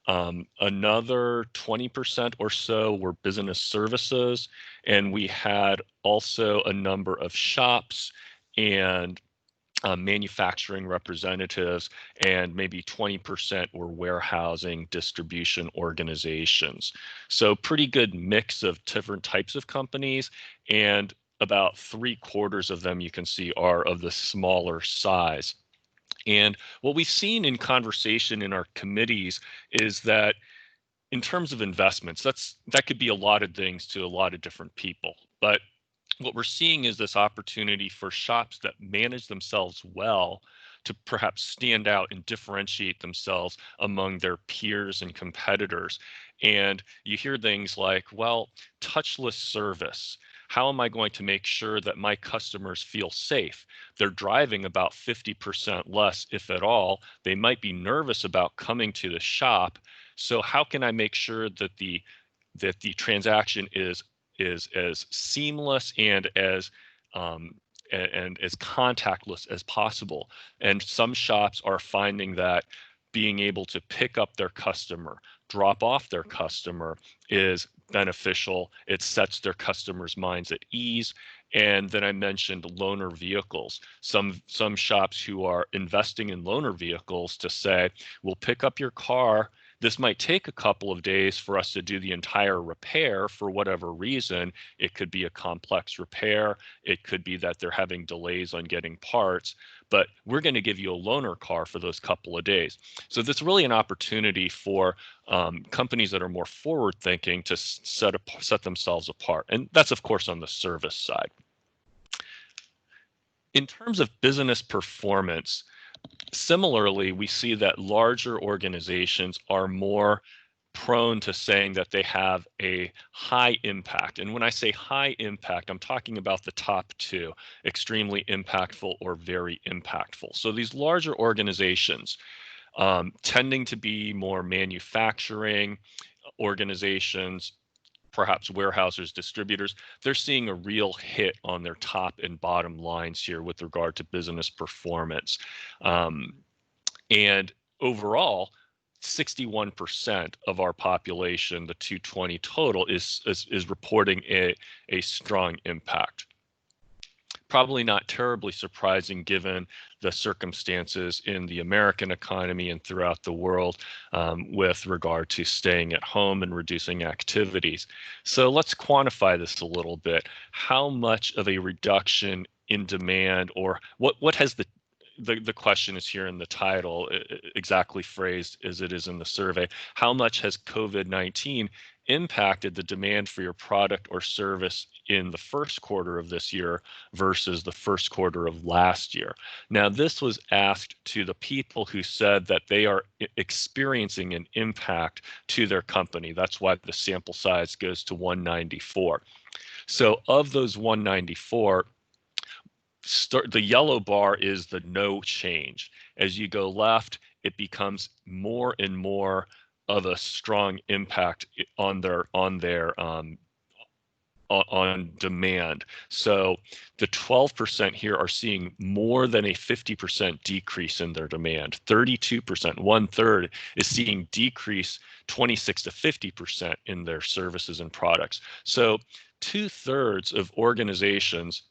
Another 20% or so were business services, and we had also a number of shops and manufacturing representatives, and maybe 20% were warehousing distribution organizations. So pretty good mix of different types of companies, and about 3/4 of them you can see are of the smaller size. And what we've seen in conversation in our committees is that in terms of investments, that could be a lot of things to a lot of different people. But what we're seeing is this opportunity for shops that manage themselves well to perhaps stand out and differentiate themselves among their peers and competitors. And you hear things like, well, touchless service. How am I going to make sure that my customers feel safe? They're driving about 50% less, if at all. They might be nervous about coming to the shop. So how can I make sure that the transaction is as seamless and as contactless as possible? And some shops are finding that being able to pick up their customer, drop off their customer is beneficial. It sets their customers' minds at ease. And then I mentioned loaner vehicles. Some shops who are investing in loaner vehicles to say, we'll pick up your car. This might take a couple of days for us to do the entire repair for whatever reason. It could be a complex repair. It could be that they're having delays on getting parts, but we're going to give you a loaner car for those couple of days. So that's really an opportunity for companies that are more forward thinking to set themselves apart. And that's, of course, on the service side. In terms of business performance, similarly, we see that larger organizations are more prone to saying that they have a high impact. And when I say high impact, I'm talking about the top two, extremely impactful or very impactful. So these larger organizations tending to be more manufacturing organizations, perhaps warehouses, distributors, they're seeing a real hit on their top and bottom lines here with regard to business performance. And overall, 61% of our population, the 220 total, is reporting a strong impact. Probably not terribly surprising given the circumstances in the American economy and throughout the world with regard to staying at home and reducing activities. So let's quantify this a little bit. How much of a reduction in demand, or what has the question is here in the title, exactly phrased as it is in the survey. How much has COVID-19 impacted the demand for your product or service in the first quarter of this year versus the first quarter of last year? Now, this was asked to the people who said that they are experiencing an impact to their company. That's why the sample size goes to 194. So of those 194, the yellow bar is the no change. As you go left, it becomes more and more of a strong impact on demand. So the 12% here are seeing more than a 50% decrease in their demand. 32%, 1/3, is seeing decrease 26 to 50% in their services and products. So 2/3 of organizations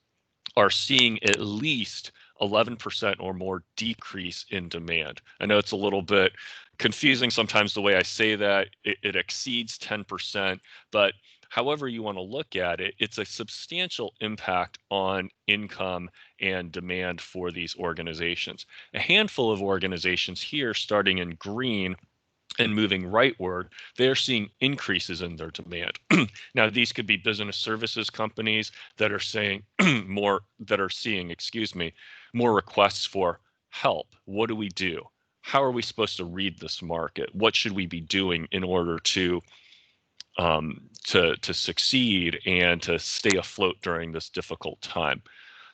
are seeing at least 11% or more decrease in demand. I know it's a little bit confusing sometimes the way I say that. It exceeds 10%, but however you want to look at it, it's a substantial impact on income and demand for these organizations. A handful of organizations here, starting in green and moving rightward, they're seeing increases in their demand. Now, these could be business services companies that are saying more requests for help. What do we do? How are we supposed to read this market? What should we be doing in order to succeed and to stay afloat during this difficult time?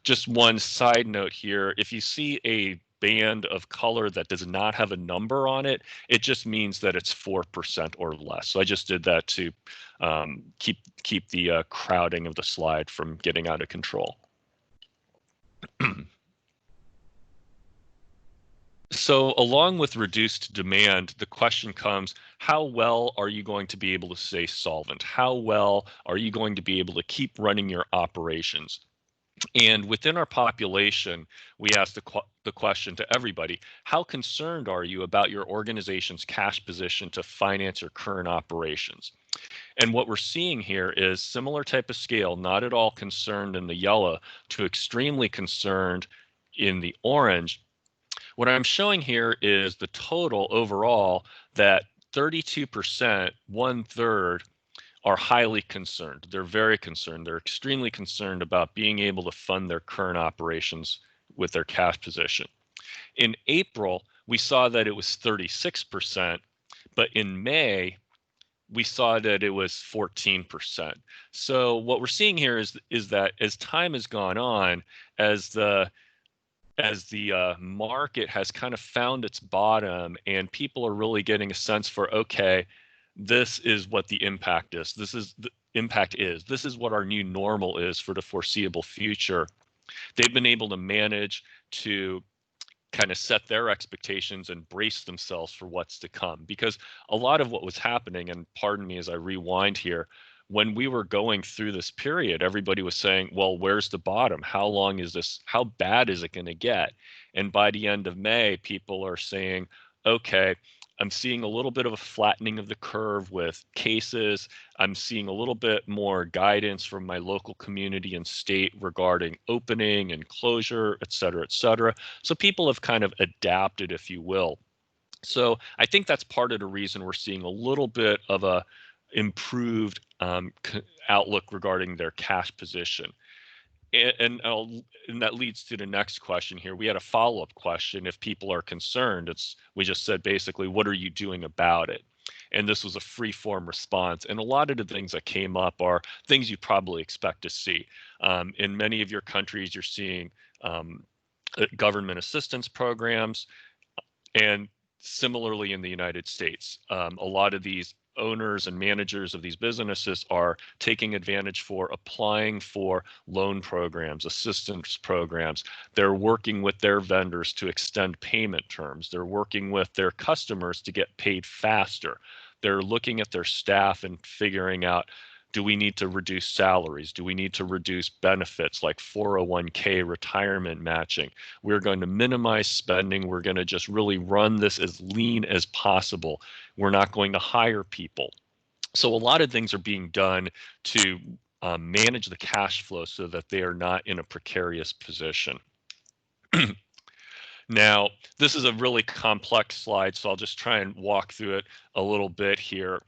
Just one side note here, if you see a band of color that does not have a number on it, it just means that it's 4% or less. So I just did that to keep the crowding of the slide from getting out of control. So along with reduced demand, the question comes, how well are you going to be able to stay solvent? How well are you going to be able to keep running your operations? And within our population, we asked the question to everybody, how concerned are you about your organization's cash position to finance your current operations? And what we're seeing here is similar type of scale, not at all concerned in the yellow to extremely concerned in the orange. What I'm showing here is the total overall that 32%, 1/3, are highly concerned. They're very concerned. They're extremely concerned about being able to fund their current operations with their cash position. In April, we saw that it was 36%, but in May, we saw that it was 14%. So what we're seeing here is that as time has gone on, as the market has kind of found its bottom and people are really getting a sense for, okay, this is what the impact is. This is what our new normal is for the foreseeable future. They've been able to manage to kind of set their expectations and brace themselves for what's to come. Because a lot of what was happening, and pardon me as I rewind here, when we were going through this period, everybody was saying, well, where's the bottom? How long is this? How bad is it going to get? And by the end of May, people are saying, okay, I'm seeing a little bit of a flattening of the curve with cases. I'm seeing a little bit more guidance from my local community and state regarding opening and closure, et cetera, et cetera. So people have kind of adapted, if you will. So I think that's part of the reason we're seeing a little bit of a improved outlook regarding their cash position. And that leads to the next question here. We had a follow-up question. If people are concerned, we just said basically, what are you doing about it? And this was a free-form response. And a lot of the things that came up are things you probably expect to see. In many of your countries, you're seeing government assistance programs. And similarly in the United States, a lot of these owners and managers of these businesses are taking advantage for applying for loan programs, assistance programs. They're working with their vendors to extend payment terms. They're working with their customers to get paid faster. They're looking at their staff and figuring out, do we need to reduce salaries? Do we need to reduce benefits like 401k, retirement matching? We're going to minimize spending. We're going to just really run this as lean as possible. We're not going to hire people. So a lot of things are being done to manage the cash flow so that they are not in a precarious position. Now, this is a really complex slide, so I'll just try and walk through it a little bit here.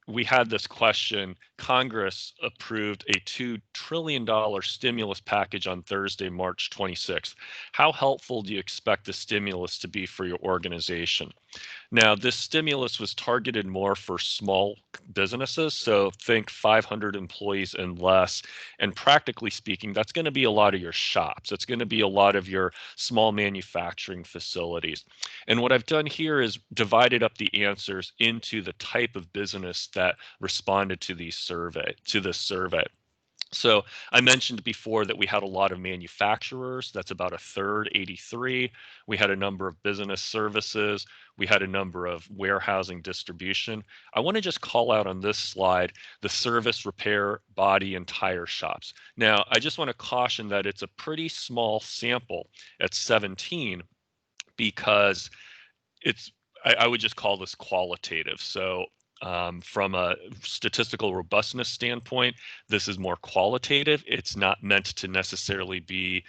We had this question. Congress approved a $2 trillion stimulus package on Thursday, March 26th. How helpful do you expect the stimulus to be for your organization? Now, this stimulus was targeted more for small businesses, so think 500 employees and less. And practically speaking, that's going to be a lot of your shops. It's going to be a lot of your small manufacturing facilities. And what I've done here is divided up the answers into the type of business that responded to this survey. So I mentioned before that we had a lot of manufacturers. That's about a third, 83. We had a number of business services. We had a number of warehousing distribution. I want to just call out on this slide the service, repair, body, and tire shops. Now, I just want to caution that it's a pretty small sample at 17 because I would just call this qualitative. So from a statistical robustness standpoint, this is more qualitative. It's not meant to necessarily be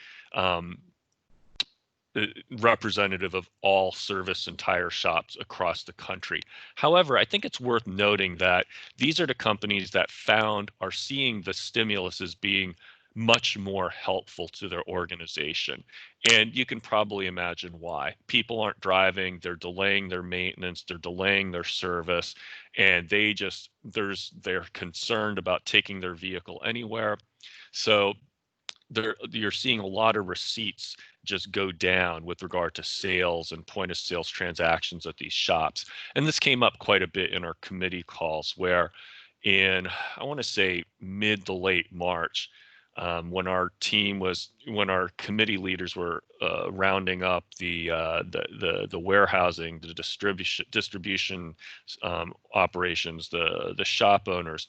representative of all service and tire shops across the country. However, I think it's worth noting that these are the companies that are seeing the stimulus as being much more helpful to their organization. And you can probably imagine why. People aren't driving, they're delaying their maintenance, they're delaying their service, and they're concerned about taking their vehicle anywhere. So you're seeing a lot of receipts just go down with regard to sales and point of sales transactions at these shops. And this came up quite a bit in our committee calls where in, I want to say mid to late March, when our committee leaders were rounding up the warehousing, the distribution operations, the shop owners,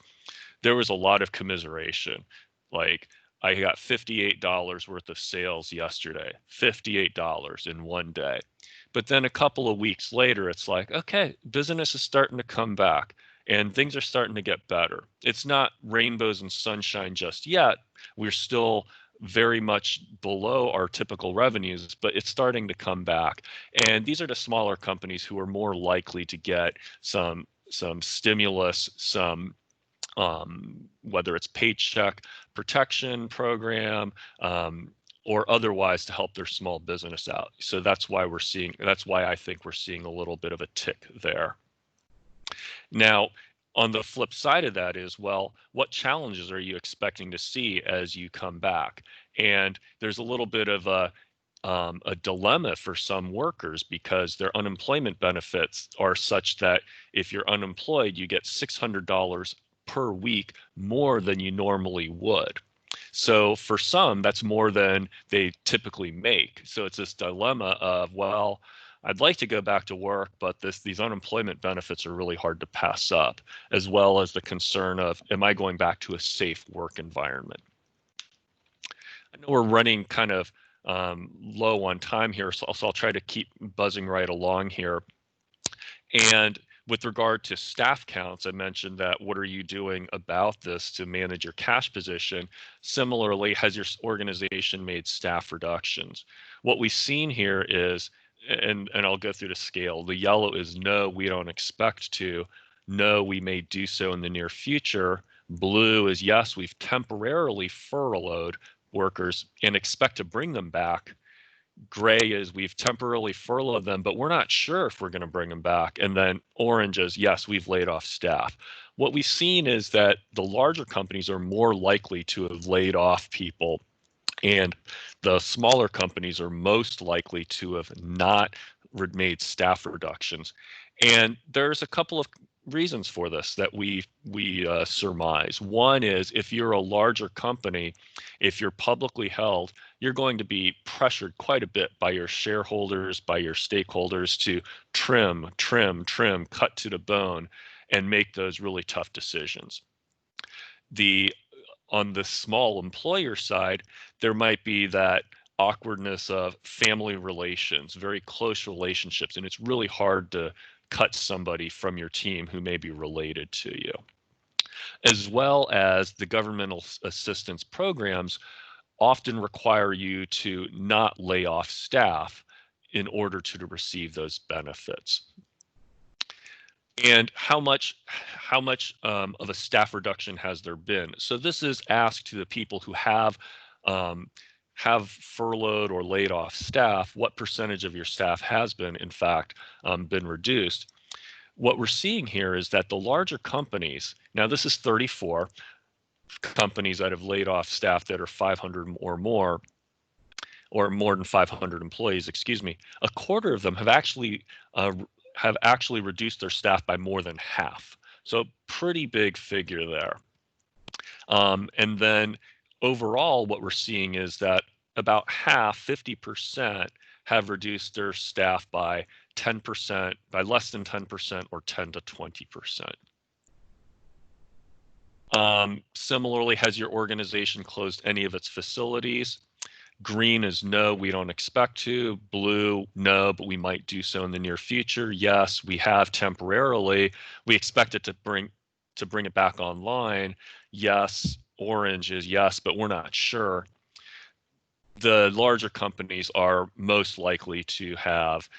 there was a lot of commiseration. Like, I got $58 worth of sales yesterday, $58 in one day. But then a couple of weeks later, it's like, okay, business is starting to come back and things are starting to get better. It's not rainbows and sunshine just yet. We're still very much below our typical revenues, but it's starting to come back. And these are the smaller companies who are more likely to get some stimulus, some whether it's paycheck protection program or otherwise to help their small business out. So that's why I think we're seeing a little bit of a tick there. Now, on the flip side of that is, well, what challenges are you expecting to see as you come back? And there's a little bit of a dilemma for some workers because their unemployment benefits are such that if you're unemployed, you get $600 per week more than you normally would. So for some, that's more than they typically make. So it's this dilemma of, well, I'd like to go back to work, but these unemployment benefits are really hard to pass up, as well as the concern of, am I going back to a safe work environment? I know we're running kind of low on time here, so I'll try to keep buzzing right along here. And with regard to staff counts, I mentioned that what are you doing about this to manage your cash position? Similarly, has your organization made staff reductions? What we've seen here is, and I'll go through the scale, the yellow is no, we don't expect to. No, we may do so in the near future. Blue is yes, we've temporarily furloughed workers and expect to bring them back. Gray is we've temporarily furloughed them, but we're not sure if we're going to bring them back. And then orange is yes, we've laid off staff. What we've seen is that the larger companies are more likely to have laid off people, and the smaller companies are most likely to have not made staff reductions. And there's a couple of reasons for this that we surmise. One is if you're a larger company, if you're publicly held, you're going to be pressured quite a bit by your shareholders, by your stakeholders to trim, cut to the bone, and make those really tough decisions. On the small employer side, there might be that awkwardness of family relations, very close relationships, and it's really hard to cut somebody from your team who may be related to you. As well as the governmental assistance programs often require you to not lay off staff in order to receive those benefits. And how much of a staff reduction has there been? So this is asked to the people who have furloughed or laid off staff. What percentage of your staff has been, in fact, been reduced? What we're seeing here is that the larger companies, now this is 34 companies that have laid off staff that are 500 or more than 500 employees, excuse me. A quarter of them have actually reduced their staff by more than half. So pretty big figure there. And then overall, what we're seeing is that about half, 50%, have reduced their staff by 10%, by less than 10%, or 10 to 20%. Similarly, has your organization closed any of its facilities? Green is no, we don't expect to. Blue, no, but we might do so in the near future. Yes, we have temporarily. We expect it to bring it back online. Yes, orange is yes, but we're not sure. The larger companies are most likely to have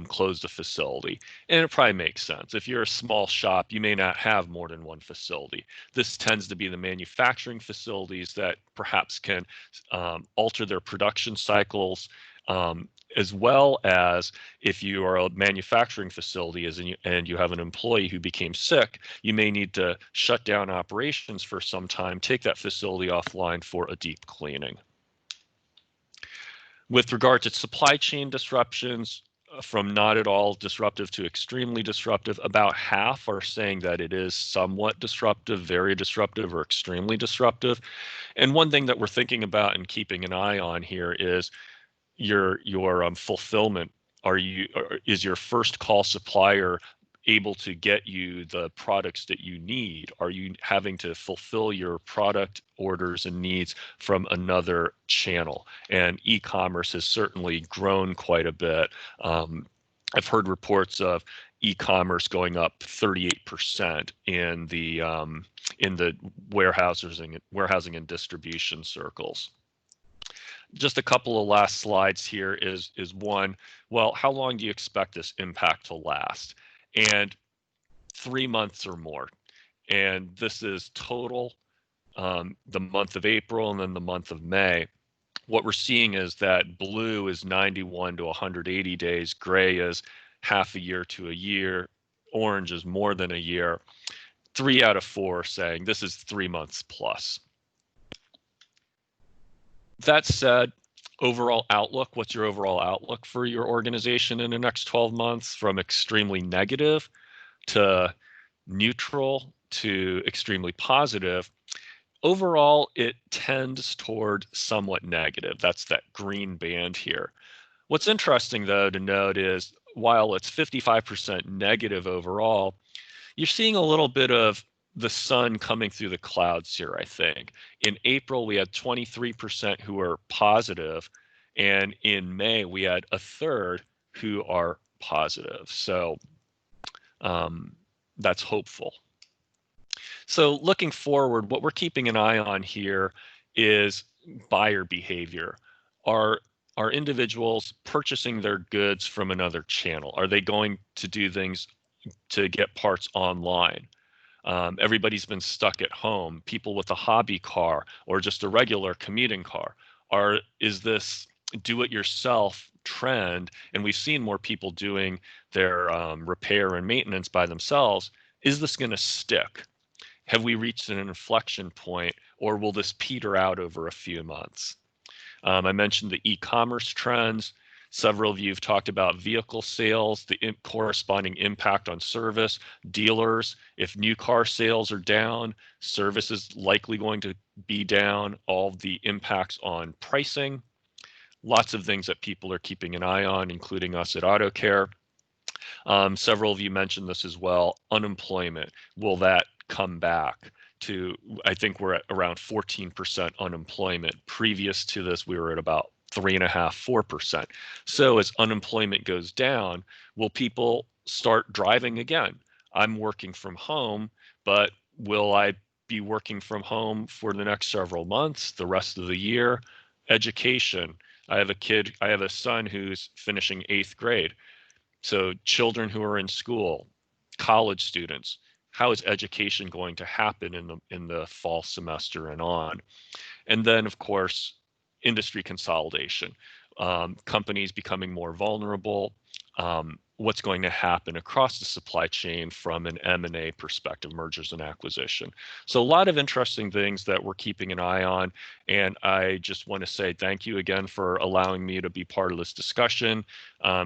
closed a facility, and it probably makes sense. If you're a small shop, you may not have more than one facility. This tends to be the manufacturing facilities that perhaps can alter their production cycles, as well as if you are a manufacturing facility and you have an employee who became sick, you may need to shut down operations for some time, take that facility offline for a deep cleaning. With regard to supply chain disruptions, from not at all disruptive to extremely disruptive, about half are saying that it is somewhat disruptive, very disruptive, or extremely disruptive. And one thing that we're thinking about and keeping an eye on here is your fulfillment. Is your first call supplier able to get you the products that you need? Are you having to fulfill your product orders and needs from another channel? And e-commerce has certainly grown quite a bit. I've heard reports of e-commerce going up 38% in the warehousing and distribution circles. Just a couple of last slides here is one, well, how long do you expect this impact to last? And 3 months or more. And this is total, the month of April and then the month of May. What we're seeing is that blue is 91 to 180 days, gray is half a year to a year, orange is more than a year. 3 out of 4 are saying this is 3 months plus. That said, overall outlook, what's your overall outlook for your organization in the next 12 months, from extremely negative to neutral to extremely positive? Overall, it tends toward somewhat negative. That's that green band here. What's interesting, though, to note is while it's 55% negative overall, you're seeing a little bit of the sun coming through the clouds here, I think. In April, we had 23% who were positive, and in May, we had a third who are positive. So that's hopeful. So looking forward, what we're keeping an eye on here is buyer behavior. Are individuals purchasing their goods from another channel? Are they going to do things to get parts online? Everybody's been stuck at home. People with a hobby car or just a regular commuting car. Is this do-it-yourself trend? And we've seen more people doing their repair and maintenance by themselves. Is this going to stick? Have we reached an inflection point, or will this peter out over a few months? I mentioned the e-commerce trends. Several of you have talked about vehicle sales, the corresponding impact on service, dealers. If new car sales are down, service is likely going to be down, all the impacts on pricing. Lots of things that people are keeping an eye on, including us at AutoCare. Several of you mentioned this as well. Unemployment, will that come back to, I think we're at around 14% unemployment. Previous to this, we were at about 3.5%, 4%. So as unemployment goes down, will people start driving again? I'm working from home, but will I be working from home for the next several months, the rest of the year? Education. I have a son who's finishing 8th grade. So children who are in school, college students, how is education going to happen in the fall semester and on? And then, of course, industry consolidation, companies becoming more vulnerable, what's going to happen across the supply chain from an M&A perspective, mergers and acquisition. So a lot of interesting things that we're keeping an eye on. And I just want to say thank you again for allowing me to be part of this discussion.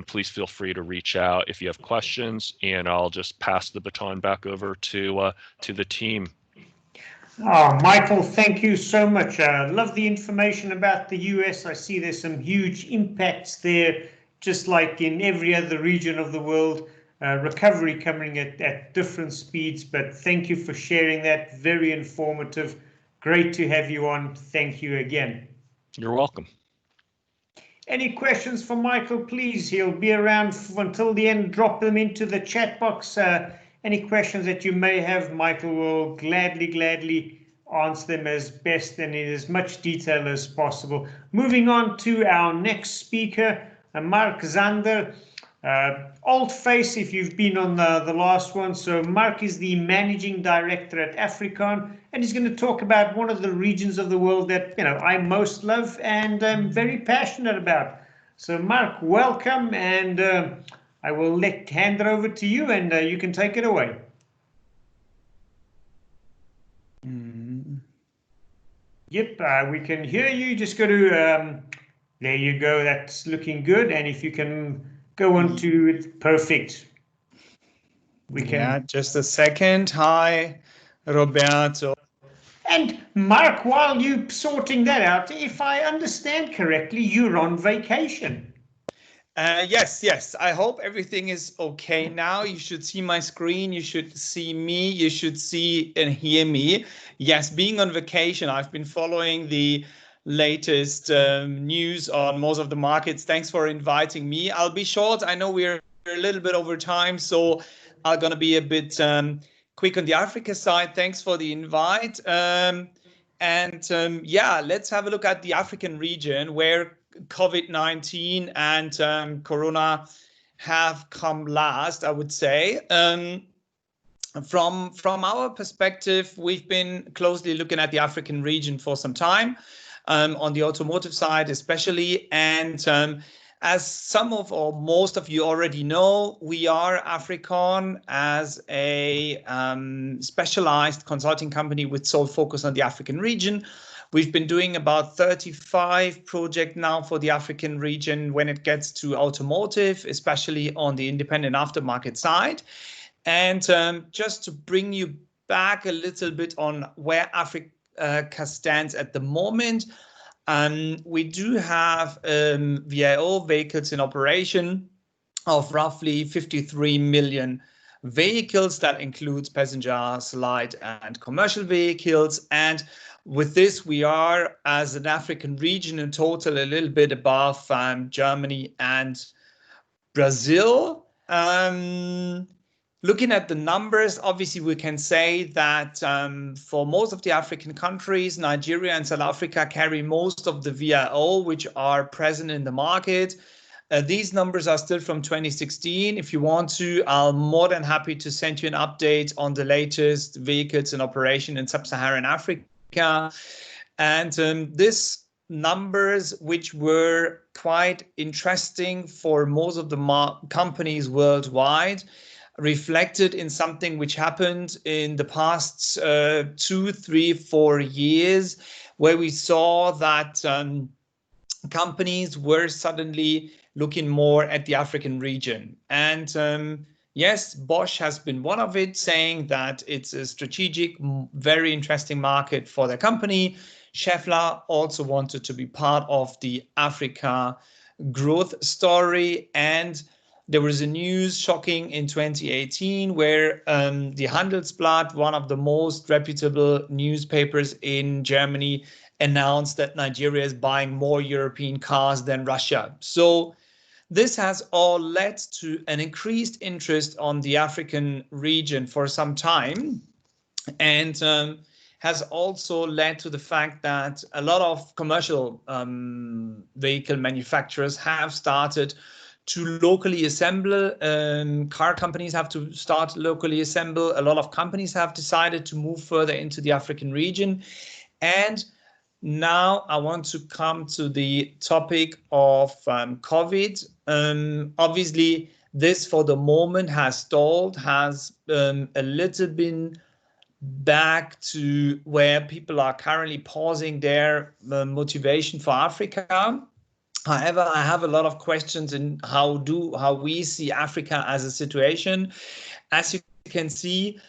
Please feel free to reach out if you have questions, and I'll just pass the baton back over to the team. Oh, Michael, thank you so much. I love the information about the US. I see there's some huge impacts there, just like in every other region of the world. Recovery coming at different speeds, but thank you for sharing that. Very informative. Great to have you on. Thank you again. You're welcome. Any questions for Michael, please? He'll be around until the end. Drop them into the chat box. Any questions that you may have, Michael will gladly answer them as best and in as much detail as possible. Moving on to our next speaker, Mark Zander. Old face if you've been on the last one. So Mark is the Managing Director at Africon, and he's going to talk about one of the regions of the world that I most love and I'm very passionate about. So Mark, welcome, and I will hand it over to you, and you can take it away. Yep, we can hear you. Just go to, there you go. That's looking good. And if you can go on to it, perfect. We can. Yeah, just a second. Hi, Roberto. And Mark, while you're sorting that out, if I understand correctly, you're on vacation. Yes. I hope everything is okay now. You should see my screen. You should see me. You should see and hear me. Yes, being on vacation, I've been following the latest news on most of the markets. Thanks for inviting me. I'll be short. I know we're a little bit over time, so I'm going to be a bit quick on the Africa side. Thanks for the invite. Yeah, let's have a look at the African region where COVID-19 and Corona have come last, I would say. From our perspective, we've been closely looking at the African region for some time, on the automotive side especially. And as some of or most of you already know, we are Africon as a specialized consulting company with sole focus on the African region. We've been doing about 35 projects now for the African region when it gets to automotive, especially on the independent aftermarket side. And just to bring you back a little bit on where Africa stands at the moment, we do have VIO, vehicles in operation, of roughly 53 million vehicles. That includes passengers, light and commercial vehicles. And with this, we are, as an African region in total, a little bit above Germany and Brazil. Looking at the numbers, obviously we can say that for most of the African countries, Nigeria and South Africa carry most of the VIO which are present in the market. These numbers are still from 2016. If you want to, I'm more than happy to send you an update on the latest vehicles in operation in Sub-Saharan Africa. And this numbers, which were quite interesting for most of the companies worldwide, reflected in something which happened in the past 2, 3, 4 years, where we saw that companies were suddenly looking more at the African region. And yes, Bosch has been one of it, saying that it's a strategic, very interesting market for their company. Schaeffler also wanted to be part of the Africa growth story. And there was a news shocking in 2018 where the Handelsblatt, one of the most reputable newspapers in Germany, announced that Nigeria is buying more European cars than Russia. So this has all led to an increased interest on the African region for some time, and has also led to the fact that a lot of commercial vehicle manufacturers have started to locally assemble. Car companies have to start locally assemble. A lot of companies have decided to move further into the African region. And now I want to come to the topic of COVID. Obviously, this for the moment has stalled, has a little bit back to where people are currently pausing their motivation for Africa. However, I have a lot of questions in how we see Africa as a situation. As you can see,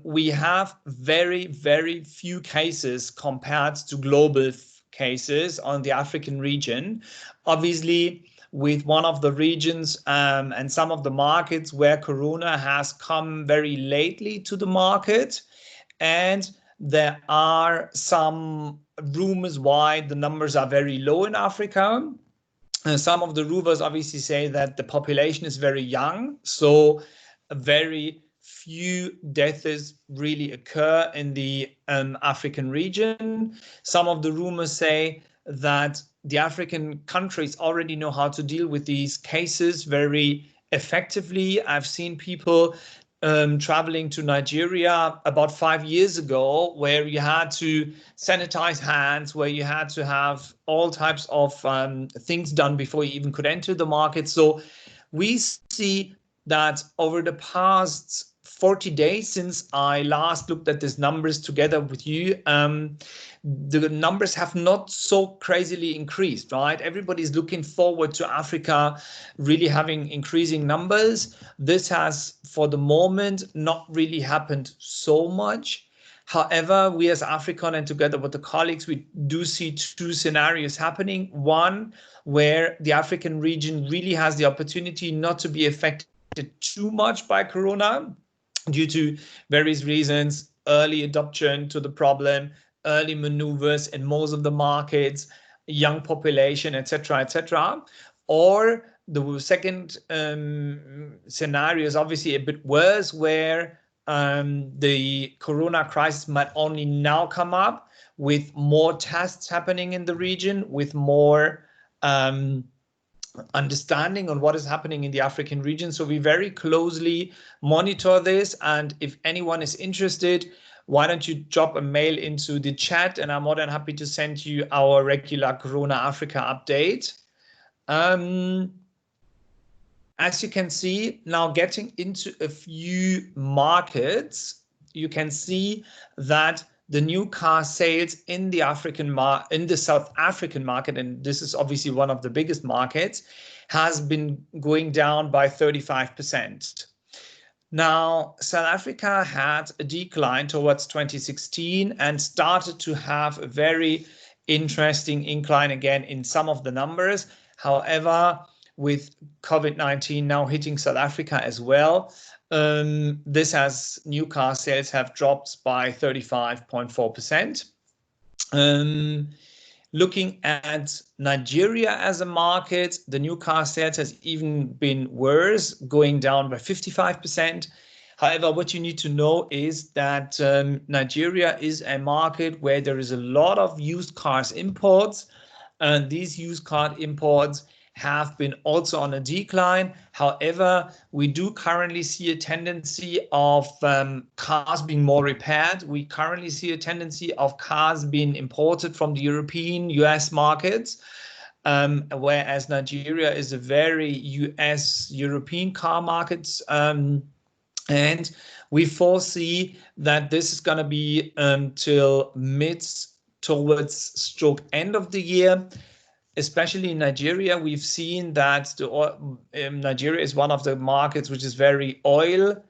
we have very, very few cases compared to global cases on the African region. Obviously, with one of the regions and some of the markets where Corona has come very lately to the market, and there are some rumors why the numbers are very low in Africa. Some of the rumors obviously say that the population is very young, so very few deaths really occur in the African region. Some of the rumors say that the African countries already know how to deal with these cases very effectively. I've seen people traveling to Nigeria about 5 years ago, where you had to sanitize hands, where you had to have all types of things done before you even could enter the market. So we see that over the past 40 days since I last looked at these numbers together with you, the numbers have not so crazily increased, right? Everybody's looking forward to Africa really having increasing numbers. This has, for the moment, not really happened so much. However, we as Africon and together with the colleagues, we do see two scenarios happening. One, where the African region really has the opportunity not to be affected too much by Corona due to various reasons, early adoption to the problem, early maneuvers in most of the markets, young population, etc., etc. Or the second scenario is obviously a bit worse, where the Corona crisis might only now come up with more tests happening in the region, with more understanding on what is happening in the African region. So we very closely monitor this. And if anyone is interested, why don't you drop a mail into the chat, and I'm more than happy to send you our regular Corona Africa update. As you can see, now getting into a few markets, you can see that the new car sales in the South African market, and this is obviously one of the biggest markets, has been going down by 35%. Now, South Africa had a decline towards 2016 and started to have a very interesting incline again in some of the numbers. However, with COVID-19 now hitting South Africa as well, new car sales have dropped by 35.4%. Looking at Nigeria as a market, the new car sales has even been worse, going down by 55%. However, what you need to know is that Nigeria is a market where there is a lot of used cars imports, and these used car imports have been also on a decline. However, we do currently see a tendency of cars being more repaired. We currently see a tendency of cars being imported from the European, US markets, whereas Nigeria is a very US-European car market. And we foresee that this is going to be till end of the year. Especially in Nigeria, we've seen that Nigeria is one of the markets which is very oil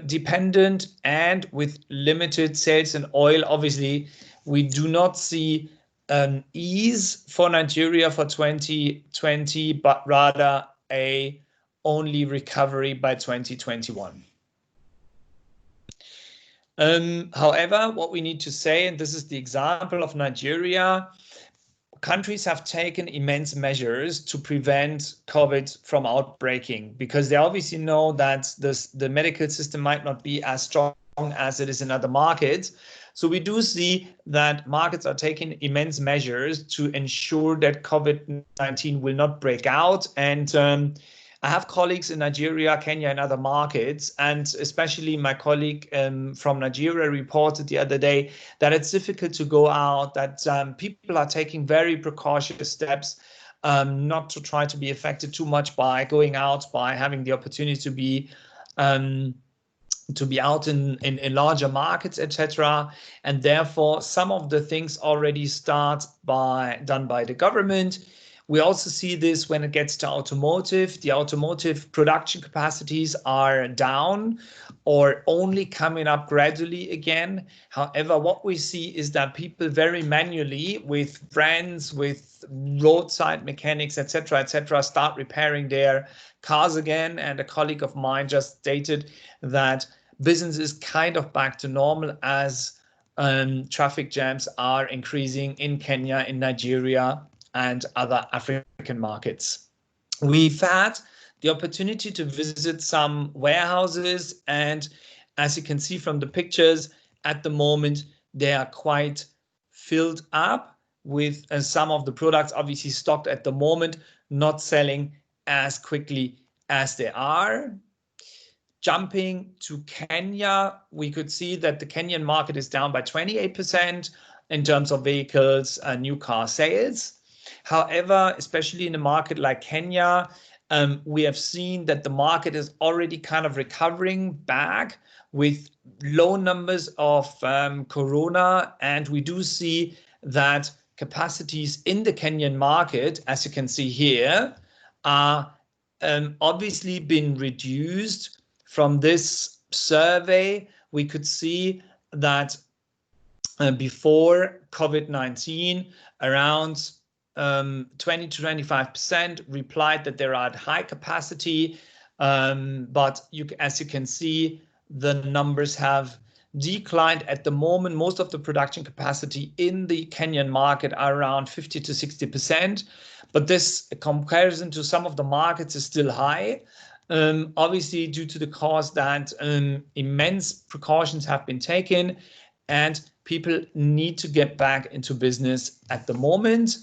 dependent, and with limited sales in oil, obviously, we do not see an ease for Nigeria for 2020, but rather a only recovery by 2021. However, what we need to say, and this is the example of Nigeria, countries have taken immense measures to prevent COVID from outbreaking, because they obviously know that the medical system might not be as strong as it is in other markets. So we do see that markets are taking immense measures to ensure that COVID-19 will not break out. And I have colleagues in Nigeria, Kenya, and other markets, and especially my colleague from Nigeria reported the other day that it's difficult to go out, that people are taking very precautious steps not to try to be affected too much by going out, by having the opportunity to be out in larger markets, etc. And therefore, some of the things already done by the government. We also see this when it gets to automotive. The automotive production capacities are down or only coming up gradually again. However, what we see is that people very manually, with friends, with roadside mechanics, etc., start repairing their cars again. And a colleague of mine just stated that business is kind of back to normal as traffic jams are increasing in Kenya, in Nigeria, and other African markets. We've had the opportunity to visit some warehouses, and as you can see from the pictures, at the moment they are quite filled up with some of the products obviously stocked at the moment, not selling as quickly as they are. Jumping to Kenya, we could see that the Kenyan market is down by 28% in terms of vehicles and new car sales. However, especially in a market like Kenya, we have seen that the market is already kind of recovering back with low numbers of corona. And we do see that capacities in the Kenyan market, as you can see here, are obviously been reduced. From this survey, we could see that before COVID-19, around 20 to 25% replied that they're at high capacity, but as you can see, the numbers have declined at the moment. Most of the production capacity in the Kenyan market are around 50 to 60%, but this comparison to some of the markets is still high. Obviously, due to the cause that immense precautions have been taken and people need to get back into business at the moment.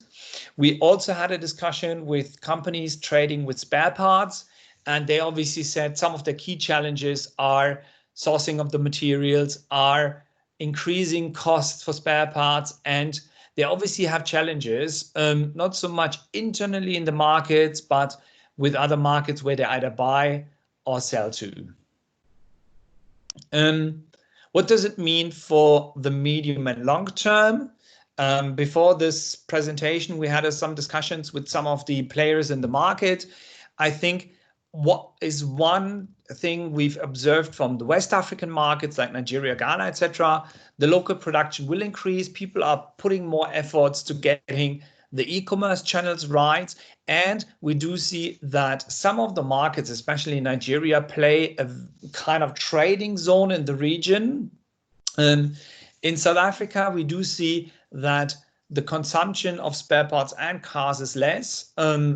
We also had a discussion with companies trading with spare parts, and they obviously said some of the key challenges are sourcing of the materials, are increasing costs for spare parts, and they obviously have challenges, not so much internally in the markets, but with other markets where they either buy or sell to. What does it mean for the medium and long term? Before this presentation, we had some discussions with some of the players in the market. I think what is one thing we've observed from the West African markets like Nigeria, Ghana, etc., the local production will increase. People are putting more efforts to getting the e-commerce channels right. And we do see that some of the markets, especially in Nigeria, play a kind of trading zone in the region. In South Africa, we do see that the consumption of spare parts and cars is less.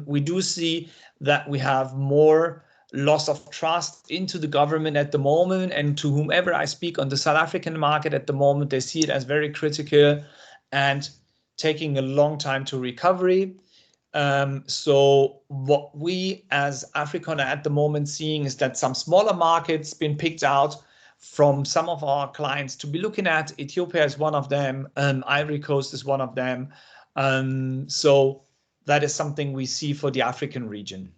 We do see that we have more loss of trust into the government at the moment, and to whomever I speak on the South African market at the moment, they see it as very critical and taking a long time to recovery. So what we as Africon are at the moment seeing is that some smaller markets been picked out from some of our clients to be looking at. Ethiopia is one of them, Ivory Coast is one of them. So that is something we see for the African region.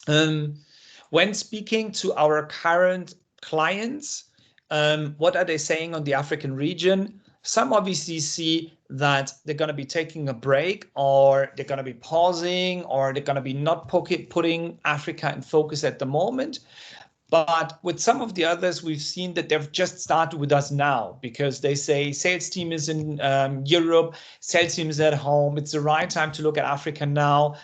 When speaking to our current clients, what are they saying on the African region? Some obviously see that they're going to be taking a break, or they're going to be pausing, or they're going to be not putting Africa in focus at the moment. But with some of the others, we've seen that they've just started with us now, because they say sales team is in Europe, sales team is at home. It's the right time to look at Africa now.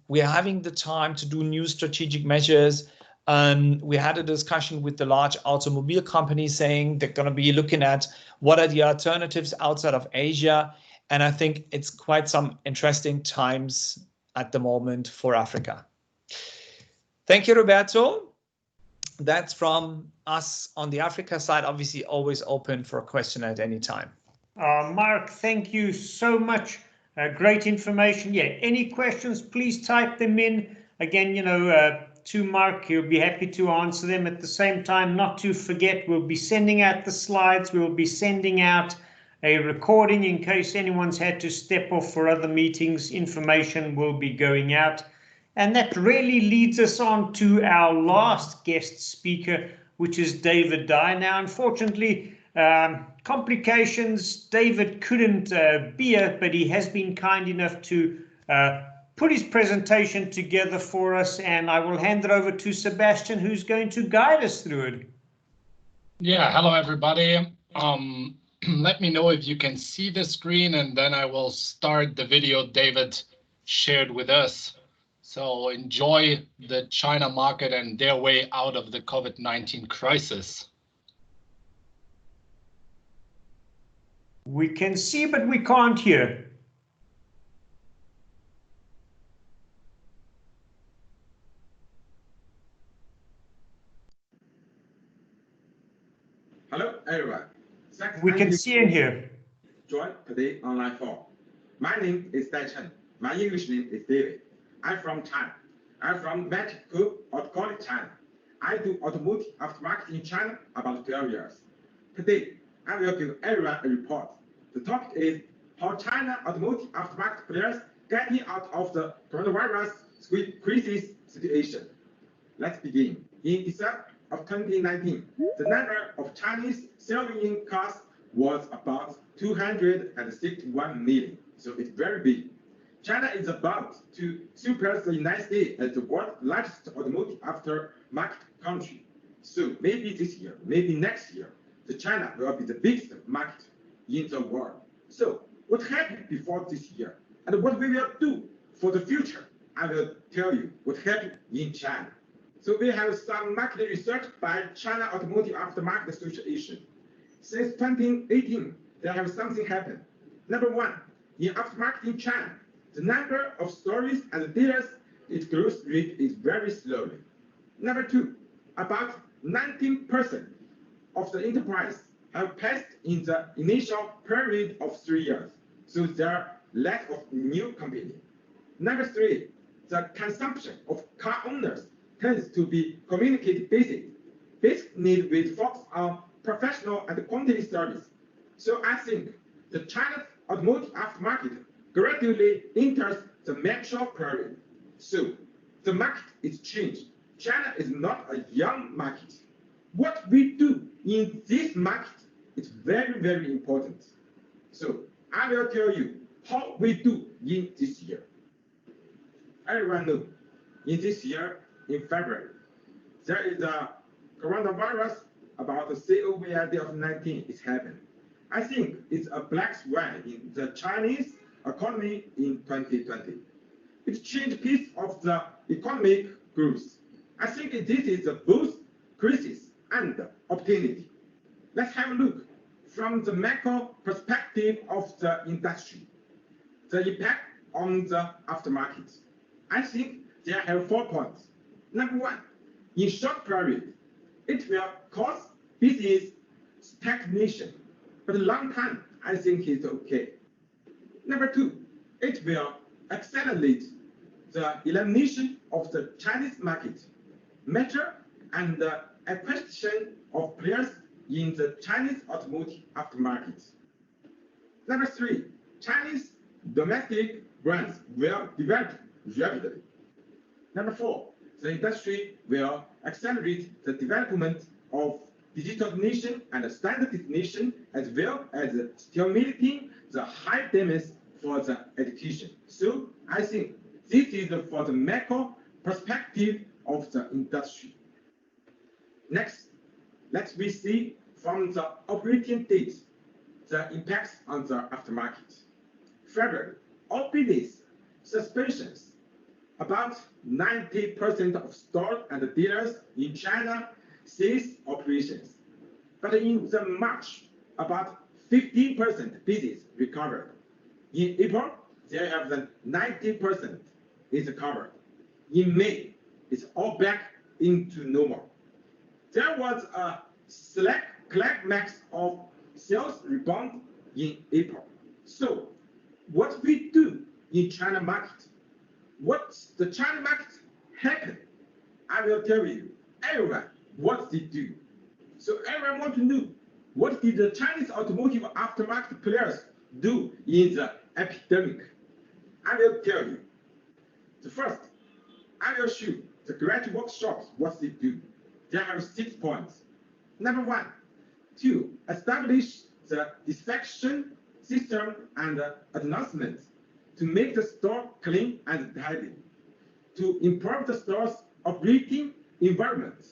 We are having the time to do new strategic measures. We had a discussion with the large automobile companies saying they're going to be looking at what are the alternatives outside of Asia. And I think it's quite some interesting times at the moment for Africa. Thank you, Roberto. That's from us on the Africa side. Obviously, always open for a question at any time. Mark, thank you so much. Great information. Yeah, any questions, please type them in. Again, to Mark, he'll be happy to answer them. At the same time, not to forget, we'll be sending out the slides. We'll be sending out a recording in case anyone's had to step off for other meetings. Information will be going out. And that really leads us on to our last guest speaker, which is David Dye. Now, unfortunately, complications, David couldn't be here, but he has been kind enough to put his presentation together for us, and I will hand it over to Sebastian, who's going to guide us through it. Yeah, hello everybody. Let me know if you can see the screen, and then I will start the video David shared with us. So enjoy the China market and their way out of the COVID-19 crisis. We can see, but we can't hear. Hello, everyone. We can see and hear. Join today online forum. My name is Dai Chen. My English name is David. I'm from China. I'm from Mexico, China. I do automotive aftermarket in China about 12 years. Today, I will give everyone a report. The topic is how China automotive aftermarket players getting out of the coronavirus crisis situation. Let's begin. In December of 2019, the number of Chinese selling cars was about 261 million. So it's very big. China is about to surpass the United States as the world's largest automotive aftermarket country. So maybe this year, maybe next year, China will be the biggest market in the world. So what happened before this year and what we will do for the future, I will tell you what happened in China. So we have some market research by China Automotive Aftermarket Association. Since 2018, there have something happened. Number one, in aftermarket in China, the number of stores and dealers, its growth rate is very slowly. Number two, about 19% of the enterprise have passed in the initial period of 3 years. So there are lack of new company. Number three, the consumption of car owners tends to be communicated basic need with focus on professional and quantity service. So I think the China's automotive aftermarket gradually enters the mature period. So the market is changed. China is not a young market. What we do in this market is very, very important. So I will tell you how we do in this year. Everyone knows in this year, in February, there is a coronavirus about the COVID-19 is happening. I think it's a black swan in the Chinese economy in 2020. It changed piece of the economic growth. I think this is both crisis and opportunity. Let's have a look from the macro perspective of the industry. The impact on the aftermarket. I think there are 4 points. Number one, in short period, it will cause business stagnation, but long time, I think it's okay. Number two, it will accelerate the elimination of the Chinese market, measure and the acquisition of players in the Chinese automotive aftermarket. Number three, Chinese domestic brands will develop rapidly. Number four, the industry will accelerate the development of digitalization and standardization, as well as stimulating the high demands for the education. So I think this is for the macro perspective of the industry. Next, let's see from the operating date the impacts on the aftermarket. February, all business suspensions. About 90% of stores and dealers in China cease operations. But in the March, about 15% business recovered. In April, they have the 90% is covered. In May, it's all back into normal. There was a climax of sales rebound in April. So what we do in China market, what the China market happened, I will tell you, everyone, what they do. So everyone want to know, what did the Chinese automotive aftermarket players do in the epidemic? I will tell you. The first, I will show the graduate workshops, what they do. They have 6 points. Number one, to establish the disinfection system and announcement to make the store clean and tidy, to improve the store's operating environment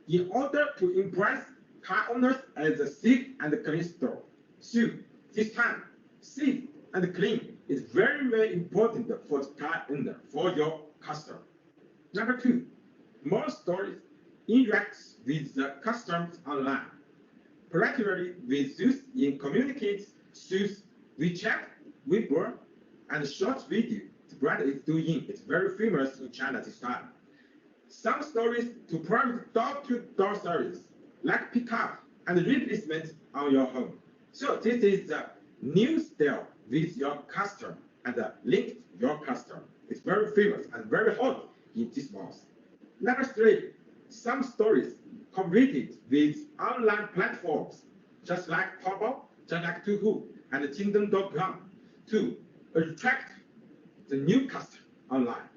in order to impress car owners as a safe and clean store. So this time, safe and clean is very, very important for the car owner, for your customer. Number two, more stores interact with the customers online, particularly with those in communicates through WeChat, Weibo, and short video. The brand is doing it's very famous in China this time. Some stories to provide door-to-door service, like pickup and replacement on your home. So this is the new style with your customer and link your customer. It's very famous and very hot in this month. Number three, some stories completed with online platforms, just like Taobao, just like Tuhu, and Jingdong.com to attract the new customer online.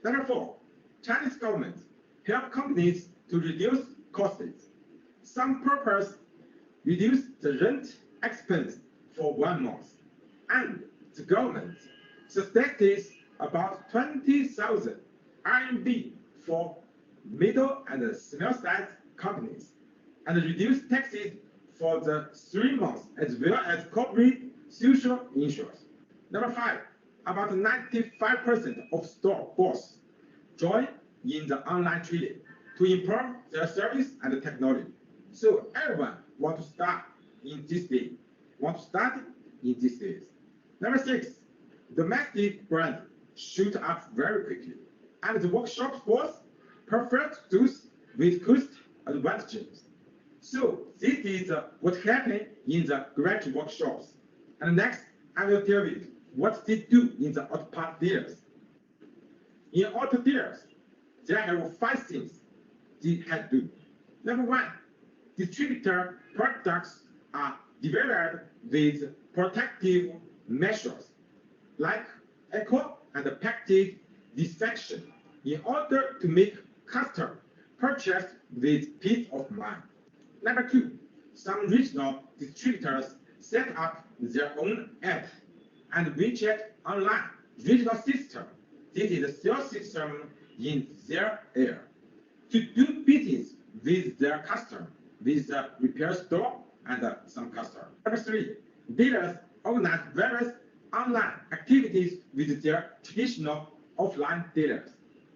Number four, Chinese government help companies to reduce costs. Some purpose reduce the rent expense for 1 month, and the government suggests about 20,000 RMB for middle and small-sized companies, and reduce taxes for the 3 months, as well as corporate social insurance. Number 5, about 95% of store boss join in the online trading to improve their service and technology. So everyone want to start in this day. Number 6, domestic brand shoot up very quickly, and the workshop boss prefer those with cost advantages. So this is what happened in the great workshops. And next, I will tell you what they do in the auto part dealers. In auto dealers, there are 5 things they can do. Number 1, distributor products are developed with protective measures like eco and package disinfection in order to make customer purchase with peace of mind. Number 2, some regional distributors set up their own app and WeChat online regional system. This is a sales system in their area to do business with their customer, with the repair store and some customer. Number 3, dealers organize various online activities with their traditional offline dealers,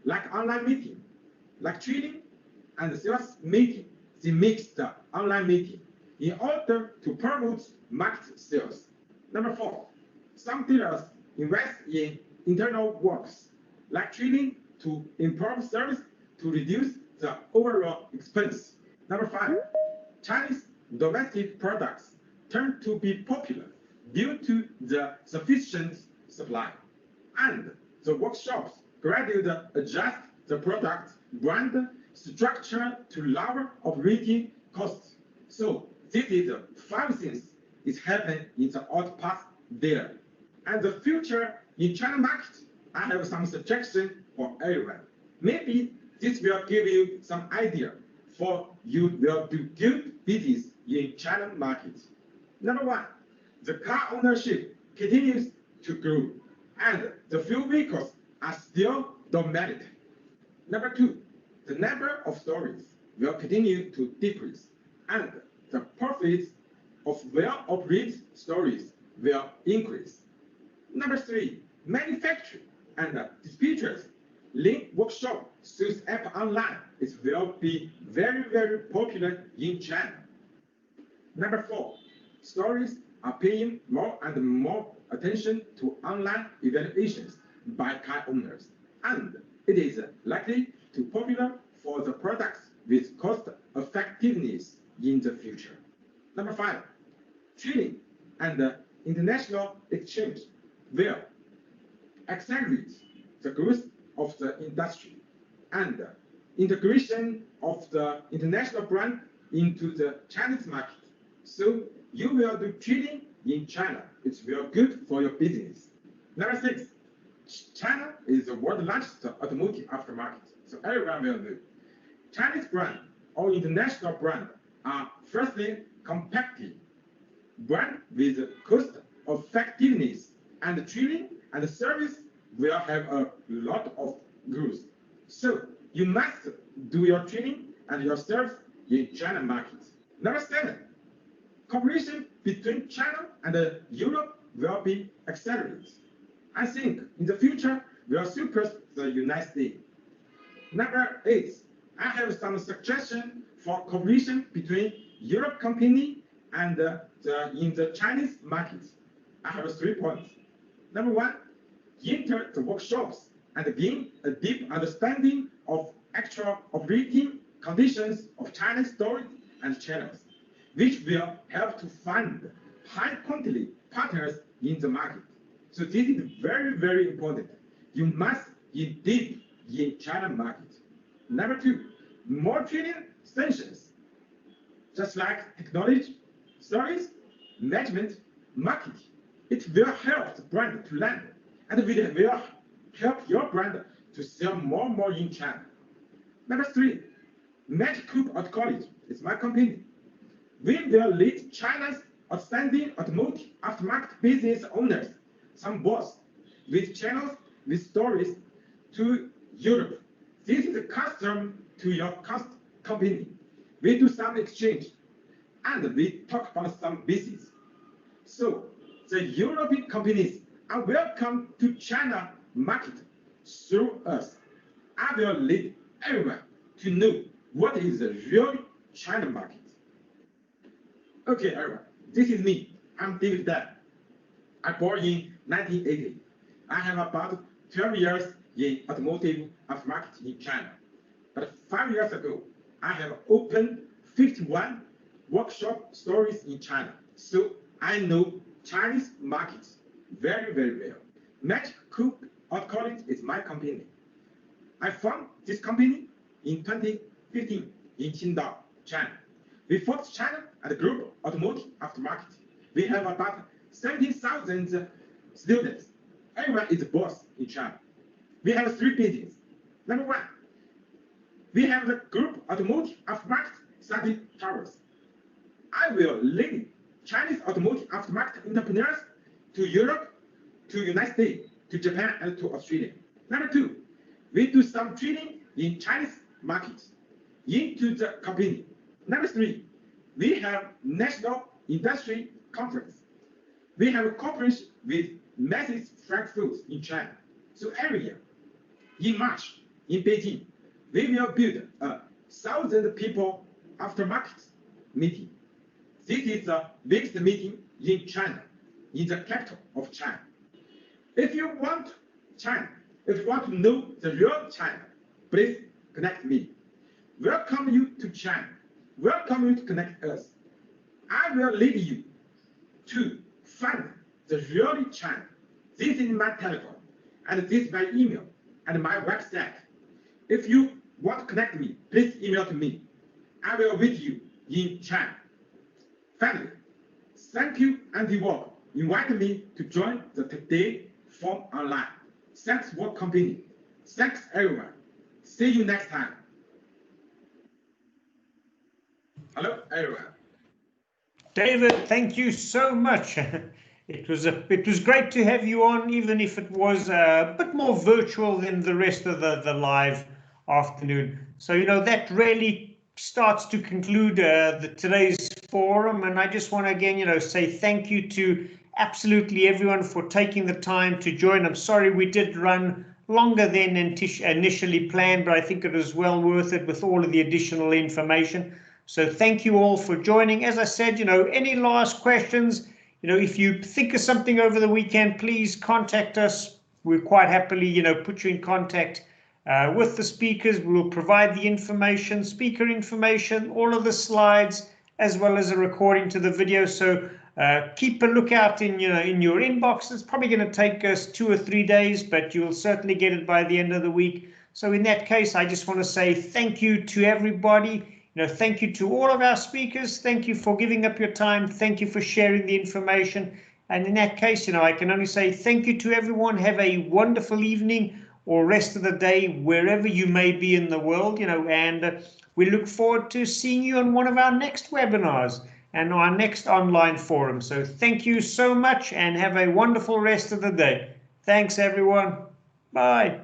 like online meeting, like training and sales meeting. They mix the online meeting in order to promote market sales. Number 4, some dealers invest in internal works, like training to improve service to reduce the overall expense. Number 5, Chinese domestic products tend to be popular due to the sufficient supply, and the workshops gradually adjust the product brand structure to lower operating costs. So this is 5 things is happening in the auto parts dealer. And the future in China market, I have some suggestions for everyone. Maybe this will give you some idea for you will do good business in China market. Number 1, the car ownership continues to grow, and the fuel vehicles are still dominant. Number 2, the number of stories will continue to decrease, and the profits of well-operated stories will increase. Number 3, manufacturing and distributors link workshop sales app online will be very, very popular in China. Number 4, stories are paying more and more attention to online evaluations by car owners, and it is likely to popular for the products with cost effectiveness in the future. Number 5, trading and international exchange will accelerate the growth of the industry, and integration of the international brand into the Chinese market. So you will do trading in China. It will be good for your business. Number 6, China is the world's largest automotive aftermarket. So everyone will know. Chinese brand or international brand are firstly competitive brand with cost effectiveness, and training and service will have a lot of growth. So you must do your training and your service in China market. Number 7, cooperation between China and Europe will be accelerated. I think in the future will surpass the United States. Number 8, I have some suggestions for cooperation between Europe company and in the Chinese market. I have 3 points. Number 1, enter the workshops and gain a deep understanding of actual operating conditions of Chinese stores and channels, which will help to find high-quality partners in the market. So this is very, very important. You must be deep in China market. Number 2, more training sessions, just like technology, service, management, marketing. It will help the brand to land, and it will help your brand to sell more and more in China. Number 3, Magic Group Auto College is my company. We will lead China's outstanding automotive aftermarket business owners, some boss, with channels, with stories to Europe. This is a custom to your company. We do some exchange. and we talk about some business. So the European companies are welcome to China market through us. I will lead everyone to know what is the real China market. Okay, everyone, this is me. I'm David Dan. I born in 1980. I have about 12 years in automotive aftermarket in China. But 5 years ago, I have opened 51 workshop stores in China. So I know Chinese markets very, very well. Magic Coop Automotive is my company. I found this company in 2015 in Qingdao, China. We focus China and global automotive aftermarket. We have about 17,000 students. Everyone is a boss in China. We have 3 businesses. Number 1, we have the group automotive aftermarket study towers. I will lead Chinese automotive aftermarket entrepreneurs to Europe, to United States, to Japan, and to Australia. Number 2, we do some training in Chinese markets into the company. Number 3, we have national industry conference. We have cooperation with massive Frankfurt in China. So every year, in March, in Beijing, we will build a 1,000 people aftermarket meeting. This is the biggest meeting in China, in the capital of China. If you want China, if you want to know the real China, please connect me. Welcome you to China. Welcome you to connect us. I will lead you to find the real China. This is my telephone, and this is my email, and my website. If you want to connect me, please email to me. I will meet you in China. Finally, thank you, Andy Wall, inviting me to join the Today Forum Online. Thanks, Work Company. Thanks, everyone. See you next time. Hello, everyone. David, thank you so much. It was great to have you on, even if it was a bit more virtual than the rest of the live afternoon. So, that really starts to conclude today's forum. And I just want to again, say thank you to absolutely everyone for taking the time to join. I'm sorry we did run longer than initially planned, but I think it was well worth it with all of the additional information. So thank you all for joining. As I said, any last questions, if you think of something over the weekend, please contact us. We'll quite happily, put you in contact with the speakers. We'll provide the information, speaker information, all of the slides, as well as a recording to the video. So keep a lookout in your inbox. It's probably going to take us 2 or 3 days, but you'll certainly get it by the end of the week. So in that case, I just want to say thank you to everybody. Thank you to all of our speakers. Thank you for giving up your time. Thank you for sharing the information. And in that case, I can only say thank you to everyone. Have a wonderful evening or rest of the day, wherever you may be in the world, and we look forward to seeing you on one of our next webinars and our next online forum. So thank you so much and have a wonderful rest of the day. Thanks, everyone. Bye.